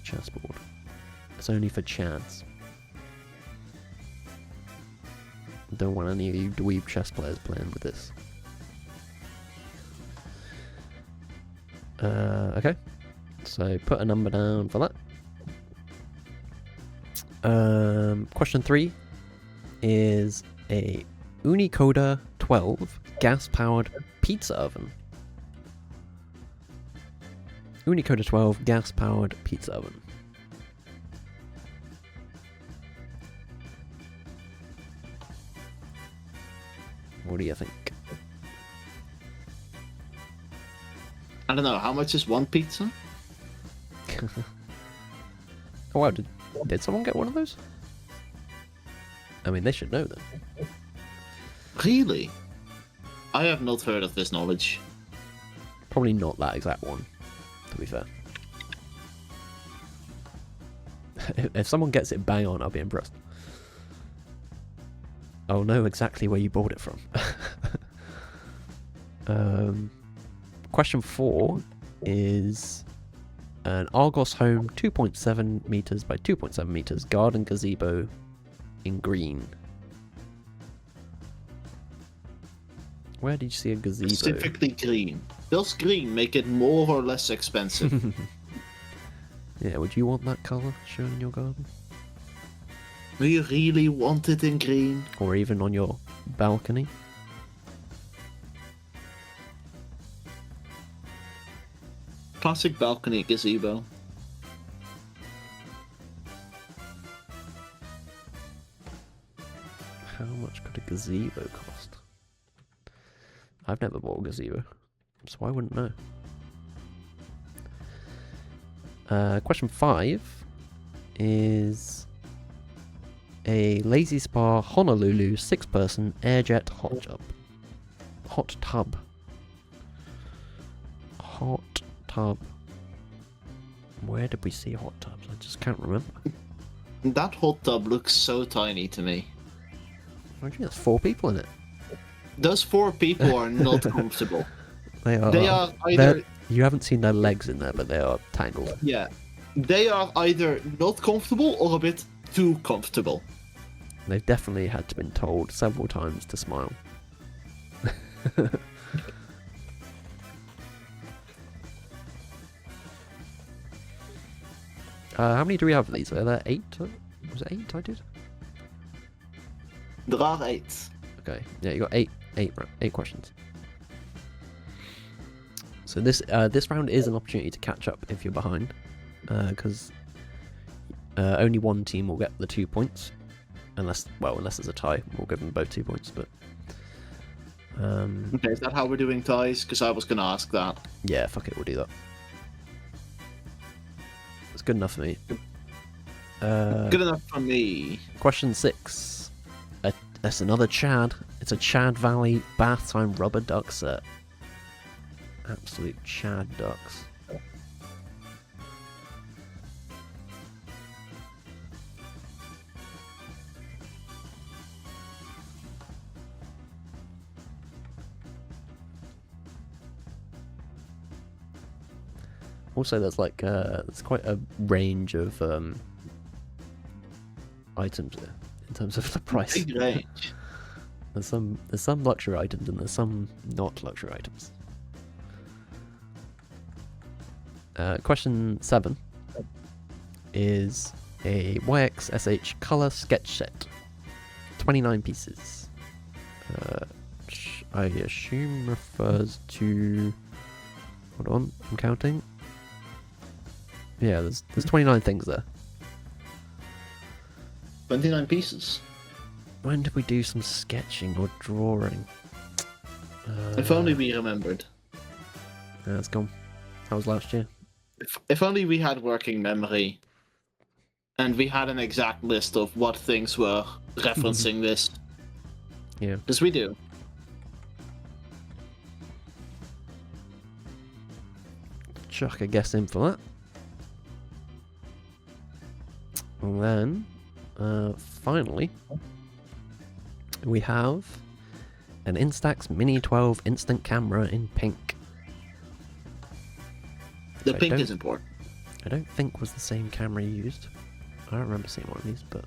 chessboard. It's only for Chads. Don't want any of you dweeb chess players playing with this. Okay, so put a number down for that. Question 3 is a Unicoda 12 gas-powered pizza oven. Unicoda 12 gas-powered pizza oven. What do you think? I don't know, how much is one pizza? Oh wow, did someone get one of those? I mean, they should know then. Really? I have not heard of this knowledge. Probably not that exact one, to be fair. If someone gets it bang on, I'll be impressed. I'll know exactly where you bought it from. Question 4 is an Argos Home 2.7 meters by 2.7 meters garden gazebo in green. Where did you see a gazebo? Specifically green. Does green make it more or less expensive? Yeah, would you want that colour shown in your garden? Do you really want it in green? Or even on your balcony? Classic balcony gazebo. How much could a gazebo cost? I've never bought a gazebo, so I wouldn't know. Question 5 is a Lazy Spa Honolulu 6-person airjet hot tub. Hot tub. Where did we see hot tubs? I just can't remember. That hot tub looks so tiny to me. I think there's 4 people in it. Those 4 people are not comfortable. They are. They are either... You haven't seen their legs in there, but they are tangled. Yeah. They are either not comfortable or a bit too comfortable. They've definitely had to been told several times to smile. How many do we have of these? Are there 8? Was it 8 I did? There are 8. Okay, yeah, you got 8 questions. So this round is an opportunity to catch up if you're behind, because only one team will get the 2 points, unless there's a tie, we'll give them both 2 points. But okay, is that how we're doing ties? Because I was gonna ask that. yeah, fuck it, we'll do that. It's good enough for me. Good enough for me. Question 6. That's another Chad. It's a Chad Valley bath time rubber duck set. Absolute Chad ducks. Also, there's like there's quite a range of items there in terms of the price. Big range. There's some luxury items and there's some not luxury items. Question 7 is a YXSH color sketch set, 29 pieces. Which I assume refers to. Hold on, I'm counting. Yeah, there's 29 things there. 29 pieces. When did we do some sketching or drawing? If only we remembered. Yeah, it's gone. That was last year. If only we had working memory. And we had an exact list of what things were referencing this. Yeah. Because we do. Chuck a guess in for that. And then, finally, we have an Instax Mini 12 instant camera in pink. The I pink don't- is important. I don't think was the same camera you used. I don't remember seeing one of these, but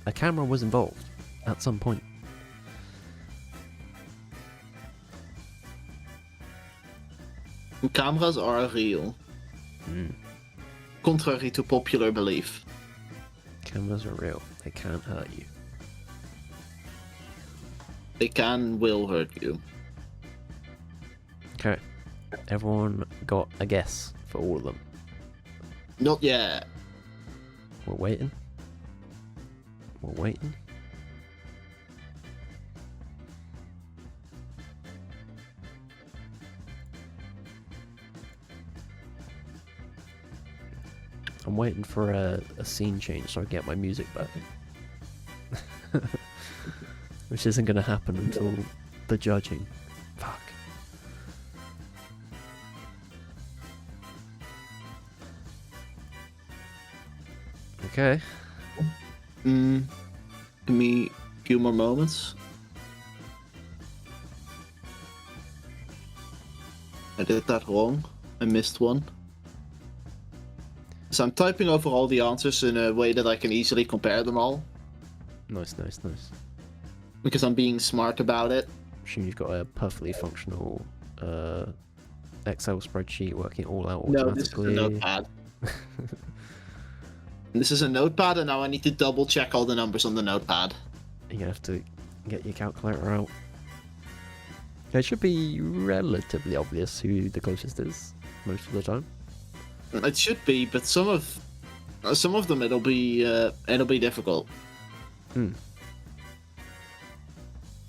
a camera was involved at some point. Cameras are real. Contrary to popular belief. Cameras are real. They can't hurt you. They will hurt you. Okay. Everyone got a guess for all of them. Not yet. We're waiting. We're waiting. I'm waiting for a scene change so I get my music back. Which isn't going to happen until the judging. Fuck. Okay. Give me a few more moments. I did that wrong. I missed one. So I'm typing over all the answers in a way that I can easily compare them all. Nice, nice, nice. Because I'm being smart about it. I'm sure you've got a perfectly functional Excel spreadsheet working all out No, this is a automatically. notepad. This is a notepad, and now I need to double check all the numbers on the notepad. You're gonna have to get your calculator out. It should be relatively obvious who the closest is most of the time. It should be, but some of them it'll be difficult.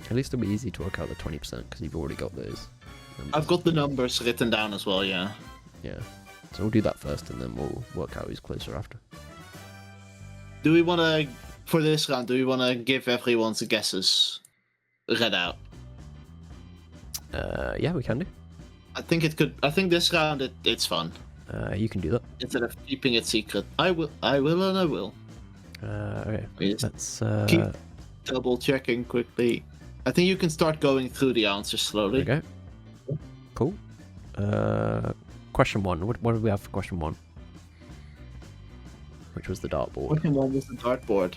At least it'll be easy to work out the 20% because you've already got those. I've got the numbers written down as well, yeah. Yeah. So we'll do that first and then we'll work out who's closer after. Do we want to, for this round, do we want to give everyone's guesses read out? Yeah, we can do. I think this round it's fun. You can do that. instead of keeping it secret. I will, and I will. Okay. Yes. Let's Keep double checking quickly. I think you can start going through the answers slowly. there we go. Cool. Question 1. What do we have for question 1? Which was the dartboard. Question 1 was the dartboard,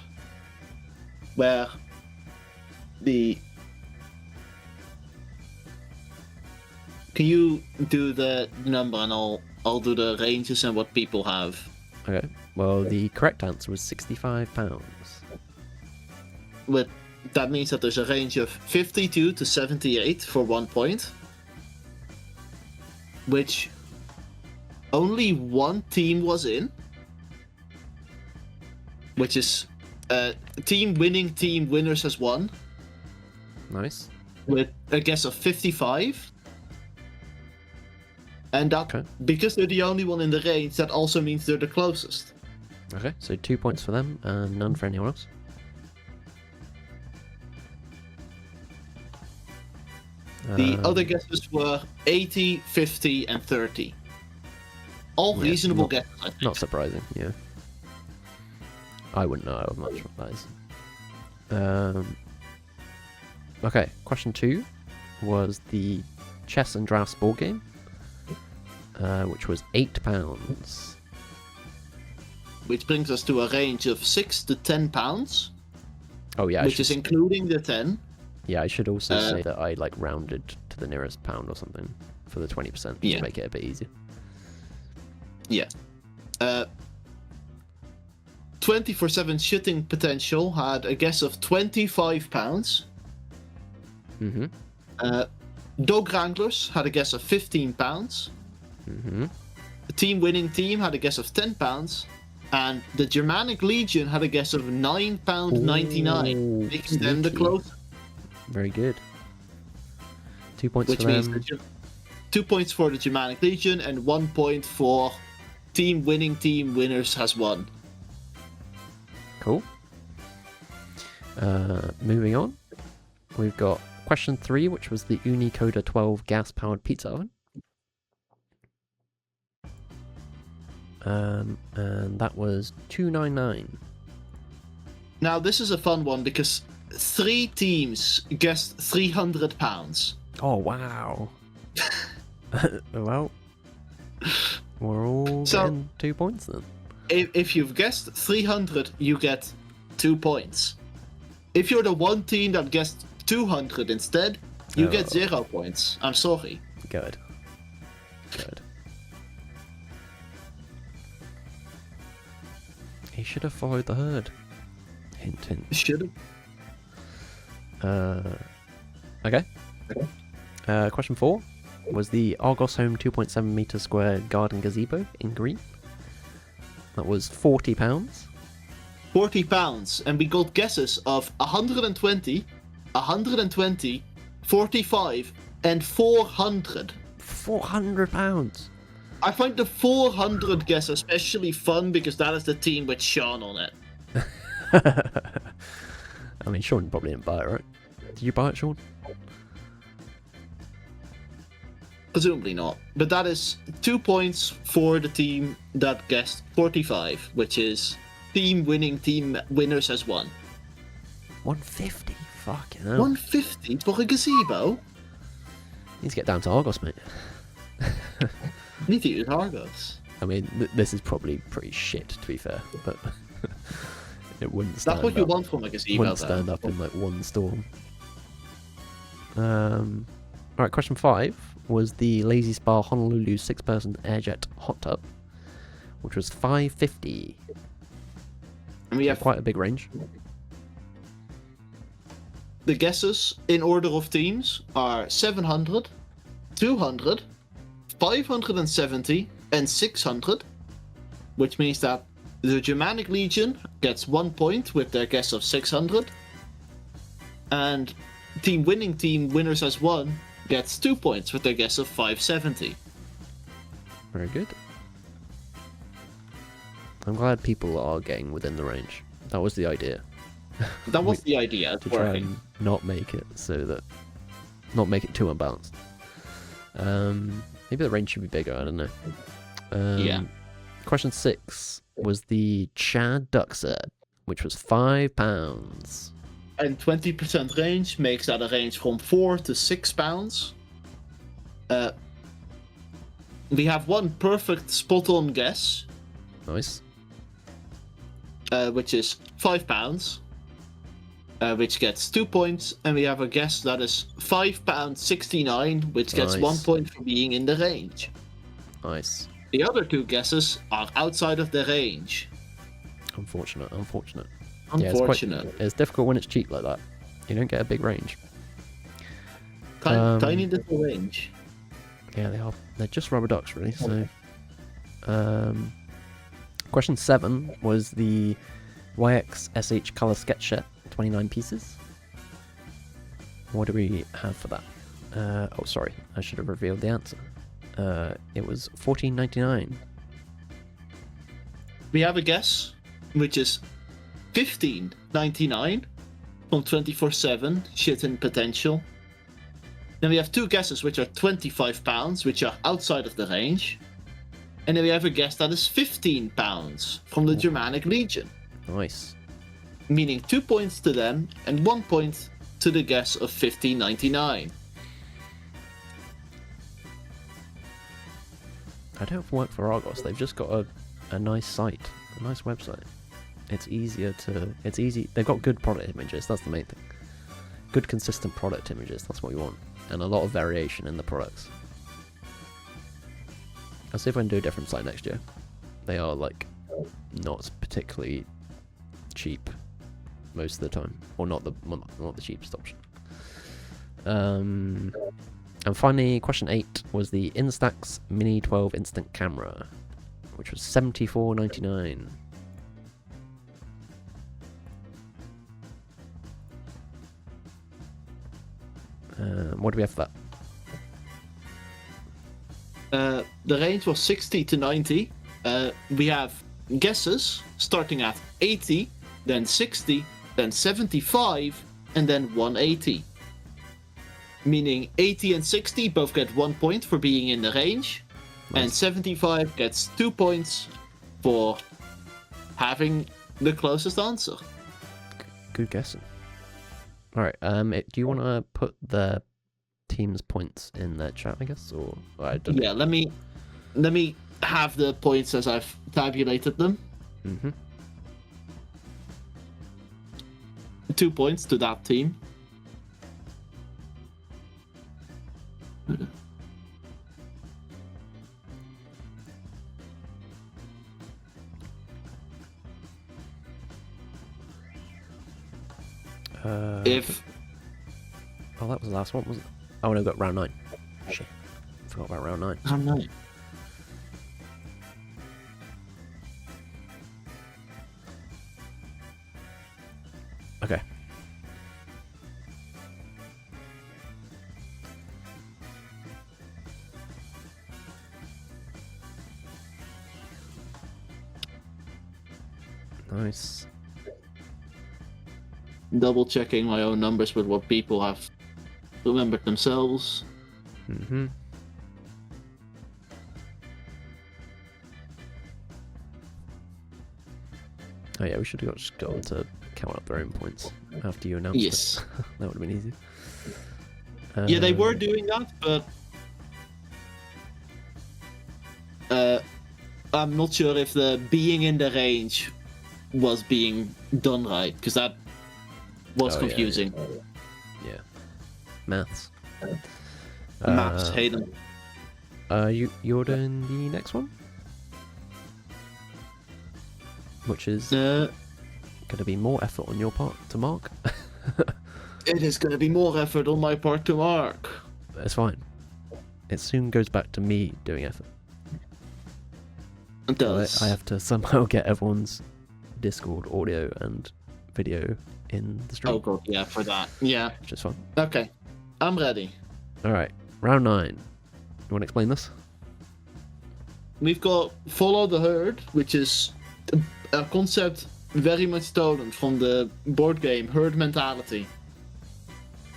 where the. Can you do the number and I'll do the ranges and what people have. Okay. Well, the correct answer was £65. But that means that there's a range of 52 to 78 for 1 point, which only one team was in, which is team winners has won, Nice. with a guess of 55. And that, Okay. because they're the only one in the range, that also means they're the closest. Okay, so 2 points for them and none for anyone else. The other guesses were 80, 50, and 30. All Yeah, reasonable not- guesses, I think. Not surprising, yeah. I wouldn't know much what that is. Okay, question 2 was the chess and drafts board game, which was £8. Which brings us to a range of 6 to 10 pounds, Oh yeah, which is including the 10. yeah. I should also say that I like rounded to the nearest pound or something for the 20% Yeah. to make it a bit easier. Yeah. 24/7 shooting potential had a guess of 25 pounds. Mm-hmm. Dog Wranglers had a guess of 15 pounds. Mm-hmm. The team winning team had a guess of 10 pounds. And the Germanic Legion had a guess of £9.99, Ooh, making them the sneaky. closest. Very good. 2 points Which for means them. 2 points for the Germanic Legion and 1 point for team winners has won. Cool. Moving on, we've got question 3, which was the Unicoda 12 gas-powered pizza oven. And that was $2.99. Now this is a fun one because 3 teams guessed £300. Oh wow! Well, we're all So- getting 2 points then. If you've guessed 300, you get 2 points. If you're the one team that guessed 200 instead, you get Oh. 0 points. I'm sorry. Good. Good. He should have followed the herd. Hint, hint. Should Okay. Question 4 was the Argos Home 2.7 meter square garden gazebo in green. That was £40. £40, and we got guesses of 120, 120, 45, and 400. £400. I find the 400 guess especially fun because that is the team with Sean on it. I mean, Sean probably didn't buy it, right? Did you buy it, Sean? Presumably not. But that is 2 points for the team that guessed 45, which is team winners has won. 150. Fucking hell. 150 for a gazebo? Need to get down to Argos, mate. Need to use Argos. I mean, this is probably pretty shit, to be fair, but it wouldn't stand That's what you up. want from a gazebo, Wouldn't though. stand up in like one storm. Alright, question 5 was the Lazy Spa Honolulu 6-person airjet hot tub, which was $5.50. And we have Quite a big range. the guesses in order of teams are 700, 200, 570, and 600, which means that the Germanic Legion gets 1 point with their guess of 600, and team winners has won gets 2 points with their guess of 570. Very good. I'm glad people are getting within the range. That was the idea. That was the idea. It's To try working. and not make it so that... Not make it too unbalanced. Maybe the range should be bigger, I don't know. Yeah. Question 6 was the Chad Duck set, which was £5. And 20% range makes that a range from 4 to 6 pounds. We have one perfect spot-on guess, Nice. which is £5, which gets 2 points, and we have a guess that is £5.69, which gets Nice. 1 point for being in the range. Nice. The other 2 guesses are outside of the range. Unfortunate. Unfortunate. It's difficult when it's cheap like that. You don't get a big range. Tiny little range. Yeah, they are. They're just rubber ducks, really. So, question 7 was the YXSH color sketch set, 29 pieces. What do we have for that? Oh, sorry, I should have revealed the answer. It was $14.99. We have a guess, which is $15.99 from 24/7 Shit in Potential. Then we have 2 guesses, which are £25, which are outside of the range. And then we have a guess that is £15 from the Germanic Legion, Nice. meaning 2 points to them and 1 point to the guess of $15.99. I don't work for Argos. They've just got a nice site, a nice website. It's easy. They've got good product images. That's the main thing. Good, consistent product images. That's what we want, and a lot of variation in the products. I'll see if I can do a different site next year. They are like not particularly cheap most of the time, or not the cheapest option. And finally, question 8 was the Instax Mini 12 Instant Camera, which was $74.99. What do we have for that? The range was 60 to 90. We have guesses starting at 80, then 60, then 75, and then 180. Meaning 80 and 60 both get 1 point for being in the range, Nice. and 75 gets 2 points for having the closest answer. Good guessing. All right. Do you want to put the team's points in the chat, I guess, or I don't know. Yeah, let me have the points as I've tabulated them. Mhm. 2 points to that team. If Oh, that was the last one, was it? Oh no, got round 9. Shit, forgot about round 9. I'm not. Okay. Nice. Double checking my own numbers with what people have remembered themselves. Mm-hmm. Oh yeah, we should have just gone to count up their own points after you announced Yes. it. That would have been easy. Yeah, they were doing that, but I'm not sure if the being in the range was being done right, because that was Oh, yeah, confusing. Yeah. Maths. Maths, hate them. You're doing the next one? Which is Uh, going to be more effort on your part to mark. it is going to be more effort on my part to mark. It's fine. It soon goes back to me doing effort. It does. I have to somehow get everyone's Discord audio and video in the stream, Oh god, yeah, for that. Yeah. which is fun. Okay, I'm ready. Alright, round 9. You want to explain this? We've got Follow the Herd, which is a concept very much stolen from the board game Herd Mentality.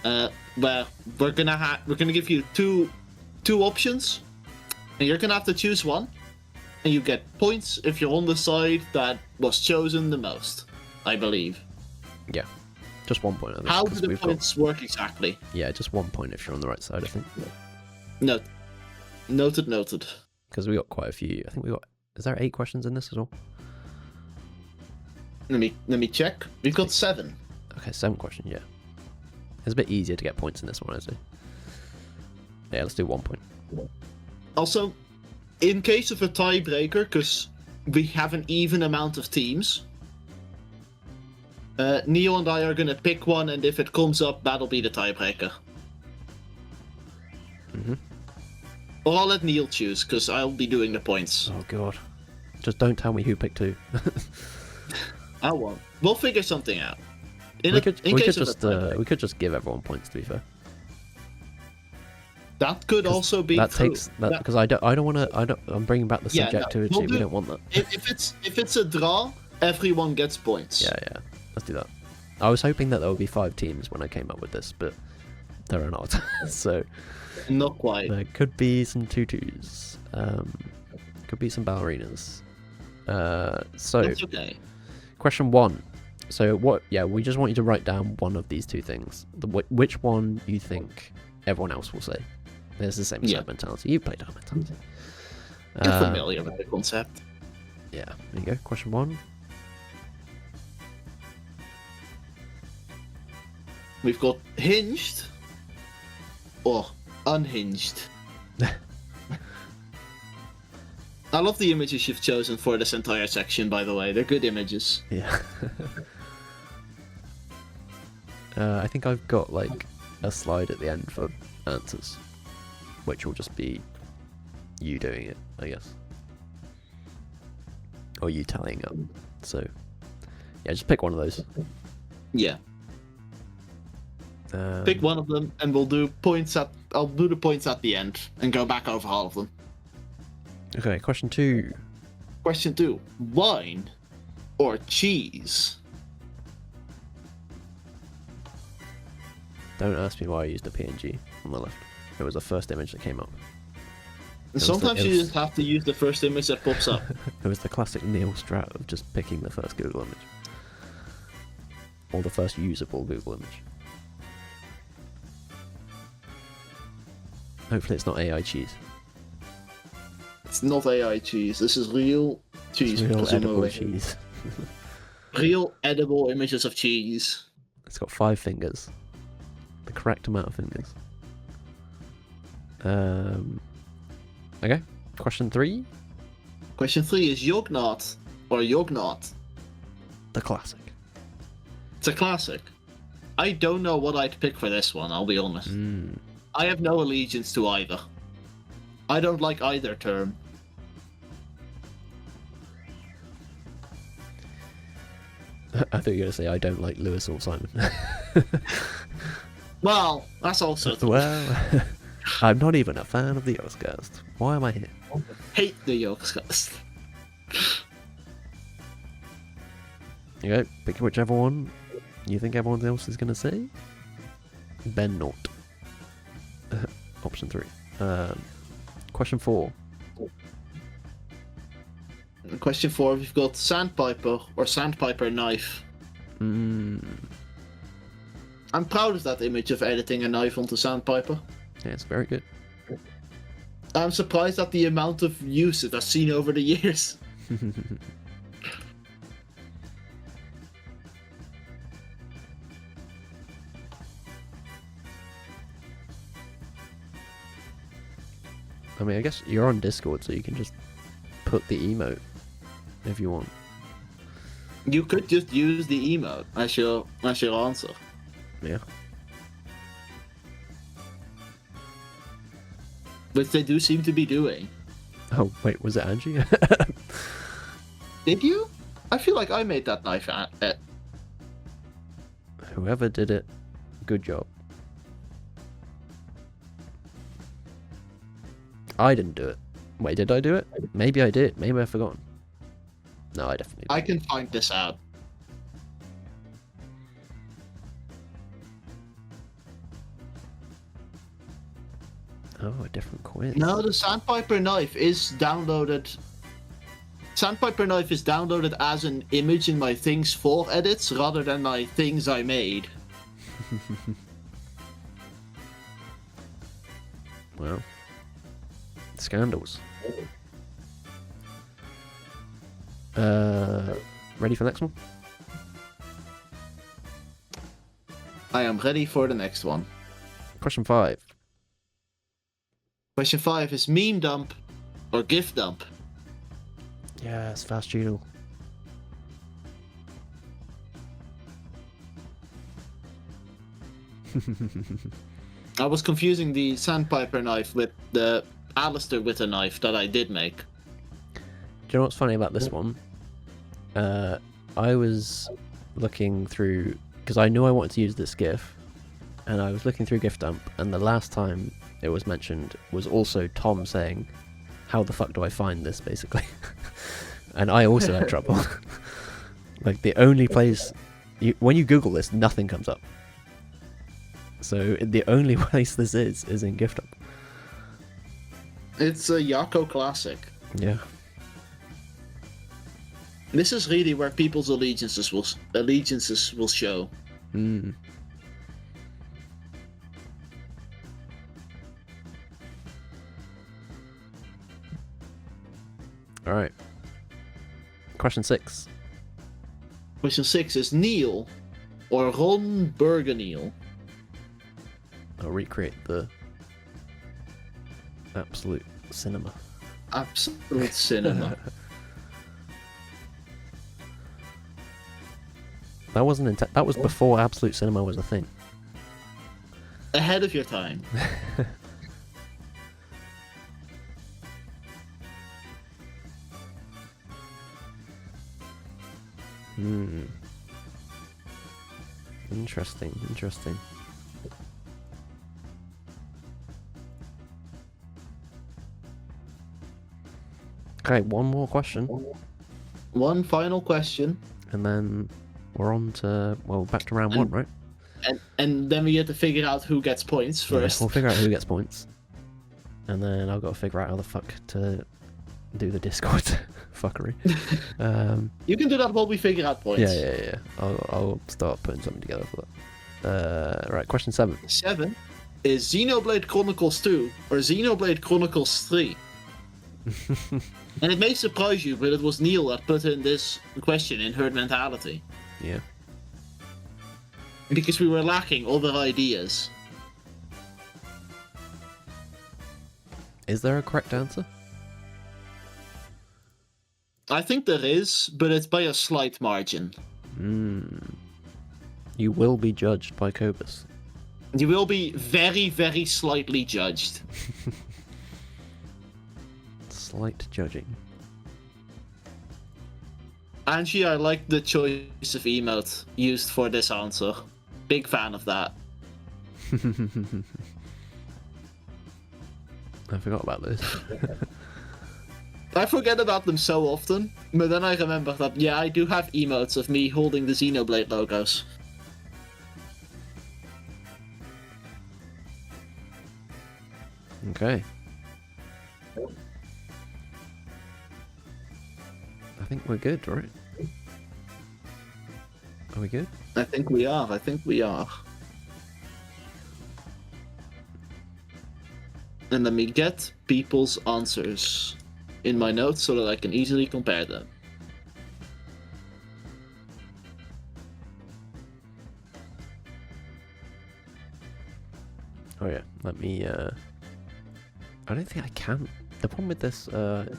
Where we're gonna give you two options, and you're gonna have to choose one. and you get points if you're on the side that was chosen the most, I believe. Yeah. Just 1 point. I think, How do 'cause the we've got- points work exactly? Yeah, just 1 point if you're on the right side, I think. Noted. Because we got quite a few. I think we got. Is there 8 questions in this as well? Let me check. We've got 7. Okay, 7 questions. Yeah. It's a bit easier to get points in this one, I'd say. Yeah, let's do 1 point. Also, in case of a tiebreaker, because we have an even amount of teams, Neo and I are gonna pick one, and if it comes up, that'll be the tiebreaker. Mhm. Or I'll let Neil choose, because I'll be doing the points. Oh god. Just don't tell me who picked who. I won't. We'll figure something out. We could just give everyone points, to be fair. That could also be that true. takes that because I don't want to. I'm bringing back the Yeah, no, subjectivity. we'll We don't want that. If it's a draw, everyone gets points. Yeah. Let's do that. I was hoping that there would be 5 teams when I came up with this, but there are not. So Not quite. there could be some tutus. Could be some ballerinas. So That's okay. question 1. So what? Yeah, we just want you to write down one of these 2 things. Which one you think everyone else will say. There's the same side mentality. You played our mentality. You're familiar with the concept. Yeah, there you go. Question 1. We've got hinged or unhinged. I love the images you've chosen for this entire section, by the way. They're good images. Yeah. I think I've got like a slide at the end for answers, which will just be you doing it, I guess, or you tallying up. So yeah, just pick one of those. Yeah. Pick one of them, and we'll do points at. I'll do the points at the end and go back over all of them. Okay, question 2. Question 2: wine or cheese? Don't ask me why I used a PNG on the left. It was the first image that came up. was Sometimes the- it you was- just have to use the first image that pops up. It was the classic Neil Strat of just picking the first Google image, or the first usable Google image. Hopefully, it's not AI cheese. It's not AI cheese. This is real cheese. It's real edible presumably. cheese. Real edible images of cheese. It's got 5 fingers. The correct amount of fingers. Okay. Question 3. Question 3 is yognot or yognot. The classic. It's a classic. I don't know what I'd pick for this one, I'll be honest. I have no allegiance to either. I don't like either term. I thought you were going to say I don't like Lewis or Simon. Well, that's also Well, I'm not even a fan of the Oscars. Why am I here? hate the Yogscast. You go, pick whichever one you think everyone else is going to say. Ben Naught. Option 3. Question 4. Question 4, we've got sandpiper or sandpiper knife. Mm. I'm proud of that image of editing a knife onto sandpiper. Yeah, it's very good. I'm surprised at the amount of use it has seen over the years. I mean, I guess you're on Discord, so you can just put the emote if you want. You could just use the emote as your answer. Yeah. Which they do seem to be doing. Oh, wait, was it Angie? Did you? I feel like I made that knife Whoever did it, good job. I didn't do it. Wait, did I do it? Maybe I did. Maybe I've forgotten. No, I definitely did. I can find this out. Oh, a different quiz. No, the sandpiper knife is downloaded Sandpiper knife is downloaded as an image in my things for edits rather than my things I made. Well, scandals. Ready for the next one? I am ready for the next one. Question 5. Question 5 is meme dump or GIF dump. Yes, fast Judo. I was confusing the Sandpiper knife with the Alistair with a knife that I did make. Do you know what's funny about this one? I was looking through, because I knew I wanted to use this GIF, and I was looking through GIF dump, and the last time it was mentioned was also Tom saying, "How the fuck do I find this?" basically. And I also had trouble. Like, the only place when you Google this, nothing comes up. So the only place this is in GIF dump. It's a Yako classic. Yeah. This is really where people's allegiances will show. Mm. All right. Question 6. Question 6 is Neil or Ron Burgeneel. I'll recreate the absolute cinema. Absolute cinema. That wasn't that was before absolute cinema was a thing. Ahead of your time. Interesting. Okay, one more question. One final question. And then we're on to, well, back to round 1, right? And then we have to figure out who gets points first. Yeah, we'll figure out who gets points. And then I've got to figure out how the fuck to do the Discord fuckery. You can do that while we figure out points. Yeah. I'll start putting something together for that. Right, question 7. 7 is Xenoblade Chronicles 2 or Xenoblade Chronicles 3. And it may surprise you, but it was Neil that put in this question in Herd Mentality. Yeah. Because we were lacking other ideas. Is there a correct answer? I think there is, but it's by a slight margin. You will be judged by Cobus. You will be very, very slightly judged. Slight judging. Angie, I like the choice of emote used for this answer. Big fan of that. I forgot about this. I forget about them so often, but then I remember that, yeah, I do have emotes of me holding the Xenoblade logos. Okay. I think we're good, right? Are we good? I think we are. And let me get people's answers in my notes so that I can easily compare them. Oh yeah, let me, I don't think I can. The problem with this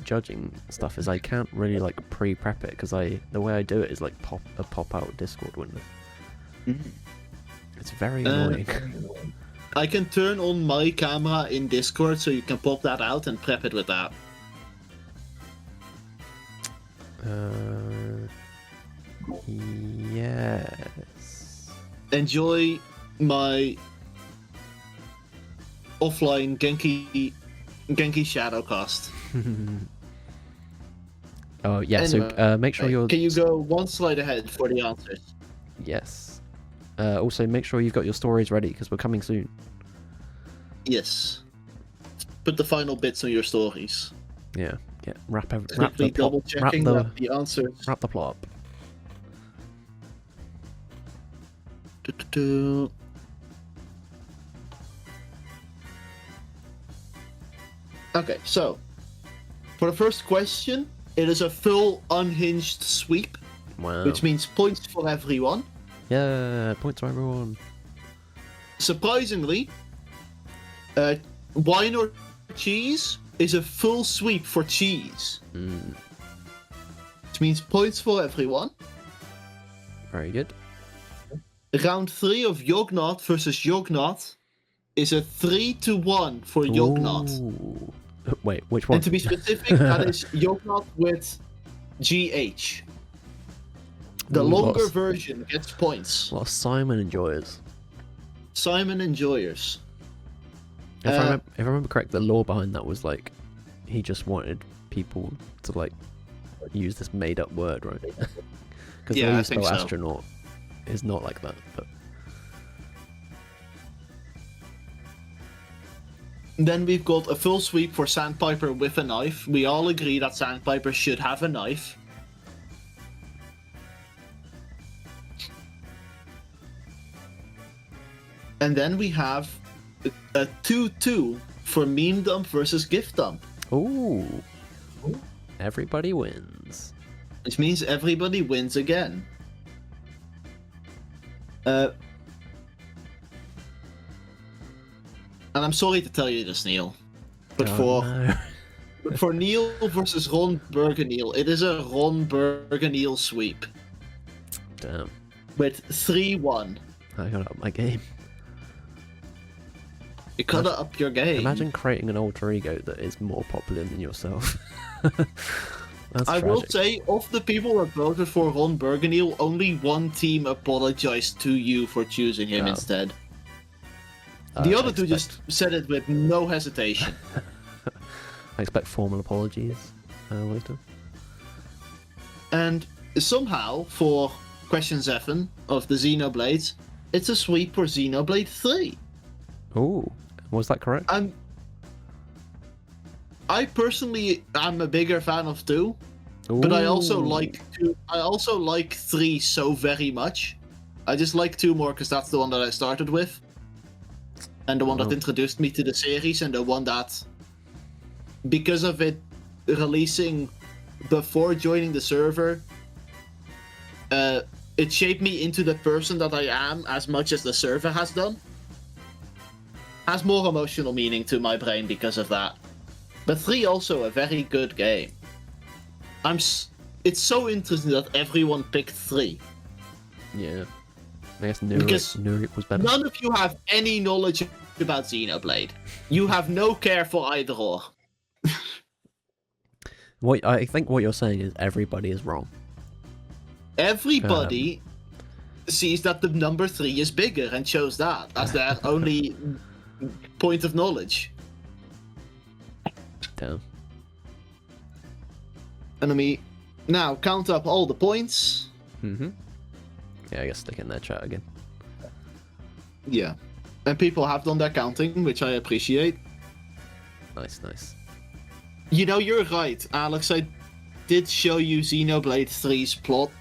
judging stuff is I can't really like pre-prep it because the way I do it is like pop out Discord window. It's very annoying. I can turn on my camera in Discord so you can pop that out and prep it with that. Yes. Enjoy my offline Genki Shadowcast. Oh yeah, Anyway, so make sure you're... Can you go one slide ahead for the answers? Yes. Also make sure you've got your stories ready because we're coming soon. Yes. Put the final bits on your stories. Yeah, Yeah, wrap the Quickly double plot. Wrap checking that the answer. wrap the plot up. Okay, so for the first question, it is a full unhinged sweep, Wow. which means points for everyone. Yeah, points for everyone. Surprisingly, wine or cheese is a full sweep for cheese, which means points for everyone. Very good. Round 3 of Yognot versus Yognot is a 3-1 for Yognot. Ooh. Wait, which one? And to be specific, that is Yognot with GH. The Ooh, longer lots. version gets points. A lot of Simon enjoyers. Simon enjoyers. If I remember correct, the law behind that was like he just wanted people to like use this made-up word, right? Because Yeah, the way I you think spell so. astronaut is not like that. But Then we've got a full sweep for Sandpiper with a knife. We all agree that Sandpiper should have a knife. And then we have a 2-2 for Meme Dump versus Gift Dump. ooh, everybody wins. Which means everybody wins again. And I'm sorry to tell you this, Neil, but No. for Neil versus Ron Burgeneel, it is a Ron Burgeneel sweep Damn, with 3-1. I got up my game. You gotta up your game. Imagine creating an alter ego that is more popular than yourself. That's I tragic. will say, of the people that voted for Ron Burgeneel, only one team apologized to you for choosing him Oh. instead. The other I two just said it with no hesitation. I expect formal apologies later. And somehow, for question 7 of the Xenoblades, it's a sweep for Xenoblade 3. Ooh, was that correct? I personally am a bigger fan of 2, but I also Ooh. like 2. I also like 3 so very much. I just like 2 more because that's the one that I started with, and the one that Oh. introduced me to the series, and the one that, because of it releasing before joining the server, it shaped me into the person that I am as much as the server has done. Has more emotional meaning to my brain because of that. But 3 also a very good game. It's so interesting that everyone picked 3. Yeah. I guess Because Nurik was better. None of you have any knowledge about Xenoblade. You have no care for either or. What I think what you're saying is everybody is wrong. Everybody sees that the number 3 is bigger and chose that as their only point of knowledge. Damn. And I mean, now count up all the points. Mm-hmm. Yeah, I guess stick in their chat again. Yeah. And people have done their counting, which I appreciate. Nice, nice. You know, you're right, Alex. I did show you Xenoblade 3's plot.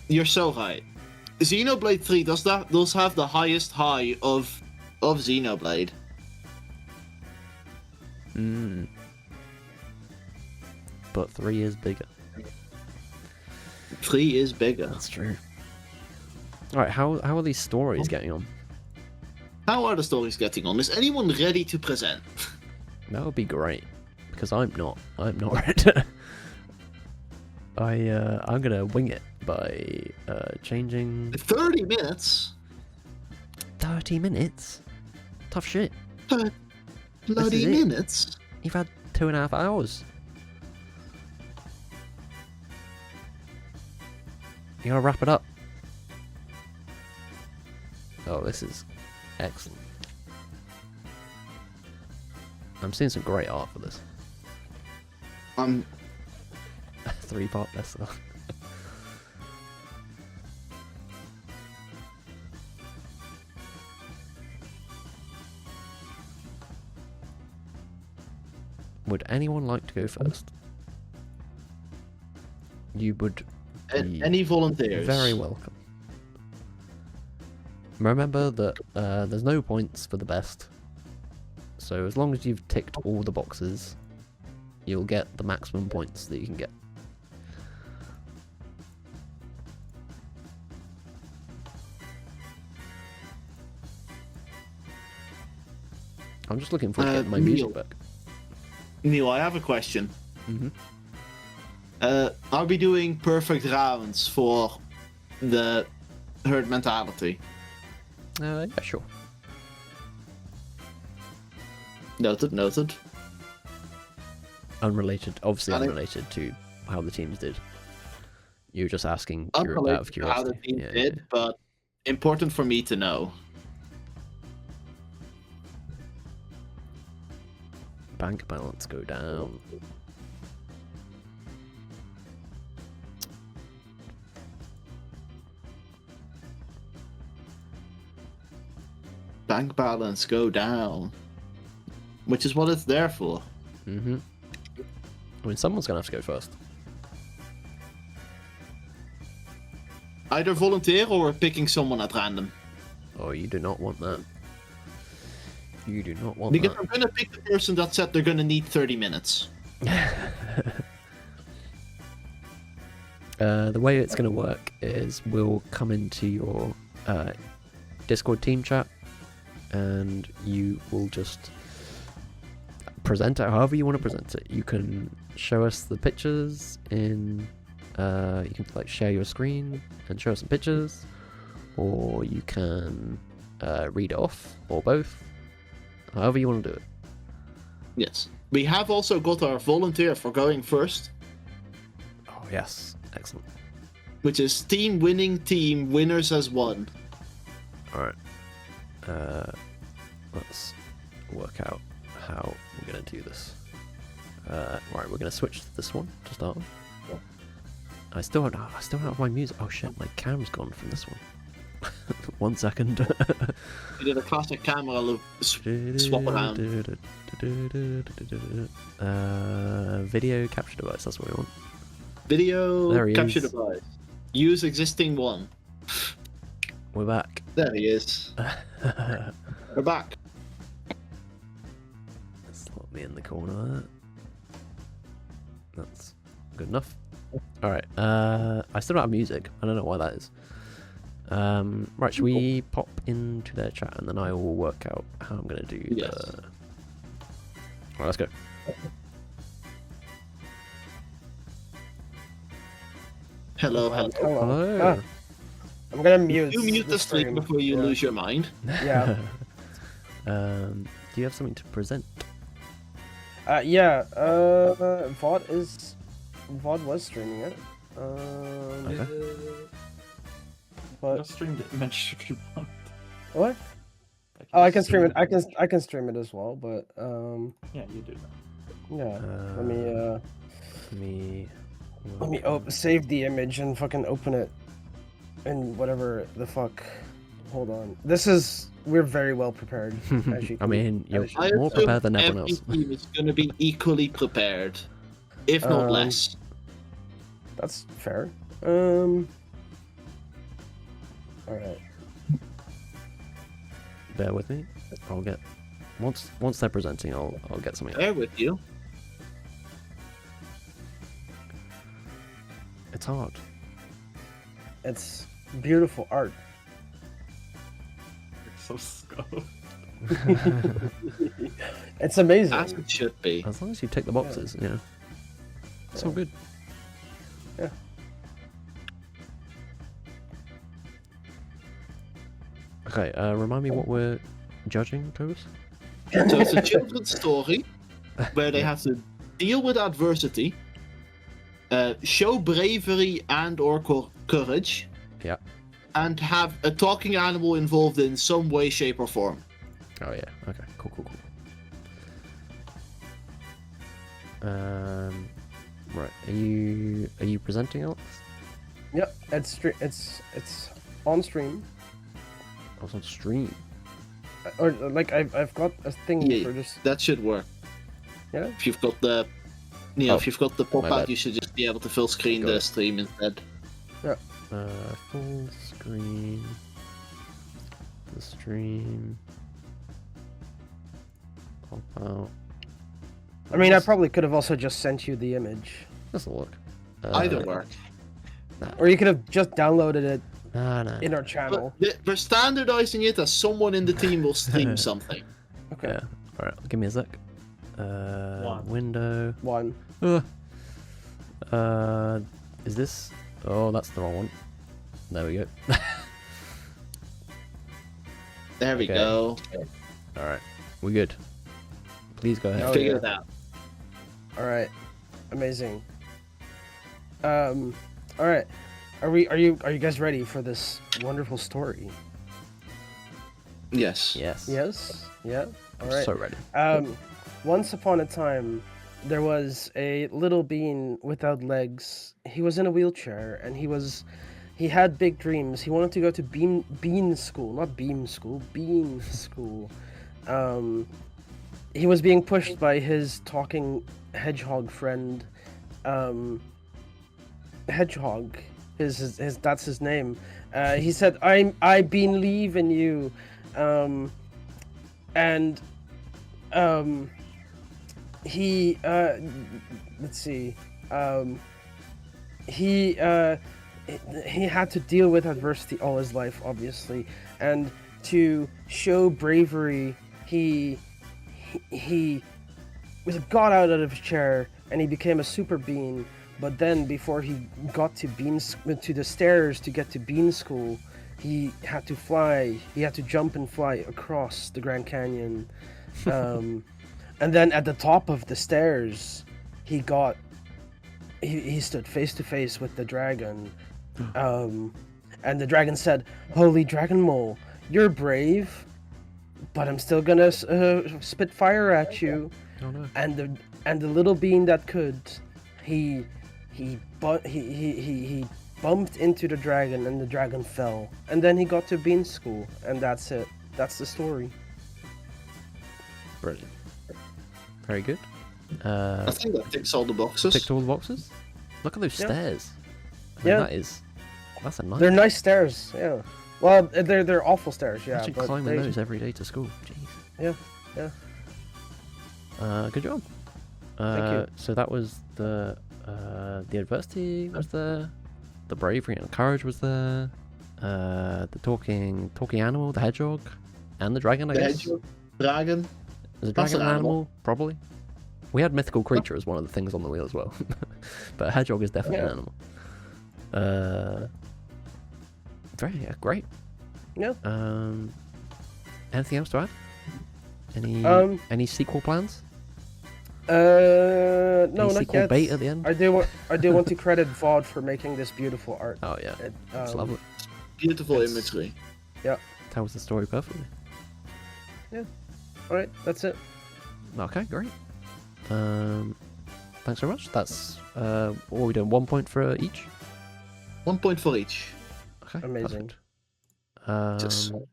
You're so right. Xenoblade 3 does have the highest high of Xenoblade. But 3 is bigger. 3 is bigger. That's true. Alright, how are these stories getting on? How are the stories getting on? Is anyone ready to present? That would be great. Because I'm not ready. I'm gonna wing it by changing 30 minutes? 30 minutes? Tough shit. Bloody This is it. minutes? You've had 2.5 hours. You gotta wrap it up. Oh, this is excellent. I'm seeing some great art for this. 3-part bestseller. Would anyone like to go first? You would be Any volunteers? very welcome. Remember that there's no points for the best. So as long as you've ticked all the boxes, you'll get the maximum points that you can get. I'm just looking forward to getting my music Neil. back. Neil, I have a question. Mm-hmm. Are we doing perfect rounds for the herd mentality? Yeah, sure. Noted. Unrelated, obviously I think- unrelated to how the teams did. You were just asking out of Unrelated to curiosity. how the team Yeah, did, yeah. but important for me to know. Bank balance go down. Bank balance go down. Which is what it's there for. Mm-hmm. I mean, someone's gonna have to go first. Either volunteer or picking someone at random. Oh, you do not want that. You do not want Because that. I'm gonna pick the person that said they're gonna need 30 minutes. The way it's going to work is we'll come into your Discord team chat and you will just present it however you want to present it. You can show us the pictures in you can like share your screen and show us some pictures, or you can read it off, or both. However you want to do it. Yes. We have also got our volunteer for going first, Oh yes, excellent. which is team winning team, winners as one. Alright. Let's work out how we're going to do this. Right, we're going to switch to this one to start with. I still don't have my music. Oh shit, my cam's gone from this one. 1 second. We did a classic camera loop swap around. Video capture device, that's what we want. Video There he capture is. device. Use existing one. We're back. There he is. We're back. Slot me in the corner there. That's good enough. Alright, I still don't have music. I don't know why that is. Right, should we pop into their chat and then I will work out how I'm going to do Yes. the... Alright, let's go. Hello. Hello. Ah, I'm gonna mute. You mute the stream before you lose your mind. Yeah. Do you have something to present? Yeah. VOD was streaming it. Okay. But streamed it, mention if you want. what? Oh, I can stream it. I can stream it as well. But Yeah, you do that. yeah. Let me save the image and fucking open it, and whatever the fuck. Hold on. We're very well prepared. As you I mean, you're as you- I more assume prepared than everyone every else. team is going to be equally prepared, if not less. That's fair. All right. Bear with me. I'll get once they're presenting. I'll get something. There with you. It's hard. It's beautiful art. You're so scuffed. It's amazing. As it should be. As long as you tick the boxes, yeah. It's all good. Yeah. Okay, remind me what we're judging, Cobus? So it's a children's story where they have to deal with adversity, show bravery and or courage, Yeah. and have a talking animal involved in some way, shape, or form. Oh yeah. Okay. Cool. Right. Are you presenting, Alex? Yep. It's on stream. I was on stream. Or like I've got a thing Yeah, for this. that should work. Yeah. If you've got the You know, Oh, if you've got the my pop-out, bad. you should just be able to full screen Got the it. stream instead. Full screen. The stream. Pop out. I mean, I probably could have also just sent you the image. Let's look. Either work. Or you could have just downloaded it Nah. in our channel. But we're standardizing it as someone in the team will stream something. Okay. Yeah. Alright, give me a sec. Window. One. Is this? Oh, that's the wrong one. There we go. There we Okay. go. Alright, we're good. Please go ahead. Oh, Figure yeah. it out. Alright. Amazing. Alright. Are you guys ready for this wonderful story? Yes. Yes. Yes? Yeah? I'm Alright. so ready. Once upon a time, there was a little bean without legs. He was in a wheelchair, and he had big dreams. He wanted to go to bean school, not beam school, bean school. He was being pushed by his talking hedgehog friend. Hedgehog, his that's his name. He said, "I been leaving you," and he let's see, he had to deal with adversity all his life, obviously, and to show bravery, he got out of his chair and he became a super bean. But then, before he got to the stairs to get to Bean School, he had to fly. He had to jump and fly across the Grand Canyon. And then at the top of the stairs, he stood face to face with the dragon. And the dragon said, "Holy Dragon Mole, you're brave, but I'm still gonna spit fire at you." Oh no. And the little bean that could, he bumped into the dragon, and the dragon fell. And then he got to Bean School, and that's it. That's the story. Brilliant. Very good. I think that ticks all the boxes. Ticked all the boxes. Look at those Yeah. stairs. I mean, Yeah. that's a nice. They're nice stairs, yeah. Well, they're awful stairs, yeah. Imagine But climbing they, those every day to school. Jeez. yeah. Good job. Thank you. So that was the adversity was there, the bravery and courage was there, the talking animal, the hedgehog, and the dragon. I The guess. hedgehog, dragon. Is a That's dragon an an animal. animal? Probably. We had mythical creature as one of the things on the wheel as well, but a hedgehog is definitely an animal. Great. Yeah. Anything else to add? Any sequel plans? No, Any not sequel yet. bait at the end? I do want to credit Vod for making this beautiful art. Oh yeah, it's Um, lovely. Beautiful It's- imagery. Tells the story perfectly. All right, that's it. Okay, great. Thanks very much. That's what are we doing? 1 point for each. 1 point for each. Okay, Amazing. perfect. Just- All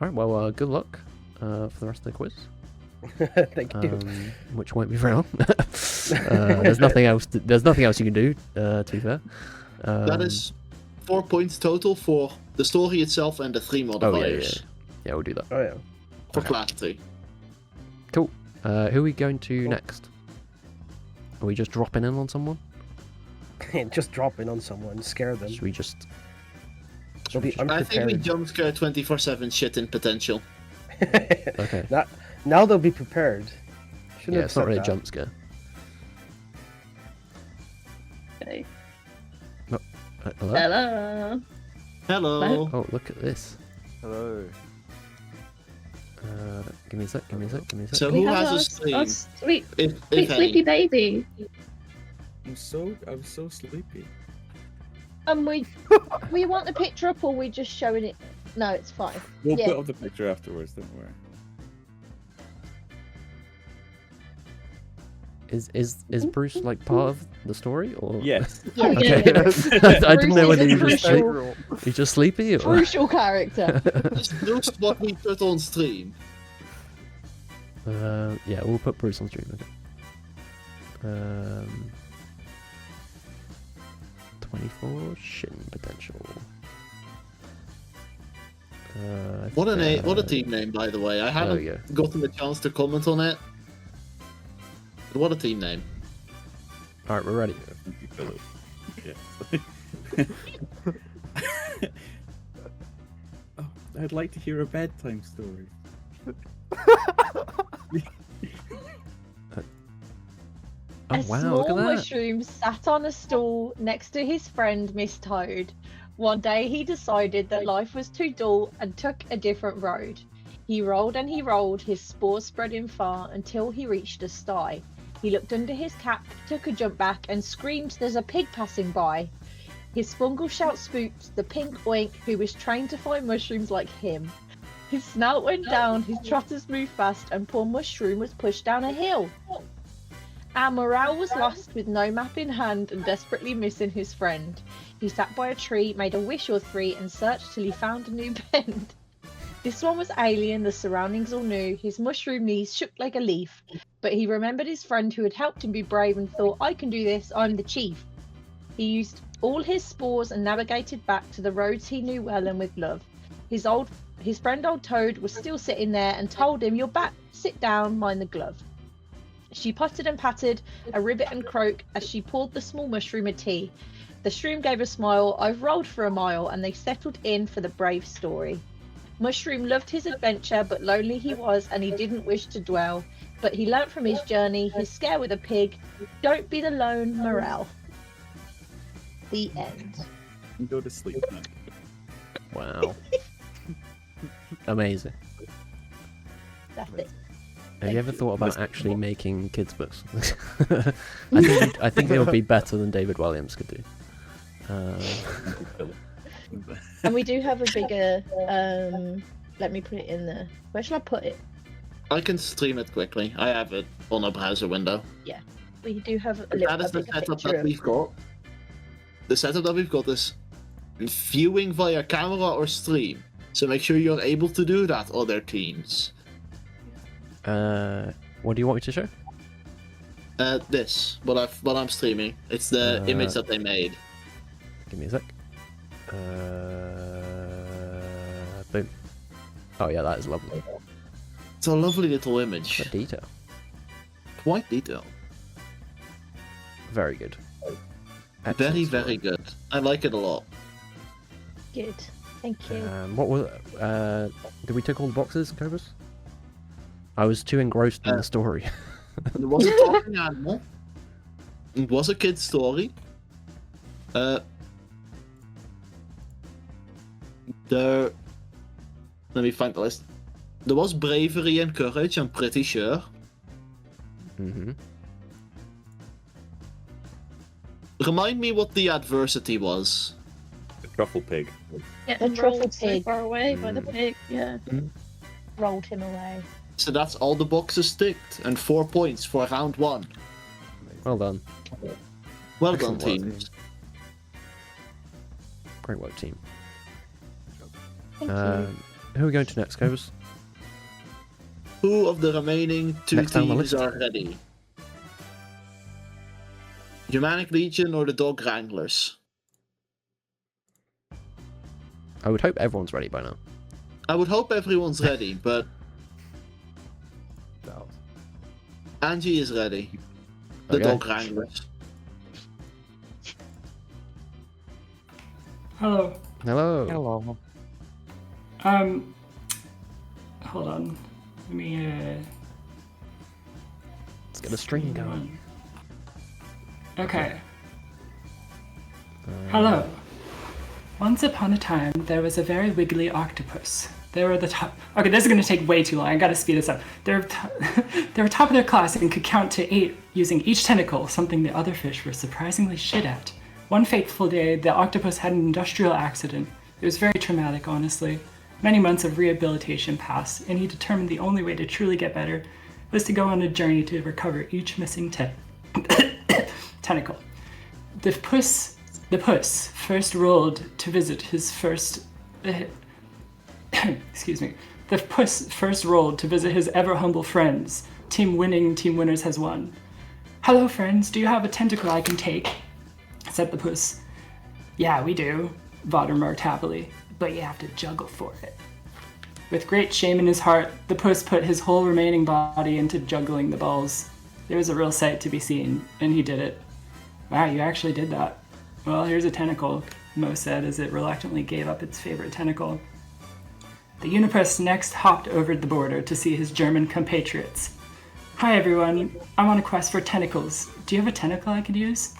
right. Well, good luck for the rest of the quiz. Thank you. Which won't be very long. There's nothing else. There's nothing else you can do. To be fair. That is 4 points total for the story itself and the 3 Oh yeah, modifiers yeah. We'll do that. Oh yeah. for class 3. Cool. Who are we going to next? Are we just dropping in on someone? Just drop in on someone, scare them. Should we just? They'll be I think we unprepared. jump scare 24/7 shit in potential. Okay. Now they'll be prepared. Shouldn't Yeah, have it's not said really a that. jump scare. Okay. Hello? Hello. Hello. Oh, look at this. Hello. Give me a sec. Give me a sec. Give me a sec. So We who have has a our stream? sweet, If sweet sleepy any. baby. I'm so sleepy. We want the picture up, or we just showing it? No, it's fine. We'll Yeah. put up the picture afterwards, don't worry. Is Bruce like part of the story or? Yes. Yeah, Okay. Yes. I didn't know Bruce whether is you a just crucial- he's just sleepy or. Crucial character. Is Bruce what we put on stream? Yeah, we'll put Bruce on stream. 24 shitting potential. What a team name, by the way. I haven't gotten the chance to comment on it. What a team name. Alright, we're ready. Oh, I'd like to hear a bedtime story. A wow, small look at that. mushroom sat on a stool next to his friend Miss Toad. One day he decided that life was too dull and took a different road. He rolled and he rolled, his spores spreading far until he reached a sty. He looked under his cap, took a jump back and screamed, "There's a pig passing by." His spungle shout spooked the pink oink who was trained to find mushrooms like him. His snout went down, his trotters moved fast and poor Mushroom was pushed down a hill. Our morale was lost with no map in hand and desperately missing his friend. He sat by a tree, made a wish or three and searched till he found a new bend. This one was alien, the surroundings all new, his mushroom knees shook like a leaf, but he remembered his friend who had helped him be brave and thought, "I can do this, I'm the chief." He used all his spores and navigated back to the roads he knew well and with love. His friend old Toad was still sitting there and told him, "You're back, sit down, mind the glove." She potted and patted a ribbit and croak as she poured the small mushroom a tea. The shroom gave a smile, "I've rolled for a mile," and they settled in for the brave story. Mushroom loved his adventure, but lonely he was and he didn't wish to dwell. But he learnt from his journey, his scare with a pig, don't be the lone morale. The end. And go to sleep now. Wow. Amazing. That's it. Have you ever thought about actually making kids' books? I think they would be better than David Williams could do. And we do have a bigger, let me put it in there. Where should I put it? I can stream it quickly. I have it on a browser window. Yeah, we do have a That is the setup that we've got. The setup that we've got is viewing via camera or stream. So make sure you're able to do that, other teams. What do you want me to show? This, what I'm streaming. It's the image that they made. Give me a sec. Boom. Oh yeah, that is lovely. It's a lovely little image. What detail. Quite detailed. Very good. Very, very good. I like it a lot. Good. Thank you. What was? Did we tick all the boxes, Cobus? I was too engrossed in the story. There was a talking animal. It was a kid's story. Let me find the list. There was bravery and courage, I'm pretty sure. Mm-hmm. Remind me what the adversity was. The truffle pig. Yeah, The truffle rolled so pig. far away by the pig. Yeah. Rolled him away. So that's all the boxes ticked, and 4 points for round 1. Well done. Well Excellent done, work. teams. Great work, team. Thank you. Who are we going to next, Cobus? Who of the remaining 2 Next down the teams list. are ready? Germanic Legion or the Dog Wranglers? I would hope everyone's ready by now. I would hope everyone's ready, but Angie is ready. The Okay. Dog Wranglers. Hello. Hello. Hello. Hold on. Let me, Let's get a stream going. Okay. Hello. Once upon a time, there was a very wiggly octopus. They were the top. Okay, this is gonna take way too long. I gotta speed this up. They were top of their class and could count to 8 using each tentacle, something the other fish were surprisingly shit at. One fateful day, the octopus had an industrial accident. It was very traumatic, honestly. Many months of rehabilitation passed, and he determined the only way to truly get better was to go on a journey to recover each missing tentacle. The puss first rolled to visit his first. Excuse me. The puss first rolled to visit his ever humble friends. Team winning, team winners has won. Hello, friends. Do you have a tentacle I can take? Said the puss. Yeah, we do, Vod remarked happily, but you have to juggle for it. With great shame in his heart, the puss put his whole remaining body into juggling the balls. It was a real sight to be seen, and he did it. Wow, you actually did that. Well, here's a tentacle, Mo said as it reluctantly gave up its favorite tentacle. The Unipuss next hopped over the border to see his German compatriots. Hi everyone, I'm on a quest for tentacles. Do you have a tentacle I could use?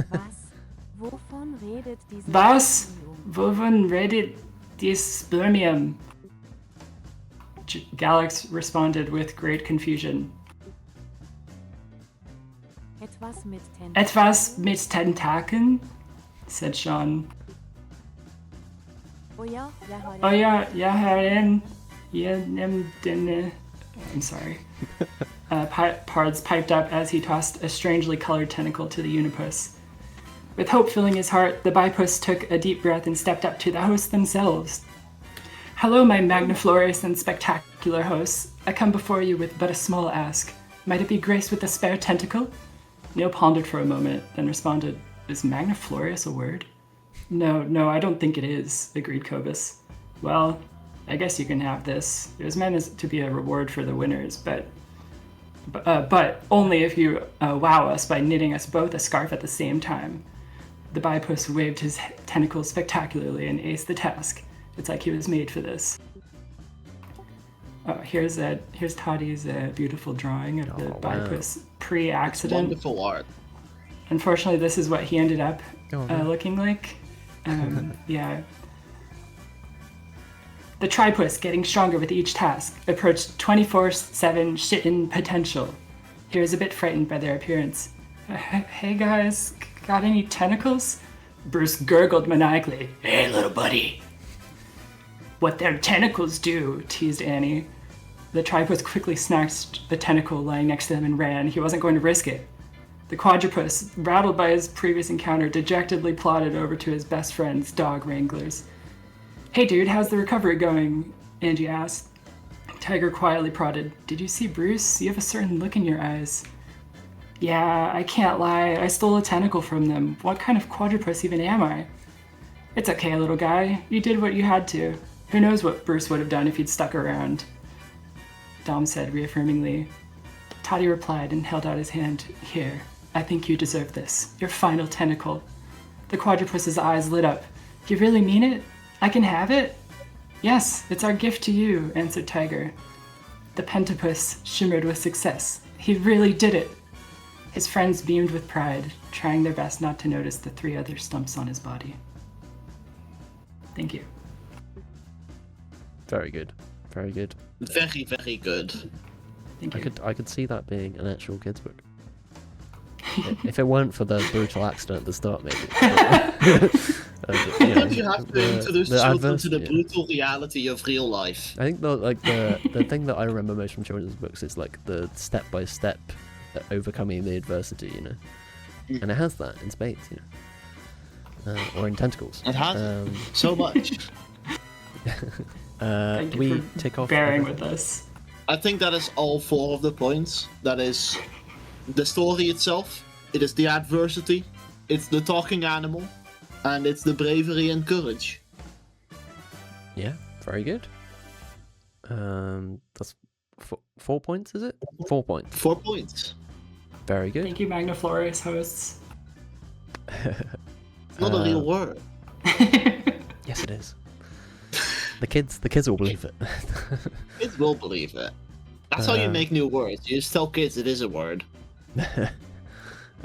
Was? Wovon redet dies Spermium? Galax responded with great confusion. Etwas mit Tentakeln? Said Sean. Oh ja, Herren. I'm sorry. Pards piped up as he tossed a strangely colored tentacle to the Unipuss. With hope filling his heart, the Bipuss took a deep breath and stepped up to the hosts themselves. Hello, my magniflorious and spectacular hosts. I come before you with but a small ask. Might it be graced with a spare tentacle? Neil pondered for a moment, then responded, Is magniflorious a word? No, I don't think it is, agreed Cobus. Well, I guess you can have this. It was meant to be a reward for the winners, but only if you wow us by knitting us both a scarf at the same time. The Bipuss waved his tentacles spectacularly and aced the task. It's like he was made for this. Oh, here's Toddy's beautiful drawing of the Bipuss pre-accident. It's wonderful art. Unfortunately, this is what he ended up looking like. Yeah. The Tripuss, getting stronger with each task, approached 24/7 shit-in potential. He was a bit frightened by their appearance. Hey guys, got any tentacles? Bruce gurgled maniacally. Hey little buddy. What their tentacles do, teased Annie. The Tripuss quickly snatched the tentacle lying next to them and ran. He wasn't going to risk it. The Quadrupus, rattled by his previous encounter, dejectedly plodded over to his best friend's dog wranglers. Hey dude, how's the recovery going? Angie asked. Tiger quietly prodded. Did you see Bruce? You have a certain look in your eyes. Yeah, I can't lie. I stole a tentacle from them. What kind of quadrupus even am I? It's okay, little guy. You did what you had to. Who knows what Bruce would have done if he'd stuck around? Dom said reaffirmingly. Toddy replied and held out his hand. Here, I think you deserve this. Your final tentacle. The quadrupus's eyes lit up. You really mean it? I can have it? Yes, it's our gift to you, answered Tiger. The pentapus shimmered with success. He really did it. His friends beamed with pride, trying their best not to notice the 3 other stumps on his body. Thank you. Very good. Very good. Very, very good. Thank you. I could see that being an actual kids book. If it weren't for the brutal accident at the start, maybe. Sometimes you have to introduce children to the brutal reality of real life. I think the thing that I remember most from children's books is like the step-by-step overcoming the adversity, you know. And it has that in spades, you know. Or in tentacles. It has so much. Thank do we you for take off bearing with us. I think that is all 4 of the points. That is the story itself, it is the adversity, it's the talking animal, and it's the bravery and courage. Yeah, very good. That's 4 points, is it? 4 points. 4 points. Very good. Thank you, Magniflorious hosts. It's not a real word. Yes, it is. The kids will believe it. Kids will believe it. That's how you make new words. You just tell kids it is a word.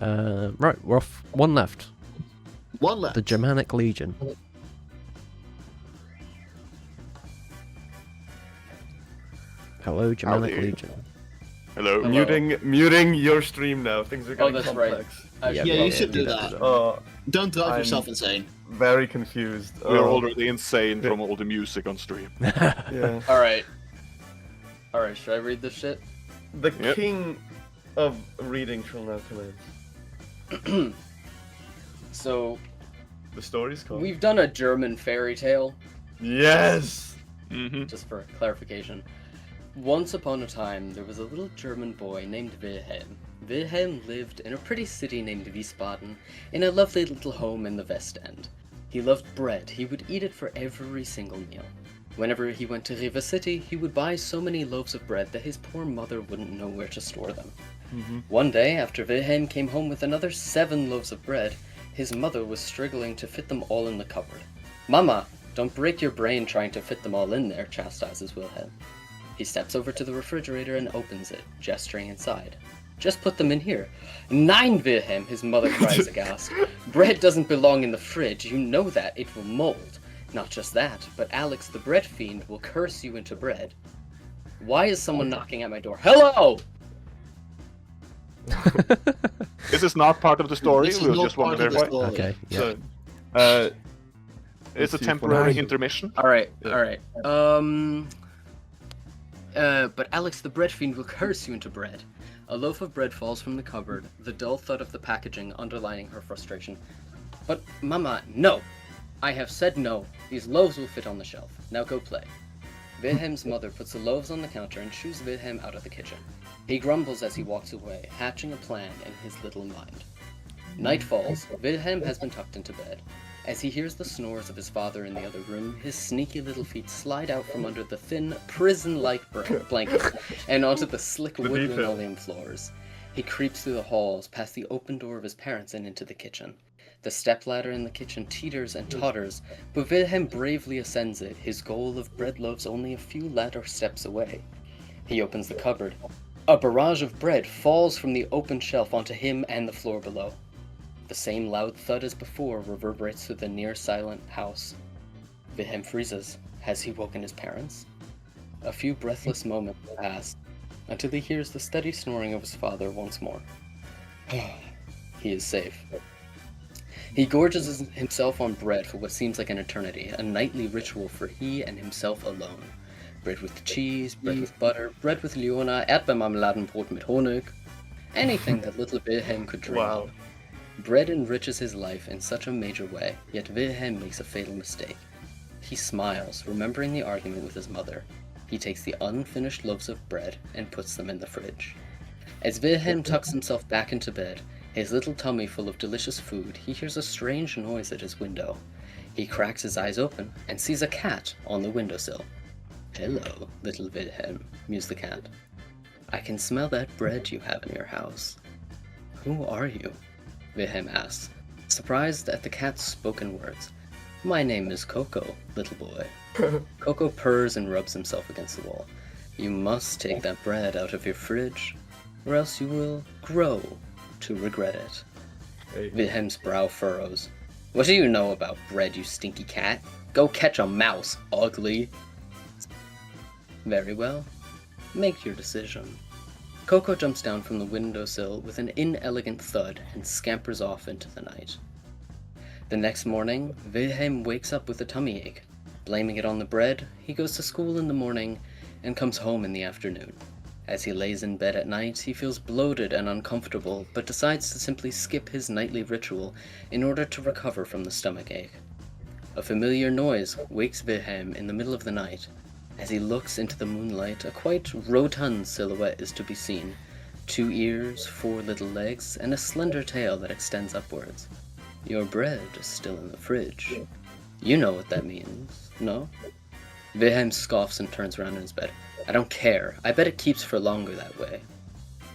Right, we're off. One left. One left. The Germanic Legion. Hello, Germanic Legion. Hello. Hello. Muting your stream now. Things are getting that's complex. right. Yeah, you should do that. Don't drive yourself insane. Very confused. We're already insane from all the music on stream. Yeah. Alright, should I read this shit? The king of reading shall now commence. So, the story's called. we've done a German fairy tale. Yes! Just for clarification. Once upon a time, there was a little German boy named Wilhelm. Wilhelm lived in a pretty city named Wiesbaden, in a lovely little home in the West End. He loved bread. He would eat it for every single meal. Whenever he went to River City, he would buy so many loaves of bread that his poor mother wouldn't know where to store them. One day, after Wilhelm came home with another 7 loaves of bread, his mother was struggling to fit them all in the cupboard. "Mama, don't break your brain trying to fit them all in there," chastises Wilhelm. He steps over to the refrigerator and opens it, gesturing inside. "Just put them in here." "Nein, Wilhelm," his mother cries aghast. "Bread doesn't belong in the fridge, you know that, it will mold. Not just that, but Alex the bread fiend will curse you into bread. Why is someone knocking at my door? Hello!" This is not part of the story, This is we'll not just want to part of the verify. story. Okay, yeah. So, It's a temporary intermission. Alright. But Alex the bread fiend will curse you into bread. A loaf of bread falls from the cupboard, the dull thud of the packaging underlining her frustration. "But, Mama, no! I have said no. These loaves will fit on the shelf. Now go play." Wilhelm's mother puts the loaves on the counter and shoos Wilhelm out of the kitchen. He grumbles as he walks away, hatching a plan in his little mind. Night falls. Wilhelm has been tucked into bed. As he hears the snores of his father in the other room, his sneaky little feet slide out from under the thin, prison-like blanket and onto the slick wood linoleum floors. He creeps through the halls, past the open door of his parents and into the kitchen. The stepladder in the kitchen teeters and totters, but Wilhelm bravely ascends it, his goal of bread loaves only a few ladder steps away. He opens the cupboard. A barrage of bread falls from the open shelf onto him and the floor below. The same loud thud as before reverberates through the near-silent house. Wilhelm freezes. Has he woken his parents? A few breathless moments pass, until he hears the steady snoring of his father once more. He is safe. He gorges himself on bread for what seems like an eternity, a nightly ritual for he and himself alone. Bread with cheese, bread with butter, bread with Leona, Erdbeermarmeladenbrot mit Honig. Anything that little Wilhelm could dream of. Bread enriches his life in such a major way, yet Wilhelm makes a fatal mistake. He smiles, remembering the argument with his mother. He takes the unfinished loaves of bread and puts them in the fridge. As Wilhelm tucks himself back into bed, his little tummy full of delicious food, he hears a strange noise at his window. He cracks his eyes open and sees a cat on the windowsill. "Hello, little Wilhelm," mused the cat. "I can smell that bread you have in your house." "Who are you?" Wilhelm asks, surprised at the cat's spoken words. "My name is Coco, little boy." Coco purrs and rubs himself against the wall. "You must take that bread out of your fridge, or else you will grow to regret it." Wilhelm's brow furrows. "What do you know about bread, you stinky cat? Go catch a mouse, ugly." "Very well. Make your decision." Coco jumps down from the windowsill with an inelegant thud and scampers off into the night. The next morning, Wilhelm wakes up with a tummy ache. Blaming it on the bread, he goes to school in the morning and comes home in the afternoon. As he lays in bed at night, he feels bloated and uncomfortable, but decides to simply skip his nightly ritual in order to recover from the stomach ache. A familiar noise wakes Wilhelm in the middle of the night. As he looks into the moonlight, a quite rotund silhouette is to be seen. 2 ears, 4 little legs, and a slender tail that extends upwards. Your bread is still in the fridge. You know what that means, no? Wilhelm scoffs and turns around in his bed. I don't care. I bet it keeps for longer that way.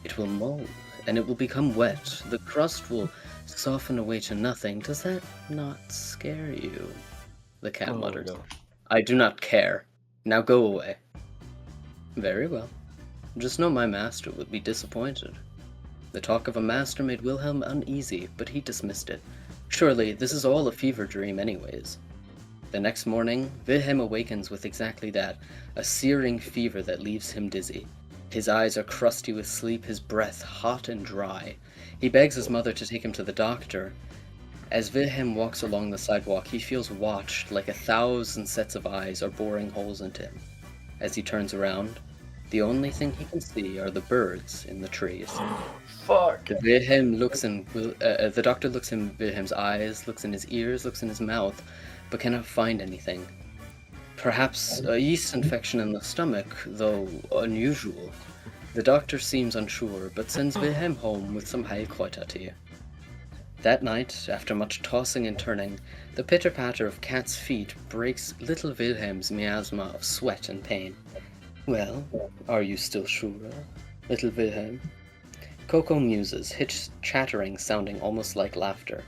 It will mold, and it will become wet. The crust will soften away to nothing. Does that not scare you? The cat mutters. No. I do not care. Now go away. Very well. Just know my master would be disappointed. The talk of a master made Wilhelm uneasy, but he dismissed it. Surely this is all a fever dream anyways. The next morning, Wilhelm awakens with exactly that, a searing fever that leaves him dizzy. His eyes are crusty with sleep, his breath hot and dry. He begs his mother to take him to the doctor. As Wilhelm walks along the sidewalk, he feels watched like 1,000 sets of eyes are boring holes into him. As he turns around, the only thing he can see are the birds in the trees. Fuck! The doctor looks in Wilhelm's eyes, looks in his ears, looks in his mouth, but cannot find anything. Perhaps a yeast infection in the stomach, though unusual. The doctor seems unsure, but sends Wilhelm home with some Heilkräuter tea. That night, after much tossing and turning, the pitter-patter of cat's feet breaks little Wilhelm's miasma of sweat and pain. Well, are you still sure, little Wilhelm? Coco muses, hitch chattering sounding almost like laughter.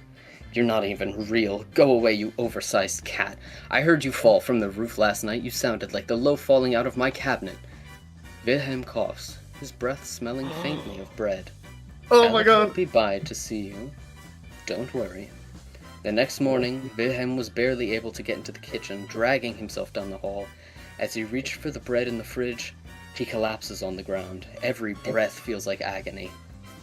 You're not even real. Go away, you oversized cat. I heard you fall from the roof last night. You sounded like the loaf falling out of my cabinet. Wilhelm coughs, his breath smelling faintly of bread. Oh my Alec god! will be by to see you. Don't worry. The next morning, Wilhelm was barely able to get into the kitchen, dragging himself down the hall. As he reached for the bread in the fridge, he collapses on the ground. Every breath feels like agony.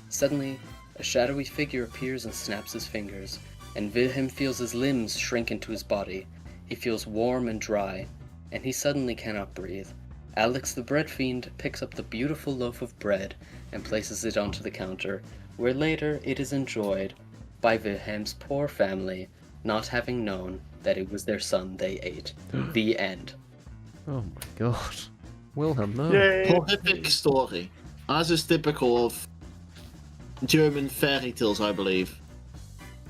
Suddenly, a shadowy figure appears and snaps his fingers, and Wilhelm feels his limbs shrink into his body. He feels warm and dry, and he suddenly cannot breathe. Alex the bread fiend picks up the beautiful loaf of bread and places it onto the counter, where later it is enjoyed by Wilhelm's poor family, not having known that it was their son they ate. The end. Oh my god. Wilhelm, no. Horrific story. As is typical of German fairy tales, I believe.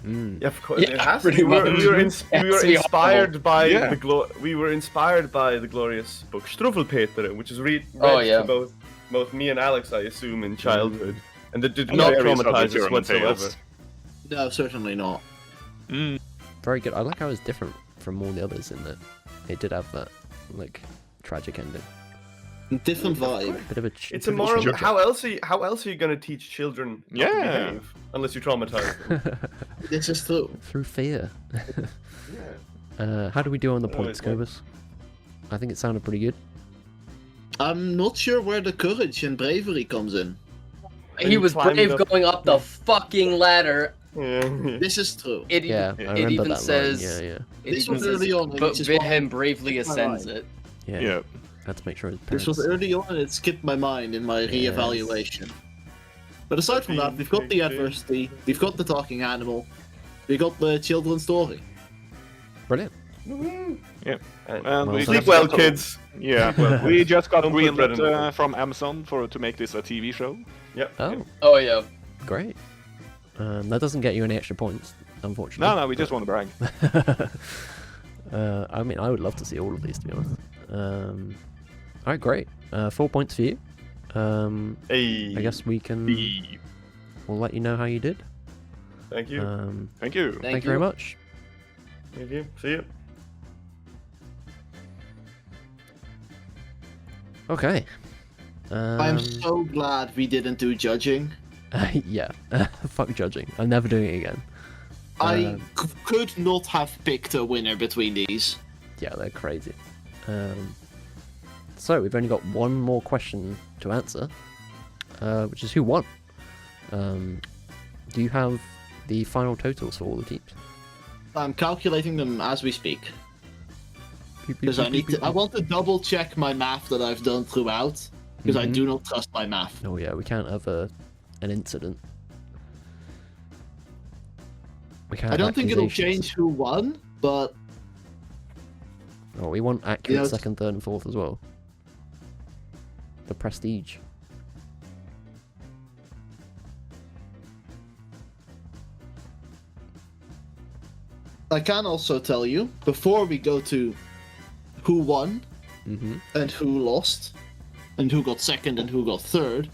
Mm. Yeah, of course. Yeah, it has pretty to. We much. were Yes, inspired by Yeah. we were inspired by the glorious book Struffelpeter, which is read yeah. to both me and Alex, I assume, in childhood, and that did And not various other traumatize us German whatsoever. tales. No, certainly not. Very good. I like how it was different from all the others in that it did have that, like, tragic ending. Different vibe. Bit of a It's a moral. How else are you going to teach children how to Yeah. behave unless you traumatize them? This is true. Through fear. How do we do on the points, it's like- Cobus? I think it sounded pretty good. I'm not sure where the courage and bravery comes in. He was climbed brave up- going up the fucking ladder. This is true. It, Yeah, I it remember even that says. line. Yeah, It This even was says, early on, but which is why Wilhelm bravely it skipped my ascends mind. it. yeah. Yeah. Had to make sure his This parents... was early on and it skipped my mind in my reevaluation. But aside from that, we've got the adversity, we've got the talking animal, we've got the children's story. Brilliant. Yeah. And we sleep just well, got- kids. Yeah, we just got Don't put bread in the greenlit bowl. from Amazon to make this a TV show. Yep. Oh, Oh yeah. great. That doesn't get you any extra points, unfortunately. No, we just want to brag. I mean, I would love to see all of these, to be honest. Alright, great. 4 points for you. Hey. I guess we can... We'll let you know how you did. Thank you. Thank you. Thank you very much. Thank you. See you. Okay. I'm so glad we didn't do judging. Yeah. Fuck judging. I'm never doing it again. I could not have picked a winner between these. Yeah, they're crazy. So we've only got one more question to answer, which is who won. Do you have the final totals for all the teams? I'm calculating them as we speak. Because I want to double check my math that I've done throughout, because I do not trust my math. Oh yeah, we can't have an incident. We can't I have don't think it'll accusations. change who won, but Oh, we want accurate Yeah, second, third, and fourth as well. The prestige. I can also tell you, before we go to who won and who lost, and who got second and who got third,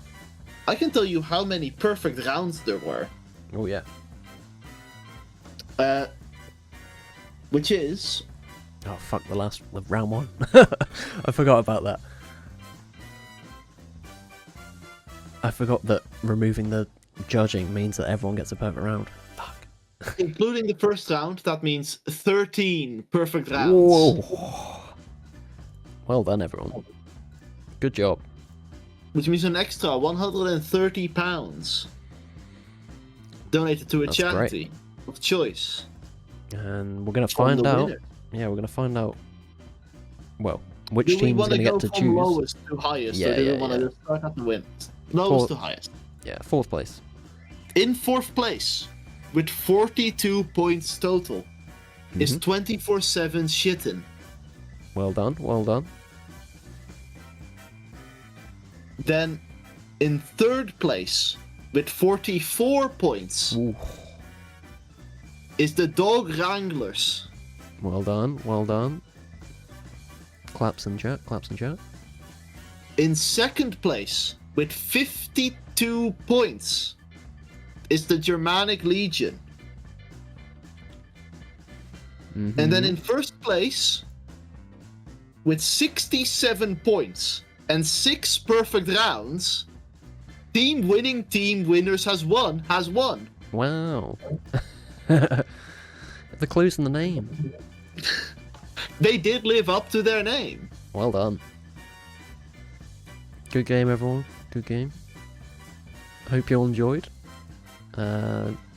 I can tell you how many perfect rounds there were. Oh yeah. Which is... Oh fuck, the round one. I forgot about that. I forgot that removing the judging means that everyone gets a perfect round. Including the first round, that means 13 perfect rounds. Whoa. Well done, everyone. Good job. Which means an extra £130 donated to a That's charity of choice. And we're gonna From find the out. winner. Yeah, we're gonna find out. Well, which Do we team's want gonna to get go to from choose? lowest to highest, Yeah, or do yeah, we want yeah. to start at the win? Lowest Fourth- to highest. Yeah, fourth place. In fourth place, with 42 points total, is 24/7 Shitten. Well done, well done. Then, in third place, with 44 points, is the Dog Wranglers. Well done, well done. Claps in chat, claps in chat. In second place, with 52 points, is the Germanic Legion. Mhm. And then in first place, with 67 points and 6 perfect rounds, Team Winners has won. Wow. The clues in the name. They did live up to their name. Well done. Good game, everyone. Good game. Hope you all enjoyed.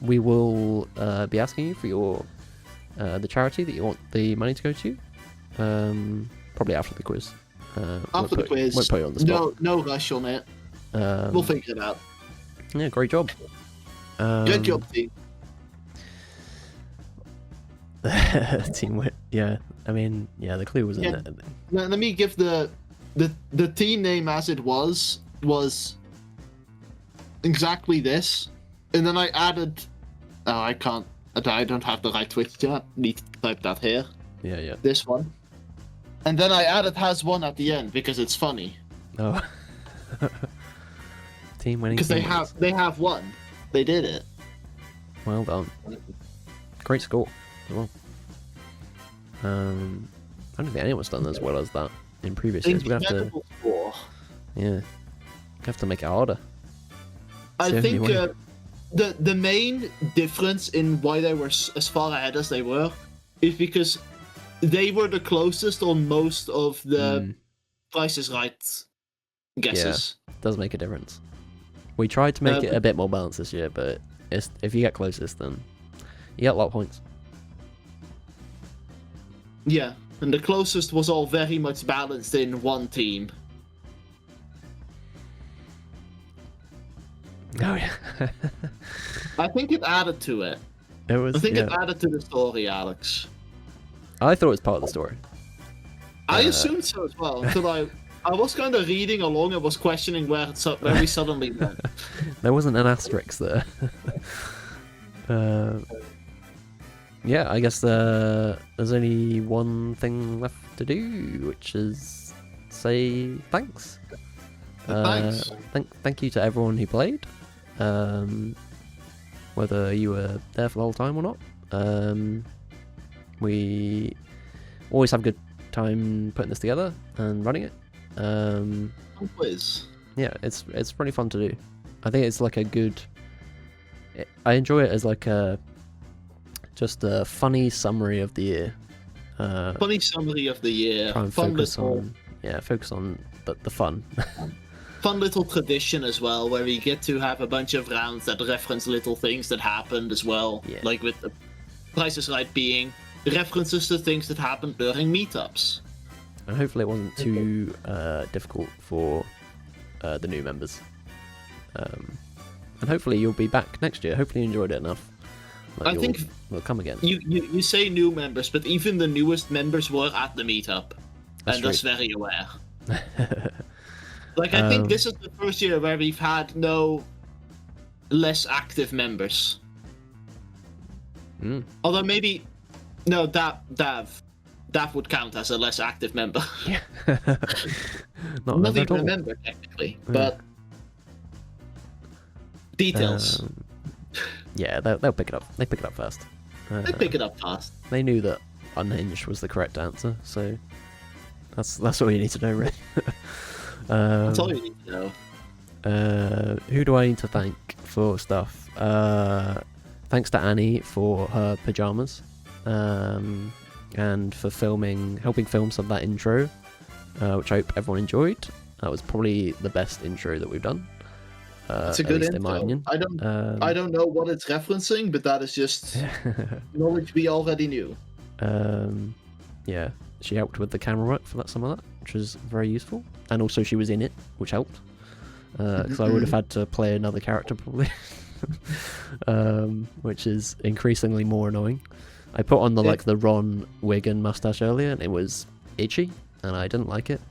We will be asking you for your the charity that you want the money to go to. Probably after the quiz. After the quiz. Won't put you on the spot. No rush on it. We'll figure it out. Yeah, great job. Good job, team. Team yeah. I mean, yeah, the clue was in there. Let me give the team name as it was exactly this, and then I added. Oh, I can't. I don't have the right Twitch chat. Need to type that here. Yeah. This one. And then I added has won at the end because it's funny. Oh. Team winning. Because they have won. They did it. Well done. Great score as well. I don't think anyone's done as well as that in previous years. We have to. Incredible score. Yeah. We have to make it harder. I think the main difference in why they were as far ahead as they were is because they were the closest on most of the Price is Right guesses. Yeah, does make a difference. We tried to make it a bit more balanced this year, but if you get closest, then you get a lot of points. Yeah, and the closest was all very much balanced in one team. Oh yeah. I think it added to it. It added to the story, Alex. I thought it was part of the story. I assumed so as well until I was kind of reading along and was questioning where we suddenly went. There wasn't an asterisk there. Yeah, I guess there's only one thing left to do, which is say thanks. Thanks. Thank you to everyone who played, whether you were there for the whole time or not. We always have a good time putting this together and running it. Quiz. Yeah, it's pretty fun to do. I think it's like a good. I enjoy it as like just a funny summary of the year. Funny summary of the year. Try and focus on the fun. Fun little tradition as well, where we get to have a bunch of rounds that reference little things that happened as well. Yeah. Like with the Price is Right being references to things that happened during meetups. And hopefully it wasn't too difficult for the new members. And hopefully you'll be back next year. Hopefully you enjoyed it enough. I think they'll come again. You say new members, but even the newest members were at the meetup. That's and just very aware. Like, I think this is the first year where we've had no less active members. Although maybe... No, Dav would count as a less active member. Yeah. Not even a member, technically. But... Details. Yeah, they'll pick it up. They pick it up fast. They pick it up fast. They knew that unhinged was the correct answer, so... That's all you need to know, really. That's all you need to know. Who do I need to thank for stuff? Thanks to Annie for her pajamas, and for helping film some of that intro, which I hope everyone enjoyed. That was probably the best intro that we've done. It's a good intro. In my opinion. I don't know what it's referencing, but that is just knowledge we already knew. Yeah, she helped with the camera work for some of that, which was very useful. And also she was in it, which helped. Because I would have had to play another character probably. Which is increasingly more annoying. I put on the Ron wig and mustache earlier, and it was itchy, and I didn't like it.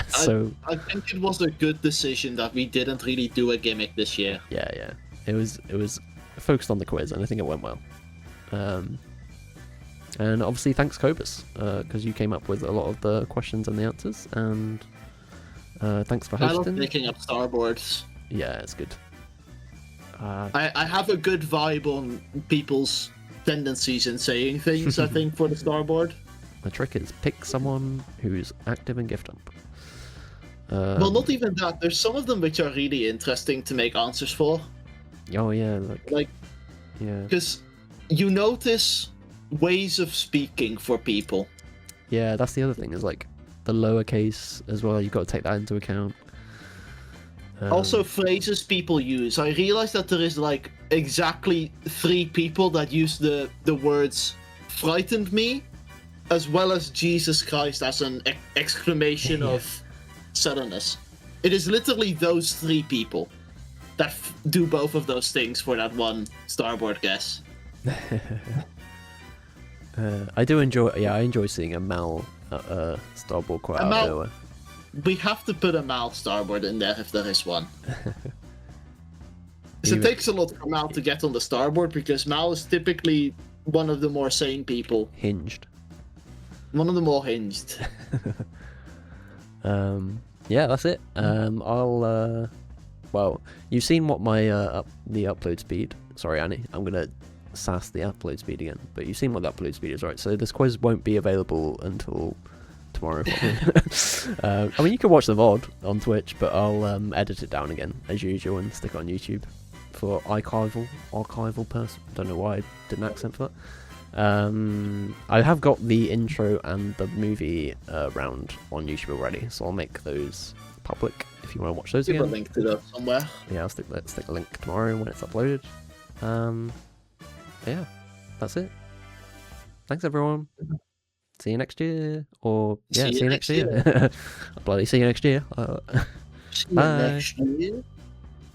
So I think it was a good decision that we didn't really do a gimmick this year. yeah, it was focused on the quiz, and I think it went well. And obviously thanks Cobus, because you came up with a lot of the questions and the answers, and thanks for I love hosting. making up starboards. Yeah, it's good. I have a good vibe on people's tendencies in saying things, I think, for the starboard. The trick is pick someone who's active in gift dump. Well, not even that. There's some of them which are really interesting to make answers for. Oh yeah, yeah. Because you notice ways of speaking for people. Yeah, that's the other thing, is like the lowercase as well. You've got to take that into account. Also, phrases people use. I realize that there is like exactly 3 people that use the words "frightened me," as well as "Jesus Christ" as an exclamation of suddenness. It is literally those 3 people that do both of those things for that one starboard guess. I do enjoy. Yeah, I enjoy seeing a Mal starboard quite out of nowhere. We have to put a Mal starboard in there if there is one. It takes a lot for Mal to get on the starboard, because Mal is typically one of the more sane people. Hinged. One of the more hinged. Yeah, that's it. I'll well, you've seen what my the upload speed. Sorry, Annie, I'm gonna sass the upload speed again. But you've seen what the upload speed is, right? So this quiz won't be available until tomorrow. I mean, you can watch the VOD on Twitch, but I'll edit it down again as usual and stick it on YouTube for archival person. Don't know why I did an accent for that. I have got the intro and the movie round on YouTube already, so I'll make those public if you want to watch those Give again. a link to that somewhere. Yeah, let's stick a link tomorrow when it's uploaded. Yeah, that's it. Thanks everyone. See you next year, or yeah, see you next year. Bloody see you next year. See you Bye. next year.